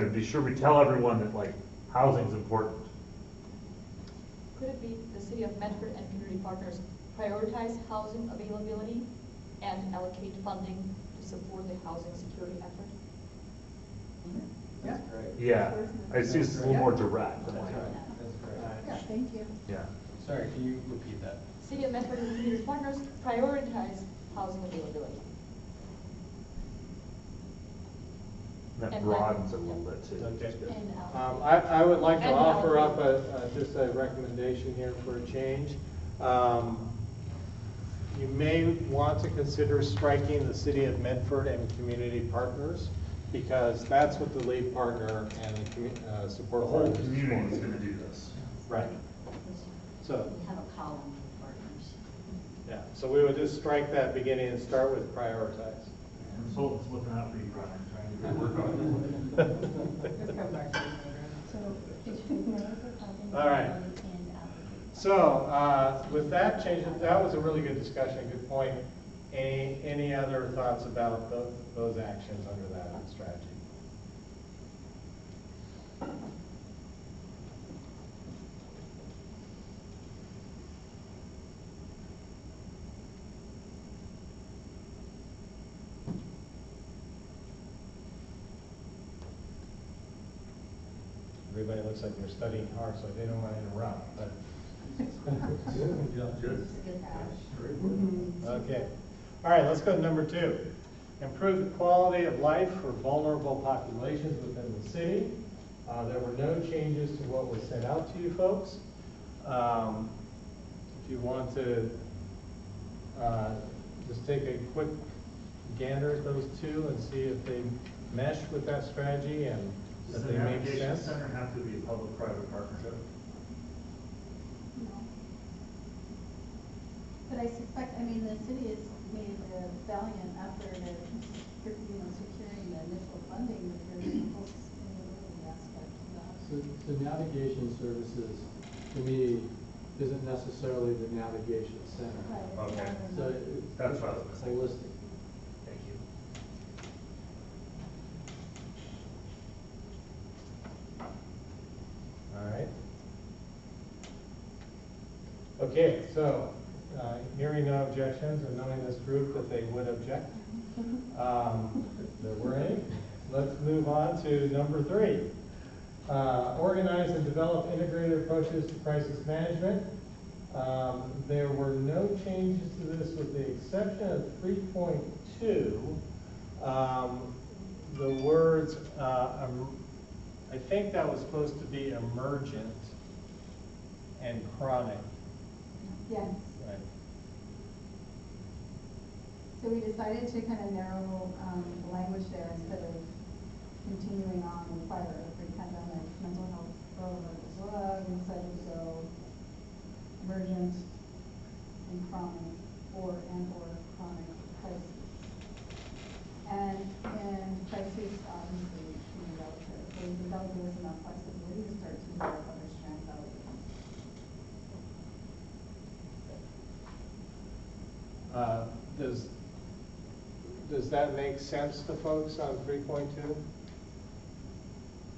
be sure we tell everyone that, like, housing's important? Could it be the city of Medford and community partners prioritize housing availability and allocate funding to support the housing security effort? Yeah. Yeah. I see this is a little more direct. That's correct. Yeah, thank you. Yeah. Sorry, can you repeat that? City of Medford and community partners prioritize housing availability. That And broadens it a like- little bit too. Okay. And I would like to And offer up allocate. just a recommendation here for a change. You may want to consider striking the City of Medford and community partners, because that's what the lead partner and the support The whole partners. community is going to do this. Right. So, We have a column for partners. yeah, so we would just strike that beginning and start with prioritize. Consultants looking out for you, Brian, trying to work on Just come back to this All right. So, with that change, that was a really good discussion, good point. Any other thoughts about those actions under that strategy? Everybody looks like they're studying hard, so I didn't want to interrupt, but. Okay. All right, let's go to number 2. Improve the quality of life for vulnerable populations within the city. There were no changes to what was sent out to you folks. If you want to just take a quick gander at those two and see if they mesh with that strategy and Does that the they make navigation sense. center have to be a public-private partnership? But I suspect, I mean, the city has made a valiant effort at, securing the initial funding, but there's a whole sustainability aspect to that. So navigation services, to me, isn't necessarily the navigation center. Right. Okay. So it's That's what I was missing. holistic. Thank you. All right. Okay, so hearing no objections and knowing this group that they would object, there were any. Let's move on to number 3. Organize and develop integrated approaches to crisis management. There were no changes to this with the exception of 3.2. The words, I think that was supposed to be emergent and chronic. Yes. Right. So we decided to kind of narrow the language there instead of continuing on with prior pre-pandemic mental health, blah, blah, blah, blah. We decided to go emergent and chronic or chronic crisis. And crisis obviously can be relative. So that'll give us enough flexibility to start to develop other strands out of it. does that make sense to folks on 3.2?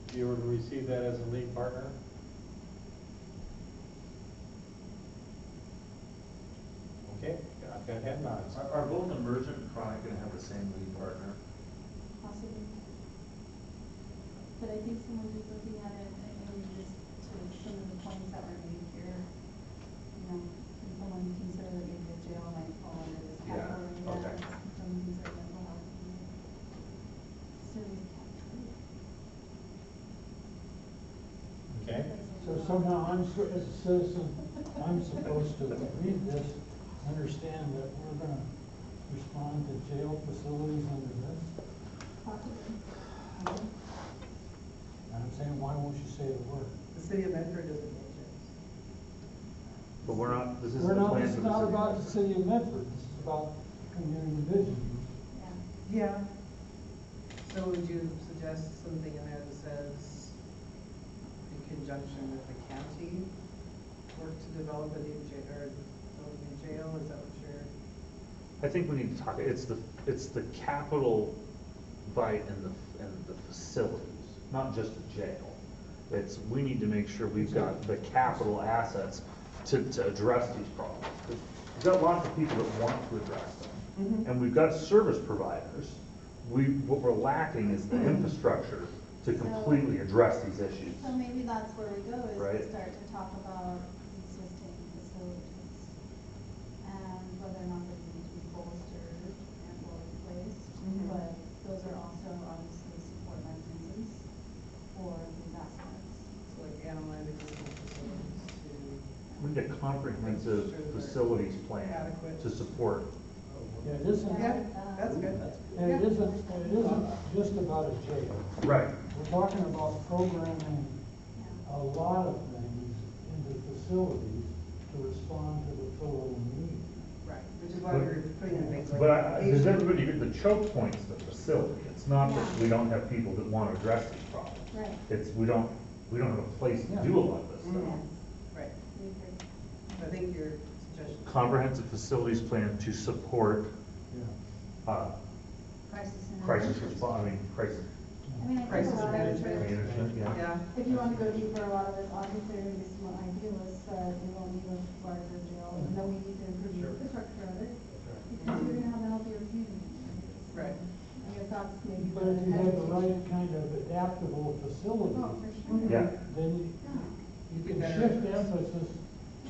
If you were to receive that as a lead partner? Okay, I've got head nods. Are both emergent and chronic gonna have the same lead partner? Possibly. But I think someone just looking at it, and just to some of the points that were made here, you know, can someone consider that maybe a jail might fall under this category? Yeah, okay. Someone consider mental health. Service category. Okay. So somehow I'm, as a citizen, I'm supposed to read this, understand that we're gonna respond to jail facilities under this? Possibly. And I'm saying, why won't you say the word? The city of Medford doesn't make jails. But we're not, this isn't We're the not, plan this for is the not city. about the city of Medford, this is about community vision. Yeah. So would you suggest something in there that says, in conjunction with the county, work to develop a new jail, or build a new jail, is that what you're? I think we need to talk, it's the capital bite and the facilities, not just the jail. We need to make sure we've got the capital assets to address these problems. We've got lots of people that want to address them. And we've got service providers. What we're lacking is the infrastructure to completely address these issues. So maybe that's where we go, is Right. to start to talk about existing facilities and whether or not they need to be bolstered and or replaced. But those are also obviously support mechanisms for these aspects. So like analyze existing facilities to. We need a comprehensive facilities plan Adequate. to support. Yeah, it isn't, Yeah, that's good. and it isn't just about a jail. Right. We're talking about programming a lot of things into facilities to respond to the total need. Right, which is why we're putting in things like. But does education. everybody get the choke points, the facility? It's not that we don't have people that want to address these problems. Right. It's, we don't have a place to do a lot of this stuff. Right, We agree. I think your suggestion. Comprehensive facilities plan to support, crisis response, crisis I mean, I think Crisis a lot of it, management, yeah. Yeah. if you want to go deeper, a lot of it, obviously, there are some idealists that we don't need a larger jail, even though we need to improve the infrastructure of it. Because you're gonna have a healthier community. Right. I guess that's maybe. But if you have the right kind of adaptable facility, Oh, for sure. Yeah. then you can shift emphasis.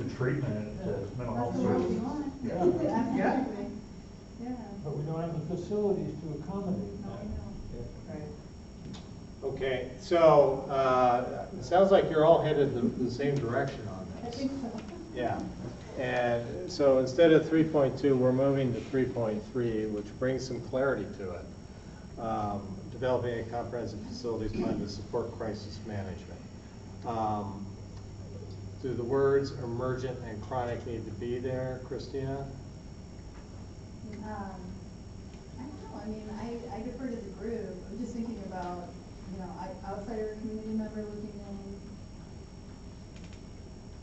To treatment, to mental health That's the world we services. want. Yeah. Absolutely. Yeah. But we don't have the facilities to accommodate No, I that. know. Right. Okay, so it sounds like you're all headed the same direction on I this. think so. Yeah, and so instead of 3.2, we're moving to 3.3, which brings some clarity to it. Developing a comprehensive facilities plan to support crisis management. Do the words emergent and chronic need to be there, Christina? I don't know, I mean, I defer to the group, I'm just thinking about, you know, outsider community member looking in.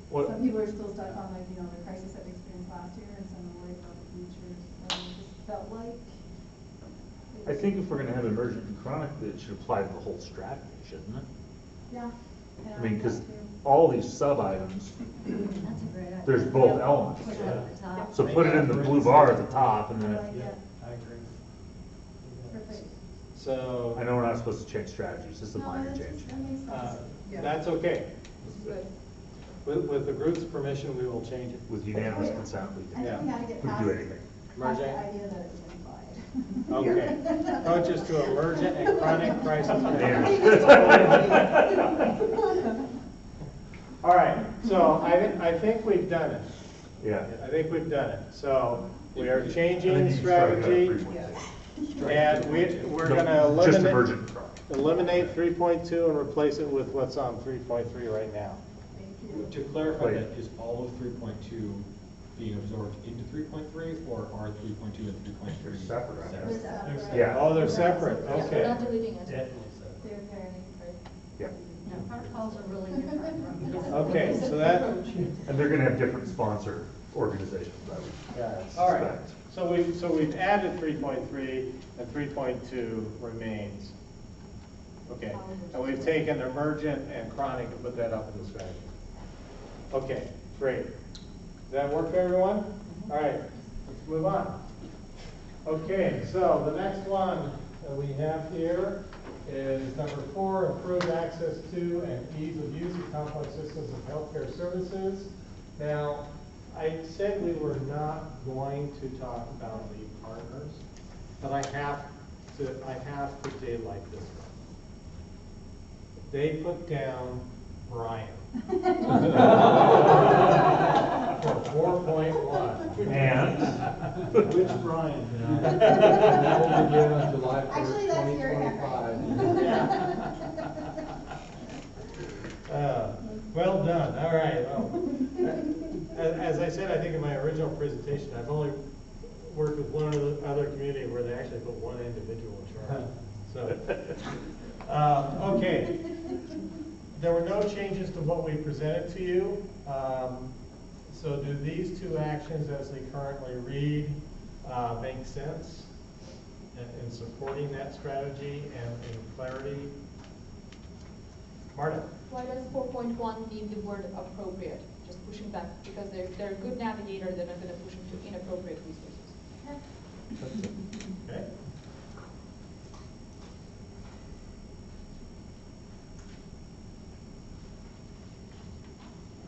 What- Some people are still stuck on like, you know, the crisis that we experienced last year, and some are worried about the future, so it just felt like. I think if we're gonna have emergent and chronic, it should apply to the whole strategy, shouldn't it? Yeah. I mean, because all these sub-items, That's a great idea. there's both elements. Put it at the top. So put it in the blue bar at the top, and I then, like it, I agree. perfect. So I know we're not supposed to change strategies, this is a No, minor that's change. just, that makes sense. Yeah. that's okay. Good. With the group's permission, we will change it. With unanimous consent, we I can, think we gotta get we past, can do anything. past the Emergent? idea that it was implied. Okay. Approaches to emergent and chronic crisis management. All right, so I think we've done it. Yeah. I think we've done it. So we are And then changing you can strike out strategy, 3.2. and we're No, gonna just emergent and chronic. eliminate 3.2 and replace it with what's on 3.3 right now. To clarify Wait. that, is all of 3.2 being absorbed into 3.3, or are 3.2 and 3.3 They're separate, aren't They're they? separate. Yeah. Oh, they're separate, Yeah, we're okay. not deleting it. They're very, Yeah. Yeah, protocols are really different from. Okay, so that, And they're gonna have different sponsor organizations, I would Yeah, all right. suspect. So we've added 3.3 and 3.2 remains. Okay, and we've taken emergent and chronic and put that up in the strategy. Okay, great. Does that work for everyone? All right, let's move on. Okay, so the next one that we have here is number 4, improve access to and ease of use of complex systems of healthcare services. Now, I said we were not going to talk about the partners, but I have to daylight this one. They put down Brian. For 4.1. And? Which Brian? That will begin on July 1st, Actually, that's your 2025. Well done, all right. Well, as I said, I think in my original presentation, I've only worked with one other community where they actually put one individual in charge. So, okay. There were no changes to what we presented to you. So do these two actions as they currently read make sense in supporting that strategy and in clarity? Marta? Why does 4.1 need the word appropriate? Just pushing back, because they're a good navigator, they're not gonna push them to inappropriate resources. Okay.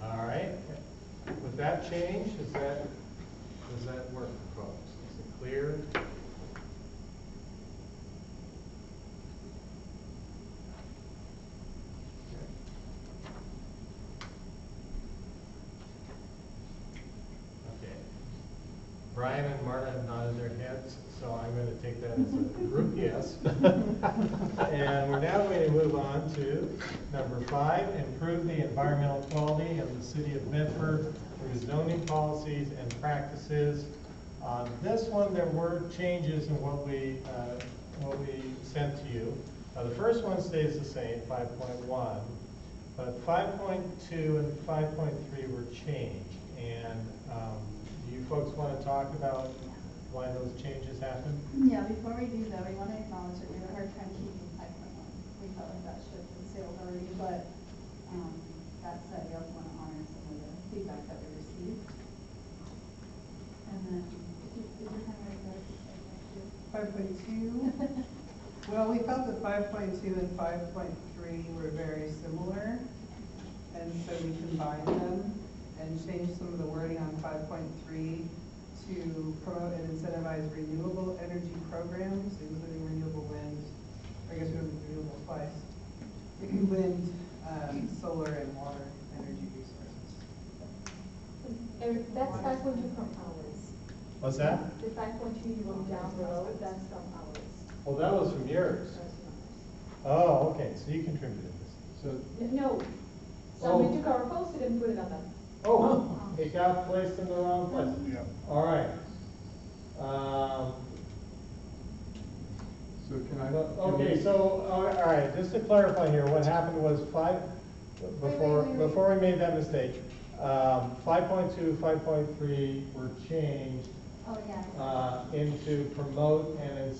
All right. With that change, does that work for folks? Is it clear? Okay. Brian and Marta have nodded their heads, so I'm going to take that as a group yes. And we're now going to move on to number 5, improve the environmental quality of the city of Medford through zoning policies and practices. On this one, there were changes in what we sent to you. The first one stays the same, 5.1, but 5.2 and 5.3 were changed. And do you folks want to talk about why those changes happened? Yeah, before we do that, we want to acknowledge that we had a hard time keeping 5.1. We felt like that ship had sailed already, but that said, we also want to honor some of the feedback that we received. And then, is your hand ready to 5.2? Well, we felt that 5.2 and 5.3 were very similar, and so we combined them and changed some of the wording on 5.3 to promote and incentivize renewable energy programs, including renewable wind, I guess we have renewable twice, wind, solar, and water energy resources. Eric, that's 5.2 from ours. What's that? The 5.2 you wrote down below, that's from ours. Well, that was from yours. Oh, okay, so you contributed this. So, No, somebody took our post-it and put it on them. oh, it got placed in the wrong place. Yeah. All right. So can I? Okay, so, all right, just to clarify here, what happened was before we made that mistake, 5.2, 5.3 were changed Oh, yeah. into promote and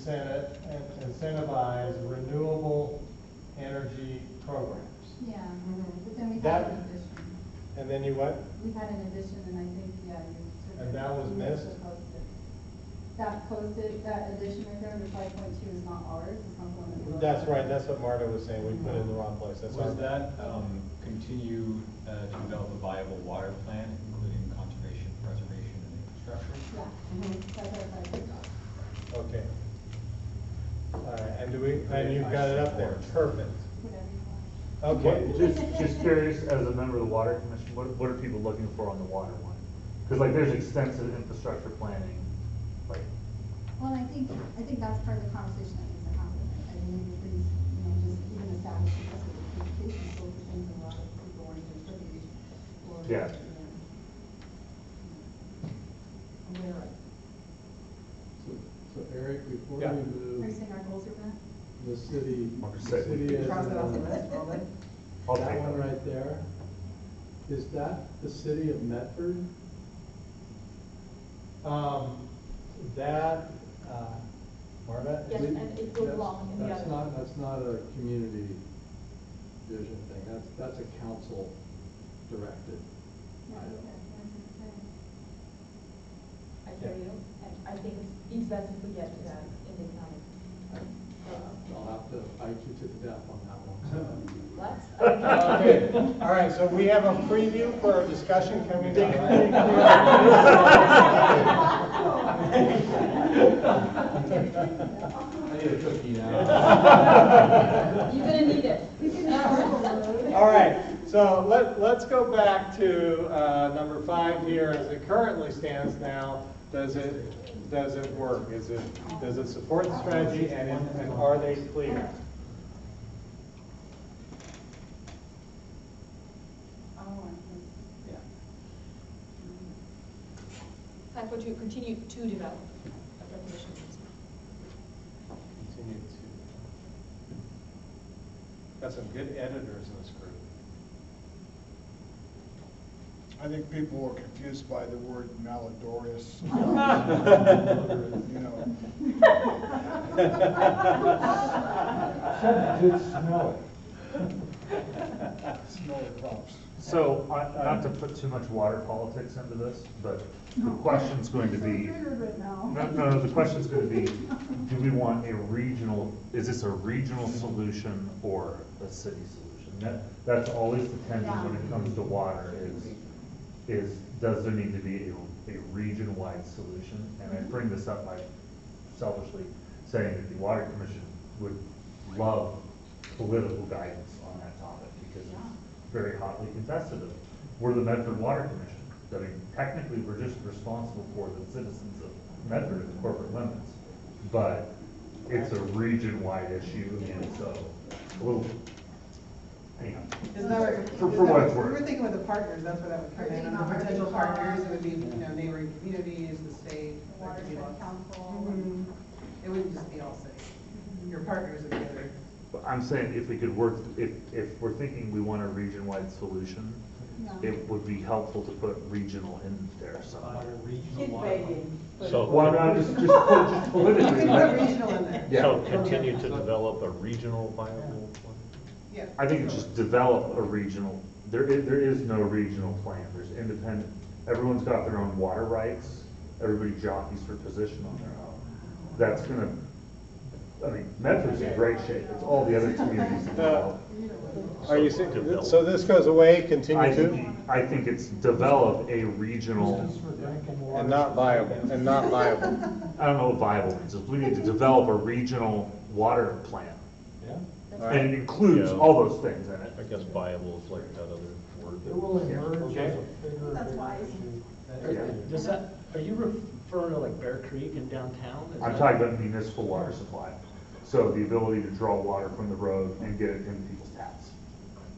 incentivize renewable energy programs. Yeah, but then we That- had an addition. And then you what? We had an addition, and I think, yeah, you took it. And that was missed? That addition right there, the 5.2 is not ours, it's not the one that we wrote. That's right, that's what Marta was saying, we put it in the wrong place, that's our Was that continue to develop a viable water plan, including conservation, preservation, and infrastructure? Yeah, that's our 5.2. Okay. All right, and you've got it up there, perfect. Whatever you want. Okay. Just curious, as a member of the Water Commission, what are people looking for on the water one? Because like there's extensive infrastructure planning, like. Well, I think that's part of the conversation that needs to happen. I believe that these, just even establishing this as a communication tool for things a lot of people weren't even privy or. Yeah. Aware of. So Eric, before Yeah. we Are you move saying our goals are met? the city, Mark the said we city as Cross it off the a- list, all right? I'll that take one that. right there, is that the city of Medford? That, Marta? Yes, and it goes along in the That's other. that's not a community vision thing, that's a council directed item. I hear you, and I think it's best if we get to that in the economic. I'll have to fight you to the death on that one. What? Okay, all right, so we have a preview for our discussion coming up. I need a cookie now. You're gonna need it. All right, so let's go back to number 5 here. As it currently stands now, does it work? Does it support the strategy, and are they clear? 5.2, continue to develop a recognition. Continue to. Got some good editors in this group. I think people were confused by the word malodorous. You know. Did smell it. Smelly crops. So, not to put too much water politics into this, but the question's going to be, no, the question's going to be, do we want a regional, is this a regional solution or a city solution? That's always the tension when it comes to water is does there need to be a region-wide solution? And I bring this up by selfishly saying that the Water Commission would love political guidance on that topic because it's very hotly contested. We're the Medford Water Commission. I mean, technically, we're just responsible for the citizens of Medford in the corporate limits, but it's a region-wide issue, and so a little, hang on. Isn't that what, For what it's we worth. were thinking with the partners, that's where that would come in, and the potential partners, it would be, neighboring communities, the state. Watershed council. Mhm. It wouldn't just be all city. Your partners would be other. I'm saying if we could work, if we're thinking we want a region-wide solution, it would be helpful to put regional in there somewhere. Keep begging. So- Well, I'm just You politically. could put regional in there. So continue to develop a regional viable plan? Yeah. I think it's just develop a regional, there is no regional plan, there's independent, everyone's got their own water rights, everybody jockeys for position on their own. That's gonna, I mean, Medford's in great shape, it's all the other communities involved. Are you saying, so this goes away, continue to? I think it's develop a regional, And not viable, I don't know what viable means, we need to develop a regional water plan. Yeah? And it includes Yeah. all those things in it. I guess viable is like that other word. It will emerge Okay. as a bigger. That's wise. Yeah. Does that, are you referring to like Bear Creek in downtown? Is I'm that- talking about municipal water supply. So the ability to draw water from the road and get it into people's taps.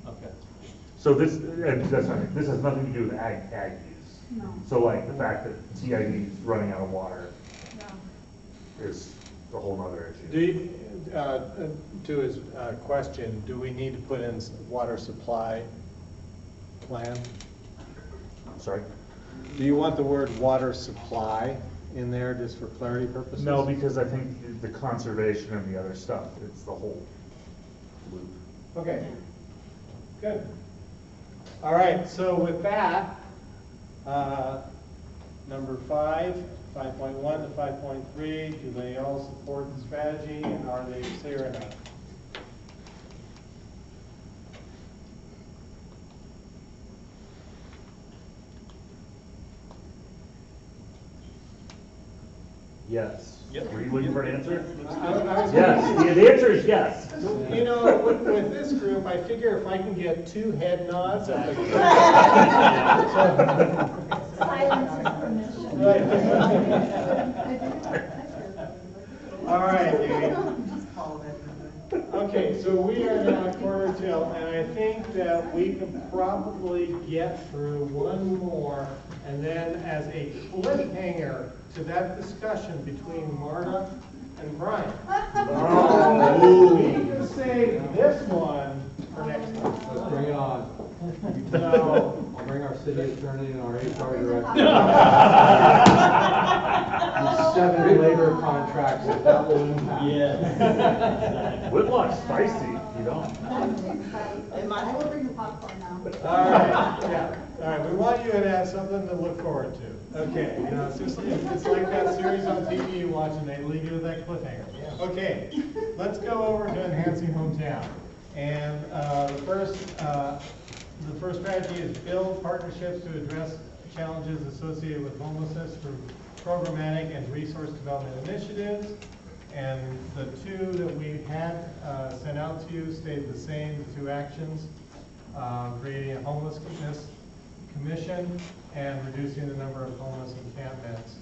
Okay. So this, and that's what I mean, this has nothing to do with ag use. No. So like the fact that TID is running out of water is a whole nother issue. Do you, to his question, do we need to put in water supply plan? Sorry? Do you want the word water supply in there just for clarity purposes? No, because I think the conservation and the other stuff, it's the whole loop. Okay, good. All right, so with that, number 5.1 to 5.3, do they all support the strategy and are they clear enough? Yes. Yep. Were you looking for an answer? I was Yes, gonna- the answer is yes. You know, with this group, I figure if I can get 2 head nods, I'm like. Silence is permission. All right, Amy. Just follow it. Okay, so we are now at quarter till, and I think that we can probably get through one more, and then as a cliffhanger to that discussion between Marta and Brian. We can save this one for next time. Let's bring it on. So, I'll bring our city attorney and our HR director. 7 labor contracts that will impact. Yeah. Whitlock's spicy, you don't. I will bring the popcorn now. All right, yeah, all right, we want you to have something to look forward to. Okay, you know, it's like that series on TV you watch and they leave you with that cliffhanger. Okay, let's go over to enhancing hometown. And the first strategy is build partnerships to address challenges associated with homelessness through programmatic and resource development initiatives. And the 2 that we had sent out to you stayed the same, the 2 actions. Creating a homelessness commission and reducing the number of homeless encampments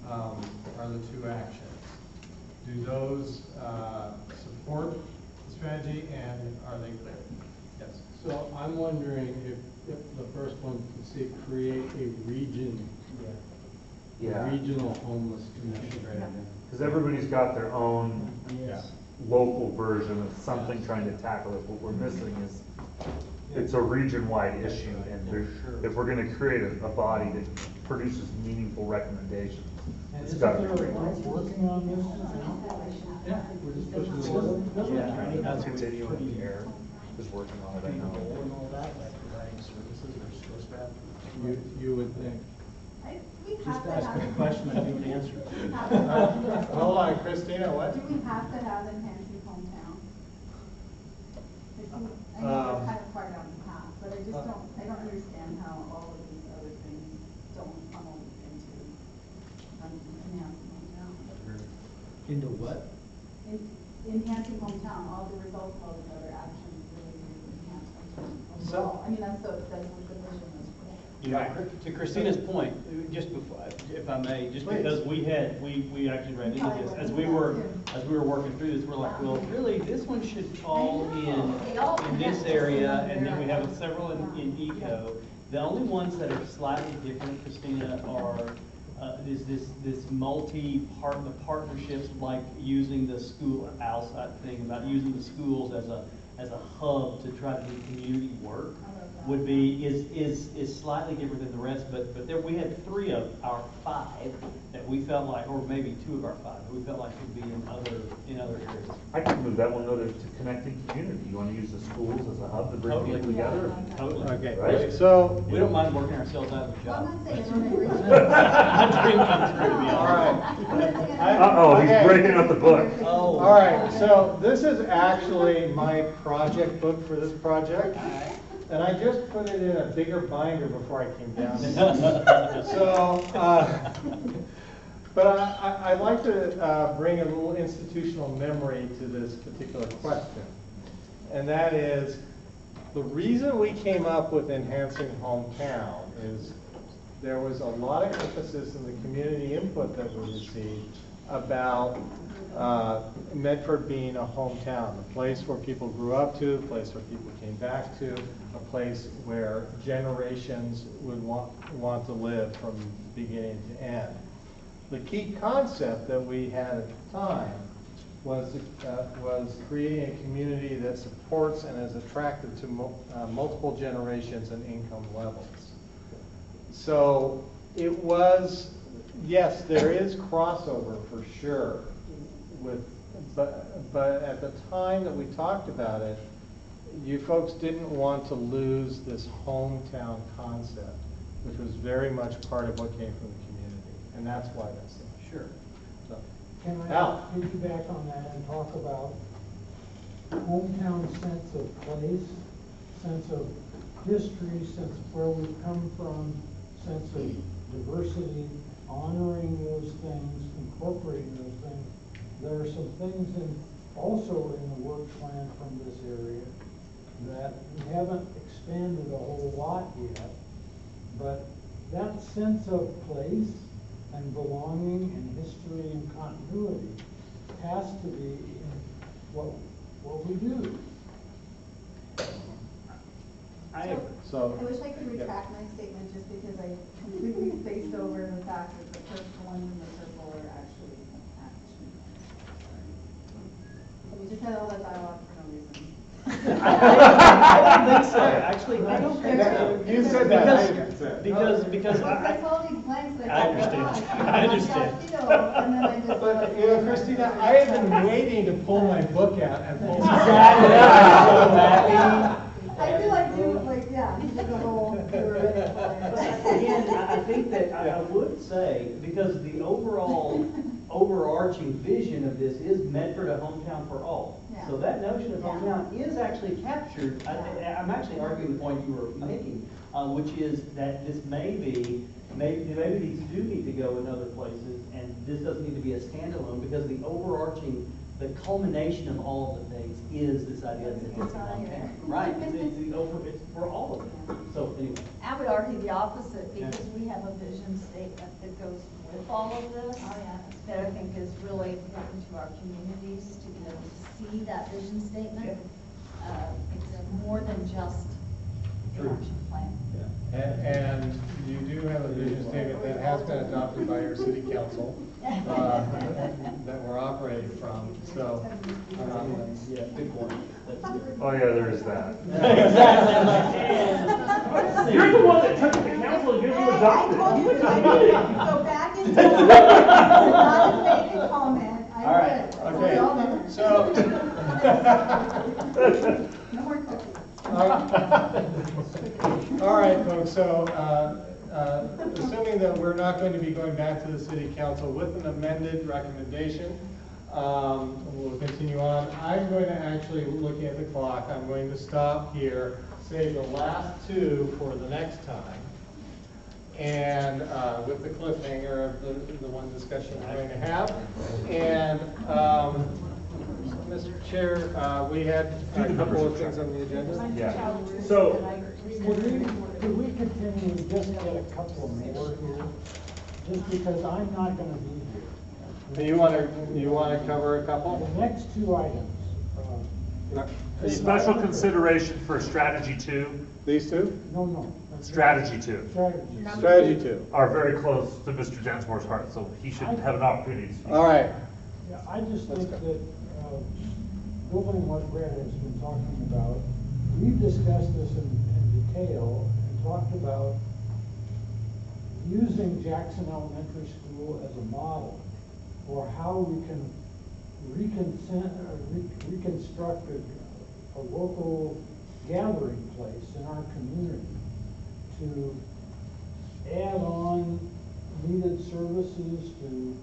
are the 2 actions. Do those support the strategy, and are they clear? Yes. So I'm wondering if the first one could say create a region, Yeah. regional homeless commission. Because everybody's got their own local version of something trying to tackle it. What we're missing is it's a region-wide issue, and if we're going to create a body that produces meaningful recommendations, And it's isn't got to there be a group working on this now? Yeah, we're just pushing the board. Yeah, that's continuing here, is working on it, I know. And all that, like providing services or supposed to have. You would think. We have Just to ask have. a question and give an answer. Hold on, Christina, what? Do we have to have enhancing hometown? I know we're kind of far down the path, but I just don't understand how all of these other things don't funnel into enhancing hometown. Into what? Enhancing hometown, all the results of all these other actions really do enhance hometown So- overall. I mean, that's what the vision is for. Yeah, to Christina's point, just before, if I may, just because we actually ran into this, as we were working through this, we're like, well, really, this one should fall in this area, and then we have several in eco. The only ones that are slightly different, Christina, are, is this partnerships, like using the school outside thing, about using the schools as a hub to try to do community work. Is slightly different than the rest, but there, we had 3 of our 5 that we felt like, or maybe 2 of our 5, that we felt like could be in other areas. I can move that one though to connecting community. You want to use the schools as a hub to bring people together? Totally. Okay, Right. so. We don't mind working ourselves out of a Well, job. I'm not saying everyone agrees. My dream comes true, to be All honest. right. Uh-oh, he's Okay. breaking up the book. Oh. All right, so this is actually my project book for this project. And I just put it in a bigger binder before I came down. So, but I'd like to bring a little institutional memory to this particular question. And that is, the reason we came up with enhancing hometown is there was a lot of emphasis in the community input that we received about Medford being a hometown, a place where people grew up to, a place where people came back to, a place where generations would want to live from beginning to end. The key concept that we had at the time was creating a community that supports and is attractive to multiple generations and income levels. So it was, yes, there is crossover for sure but at the time that we talked about it, you folks didn't want to lose this hometown concept, which was very much part of what came from the community, and that's why that's there. Sure. So, Can I Al? piggyback on that and talk about hometown sense of place, sense of history, sense of where we've come from, sense of diversity, honoring those things, incorporating those things. There are some things also in the work plan from this area that we haven't expanded a whole lot yet, but that sense of place and belonging and history and continuity has to be in what we do. I wish I could retract my statement just because I completely spaced over the fact that the first one in the circle are actually action. So we just had all that dialogue for no reason. I don't think so. Actually, I don't think so. You said that. Because That's all these blanks that I I kept understand. going. I understand. And then I just. But, you know, Christina, I have been waiting to pull my book out and pull. I do, like, yeah, you did the whole, you were ready But for it. again, I think that I would say, because the overall overarching vision of this is Medford, a hometown for all. Yeah. So that notion of Yeah. hometown is actually captured, I'm actually arguing the point you were making, which is that this maybe these do need to go in other places, and this doesn't need to be a standalone, because the overarching, the culmination of all of the things is this idea that it's a hometown. Right, it's for all of them. So anyway. I would argue the opposite, because we have a vision statement that goes with all of this. Oh, yeah. That I think is really important to our communities to be able to see that vision statement. It's more than just the action plan. And you do have a vision statement that has been adopted by your city council, that we're operating from, so. Yeah, good point. Oh, yeah, there is that. Exactly. You're the one that took it to council and you're the adopted. I told you, I needed to go back into it, not to make a comment. I All right. did. Okay, All done. so. No more cookies. All right, folks, so, assuming that we're not going to be going back to the city council with an amended recommendation, we'll continue on. I'm going to actually, looking at the clock, I'm going to stop here, save the last two for the next time. And with the cliffhanger of the one discussion we're going to have. And, Mr. Chair, we had a couple of things on the agenda. Yeah, so, Could we continue and just get a couple more here? Just because I'm not gonna be here. You want to cover a couple? The next two items. special consideration for strategy 2, These two? No. strategy 2 Strategy 2. are very close to Mr. Densmore's heart, so he should have an opportunity to speak. All right. Yeah, I just think that, building what Brad has been talking about, we've discussed this in detail and talked about using Jackson Elementary School as a model for how we can reconstruct a local gathering place in our community to add on needed services, to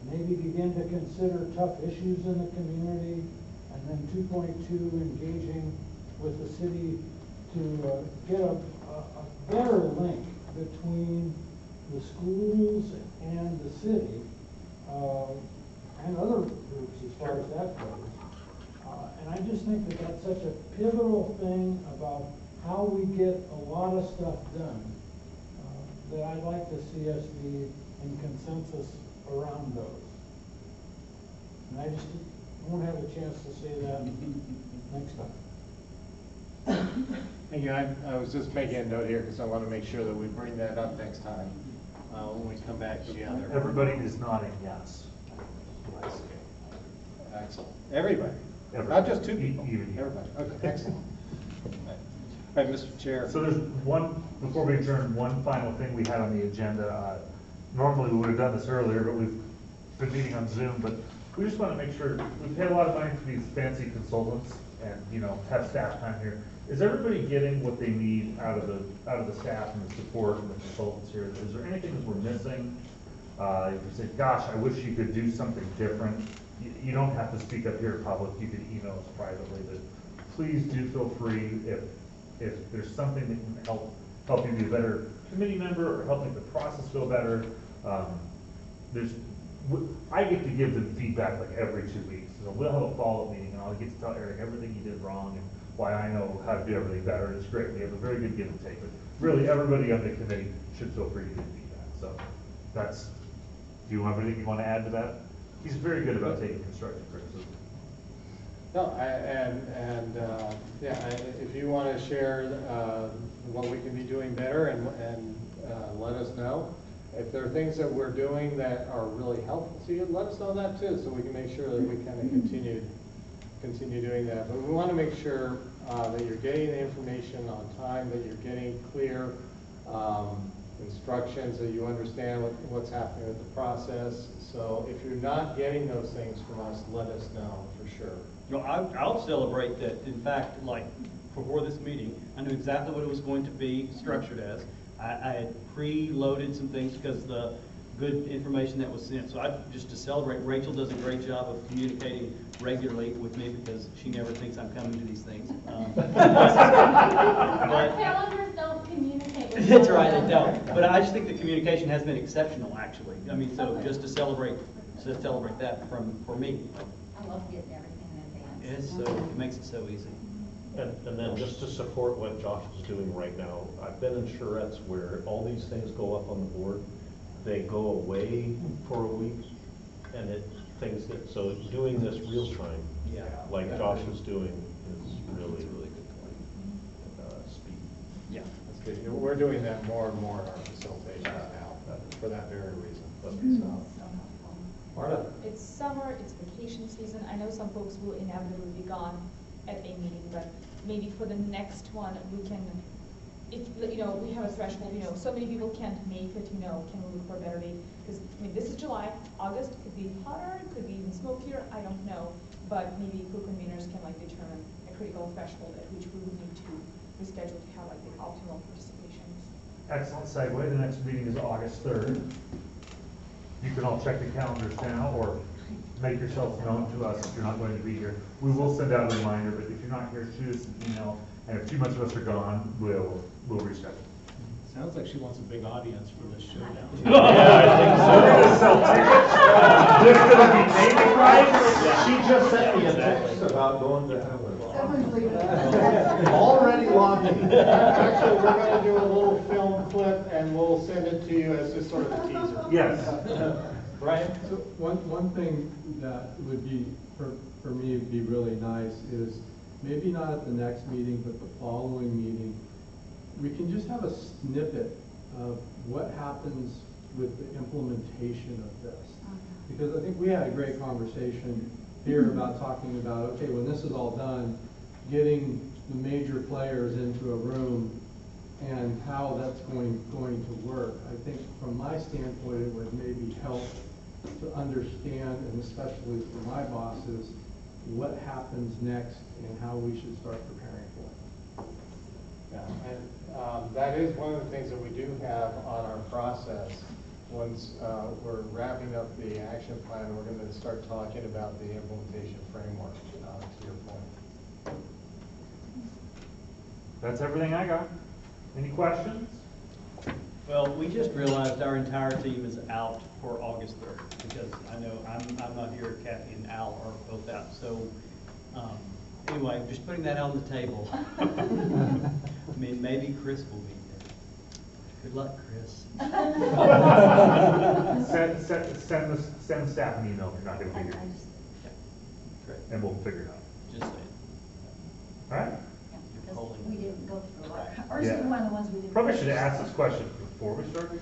maybe begin to consider tough issues in the community, and then 2.2, engaging with the city to get a better link between the schools and the city, and other groups as far as that goes. And I just think that that's such a pivotal thing about how we get a lot of stuff done, that I'd like to see us be in consensus around those. And I just won't have a chance to say that next time. Thank you. I was just making a note here because I want to make sure that we bring that up next time when we come back together. Everybody is nodding yes. Excellent. Everybody. Not just two people. Everybody. Okay, excellent. All right, Mr. Chair. So there's one, before we adjourn, one final thing we had on the agenda. Normally we would have done this earlier, but we've been meeting on Zoom, but we just want to make sure, we've paid a lot of money for these fancy consultants and, have staff time here. Is everybody getting what they need out of the staff and the support and the consultants here? Is there anything that we're missing? If you say, gosh, I wish you could do something different, you don't have to speak up here in public, you could email us privately, but please do feel free if there's something that can help you be a better committee member or help make the process go better. I get to give them feedback like every 2 weeks. So we'll have a follow-up meeting and I'll get to tell Eric everything he did wrong and why I know how to do everything better. It's great. We have a very good give and take, but really everybody on the committee should feel free to give feedback. So do you have anything you want to add to that? He's very good about taking constructive criticism. No, if you want to share what we can be doing better and let us know. If there are things that we're doing that are really helpful to you, let us know that too, so we can make sure that we kind of continue doing that. But we want to make sure that you're getting the information on time, that you're getting clear instructions, that you understand what's happening with the process. So if you're not getting those things from us, let us know for sure. No, I'll celebrate that. In fact, like, before this meeting, I knew exactly what it was going to be structured as. I had pre-loaded some things because the good information that was sent. So just to celebrate, Rachel does a great job of communicating regularly with me because she never thinks I'm coming to these things. Our calendars don't communicate with That's one right, they another. don't. But I just think the communication has been exceptional, actually. I mean, so Okay. just to celebrate that for me. I love getting everything in advance. It makes it so easy. And then just to support what Josh is doing right now, I've been in Surettes where all these things go up on the board, they go away for a week, and things get, so doing this real time, Yeah. like Josh is doing, is really good speed. Yeah. That's good. We're doing that more and more in our facilitation now, for that very reason. So, Marta? It's summer, it's vacation season. I know some folks will inevitably be gone at a meeting, but maybe for the next one, we can, if, we have a threshold, so many people can't make it, can we look for a better date? Because, this is July, August could be hotter, could be even smokier, I don't know. But maybe group conveners can determine a critical threshold at which we would need to reschedule to have the optimal participation. Excellent segue. The next meeting is August 3rd. You can all check the calendars now or make yourself known to us if you're not going to be here. We will send out a reminder, but if you're not here, shoot us an email. And if too much of us are gone, we'll reschedule. Sounds like she wants a big audience for this showdown. We're gonna sell tickets. There's gonna be naming rights. She just sent me a text about going to Someone's leaving. Already lobbying. Actually, we're gonna do a little film clip and we'll send it to you as just sort of a teaser. Yes. Brian? So one thing that would be, for me, would be really nice is maybe not at the next meeting, but the following meeting, we can just have a snippet of what happens with the implementation of this. Because I think we had a great conversation here about talking about, okay, when this is all done, getting the major players into a room and how that's going to work. I think from my standpoint, it would maybe help to understand, and especially for my bosses, what happens next and how we should start preparing for it. Yeah, and that is one of the things that we do have on our process. Once we're wrapping up the action plan, we're going to start talking about the implementation framework, to your point. That's everything I got. Any questions? Well, we just realized our entire team is out for August 3rd because I know I'm not here, Kathy and Al are both out. So anyway, just putting that on the table. I mean, maybe Chris will be there. Good luck, Chris. Send the staff an email if you're not going to be here. Great. And we'll figure it out. Just saying. All right? Because we didn't go through it. Ours Yeah. is one of the ones we didn't. Probably should have asked this question before we started.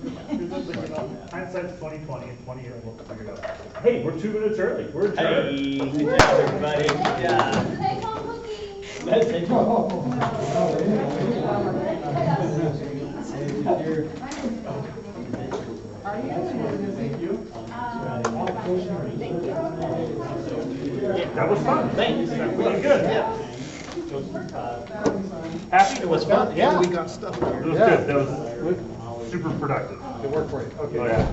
Hindsight's 20/20, and 20 years we'll figure it out. Hey, we're 2 minutes early. We're adjourned. Hey, good job, everybody. Good job. Take home cookies. Let's take That was fun. Thanks. Really good. Happy? It was fun. Yeah. We got stuff It here. was good. That was super productive. Good work for you. Okay. Oh, yeah.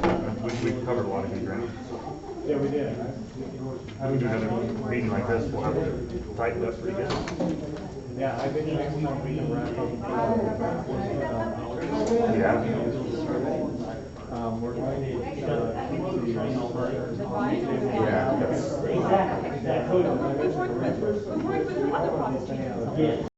We covered a lot of good ground. Yeah, we did. When we do another meeting like this, we'll have it tightened up pretty good. Yeah, I think next time we can wrap up. Yeah. We're going to keep the Yeah. We've worked with other projects.